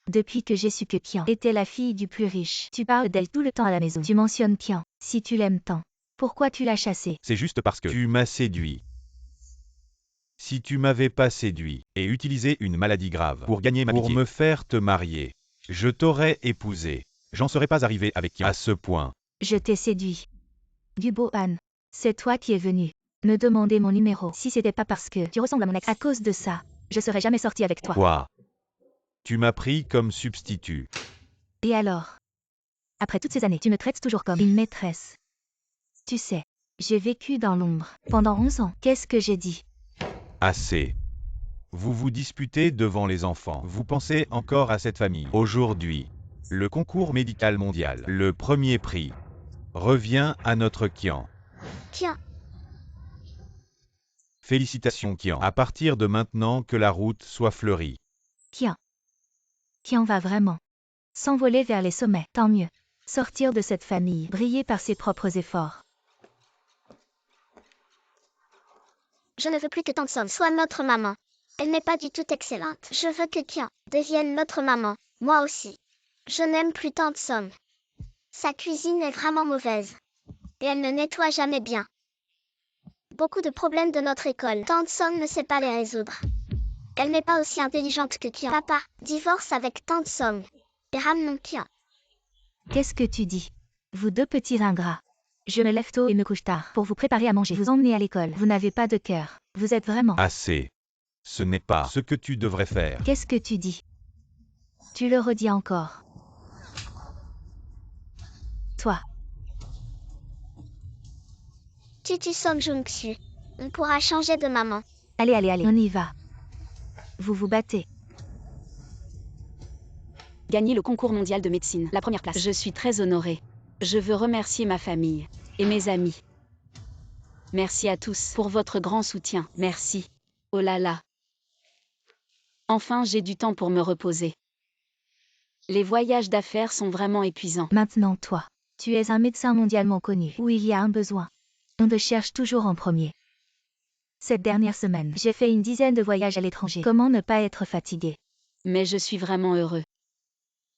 C: Depuis que j'ai su que Kian était la fille du plus riche, tu parles d'elle tout le temps à la maison. Tu mentionnes Kian. Si tu l'aimes tant, pourquoi tu l'as chassée?
A: C'est juste parce que tu m'as séduit. Si tu m'avais pas séduit et utilisé une maladie grave pour gagner ma pitié, pour me faire te marier, je t'aurais épousé. J'en serais pas arrivé avec Kian à ce point.
C: Je t'ai séduit. Dubohan, c'est toi qui es venu me demander mon numéro. Si c'était pas parce que tu ressembles à mon ex, à cause de ça, je serais jamais sortie avec toi.
A: Quoi? Tu m'as pris comme substitut.
C: Et alors? Après toutes ces années, tu me traites toujours comme une maîtresse. Tu sais, j'ai vécu dans l'ombre pendant 11 ans. Qu'est-ce que j'ai dit?
A: Assez. Vous vous disputez devant les enfants. Vous pensez encore à cette famille. Aujourd'hui, le concours médical mondial, le premier prix, revient à notre Kian.
E: Kian,
A: Félicitations Kian. À partir de maintenant que la route soit fleurie.
C: Kian va vraiment s'envoler vers les sommets. Tant mieux. Sortir de cette famille, briller par ses propres efforts.
E: je ne veux plus que Tante Somme soit notre maman. Elle n'est pas du tout excellente. Je veux que Kian devienne notre maman. Moi aussi. Je n'aime plus Tante Somme. Sa cuisine est vraiment mauvaise. Et elle ne nettoie jamais bien. Beaucoup de problèmes de notre école. Tante Somme ne sait pas les résoudre. Elle n'est pas aussi intelligente que Kian. Papa, divorce avec Tante Somme. Et ramenons Kian.
C: Qu'est-ce que tu dis? Vous deux petits ingrats. Je me lève tôt et me couche tard pour vous préparer à manger. Vous emmenez à l'école. Vous n'avez pas de cœur. Vous êtes vraiment...
A: Assez. Ce n'est pas ce que tu devrais faire.
C: Qu'est-ce que tu dis? Tu le redis encore. Toi.
E: Tutu Song Jung-su. On pourra changer de maman.
C: Allez, on y va. Vous vous battez.
B: Gagner le concours mondial de médecine, la première place. Je suis très honorée. Je veux remercier ma famille et mes amis. Merci à tous pour votre grand soutien. Merci. Oh là là. Enfin, j'ai du temps pour me reposer. Les voyages d'affaires sont vraiment épuisants.
C: Maintenant, toi. Tu es un médecin mondialement connu, où il y a un besoin. On te cherche toujours en premier. Cette dernière semaine, j'ai fait une dizaine de voyages à l'étranger. Comment ne pas être fatigué?
B: Mais je suis vraiment heureux.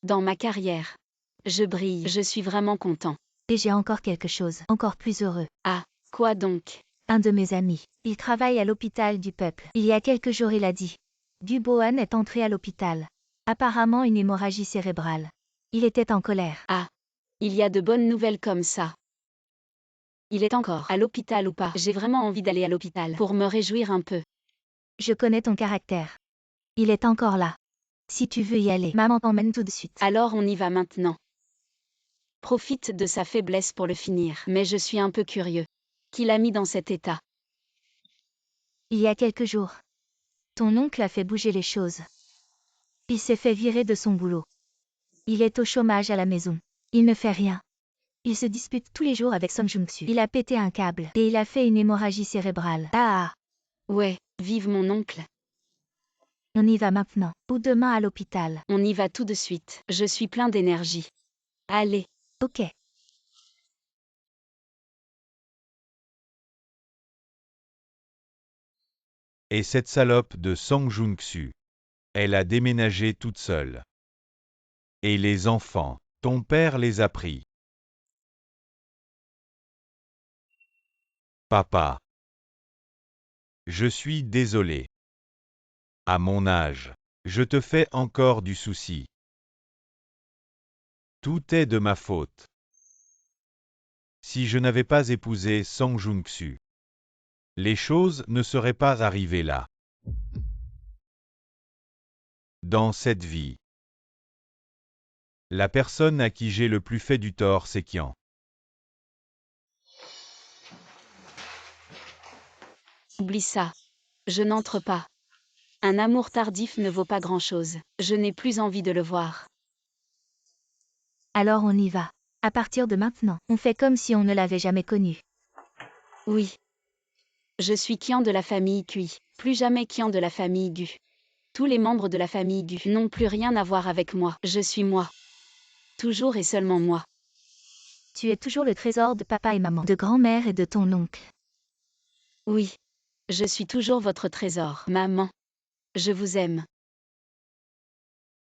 B: Dans ma carrière, je brille, je suis vraiment content.
C: Et j'ai encore quelque chose, encore plus heureux.
B: Ah, quoi donc?
C: Un de mes amis, il travaille à l'hôpital du peuple. Il y a quelques jours, il a dit. Dubohan est entré à l'hôpital. Apparemment une hémorragie cérébrale. Il était en colère.
B: Ah, il y a de bonnes nouvelles comme ça. Il est encore à l'hôpital ou pas? J'ai vraiment envie d'aller à l'hôpital pour me réjouir un peu.
C: Je connais ton caractère. Il est encore là. Si tu veux y aller, maman t'emmène tout de suite.
B: Alors on y va maintenant. Profite de sa faiblesse pour le finir. Mais je suis un peu curieux. Qui l'a mis dans cet état?
C: Il y a quelques jours. Ton oncle a fait bouger les choses. Il s'est fait virer de son boulot. Il est au chômage à la maison. Il ne fait rien. Il se dispute tous les jours avec Song Jung-soo. Il a pété un câble et il a fait une hémorragie cérébrale. Ah,
B: Ouais, vive mon oncle.
C: on y va maintenant. Ou demain à l'hôpital.
B: On y va tout de suite. Je suis plein d'énergie. Allez.
C: Ok.
A: Et cette salope de Song Jung-soo. Elle a déménagé toute seule. Et les enfants, ton père les a pris. Papa. Je suis désolé. À mon âge, je te fais encore du souci. Tout est de ma faute. Si je n'avais pas épousé Song Jung-soo, les choses ne seraient pas arrivées là. Dans cette vie, la personne à qui j'ai le plus fait du tort, c'est Kian.
B: Oublie ça. Je n'entre pas. Un amour tardif ne vaut pas grand-chose. Je n'ai plus envie de le voir.
C: Alors on y va. À partir de maintenant, on fait comme si on ne l'avait jamais connu.
B: Oui. Je suis Kian de la famille Kui. Plus jamais Kian de la famille Gu. Tous les membres de la famille Gu n'ont plus rien à voir avec moi. Je suis moi. Toujours et seulement moi.
C: Tu es toujours le trésor de papa et maman, de grand-mère et de ton oncle.
B: Oui. Je suis toujours votre trésor, maman. Je vous aime.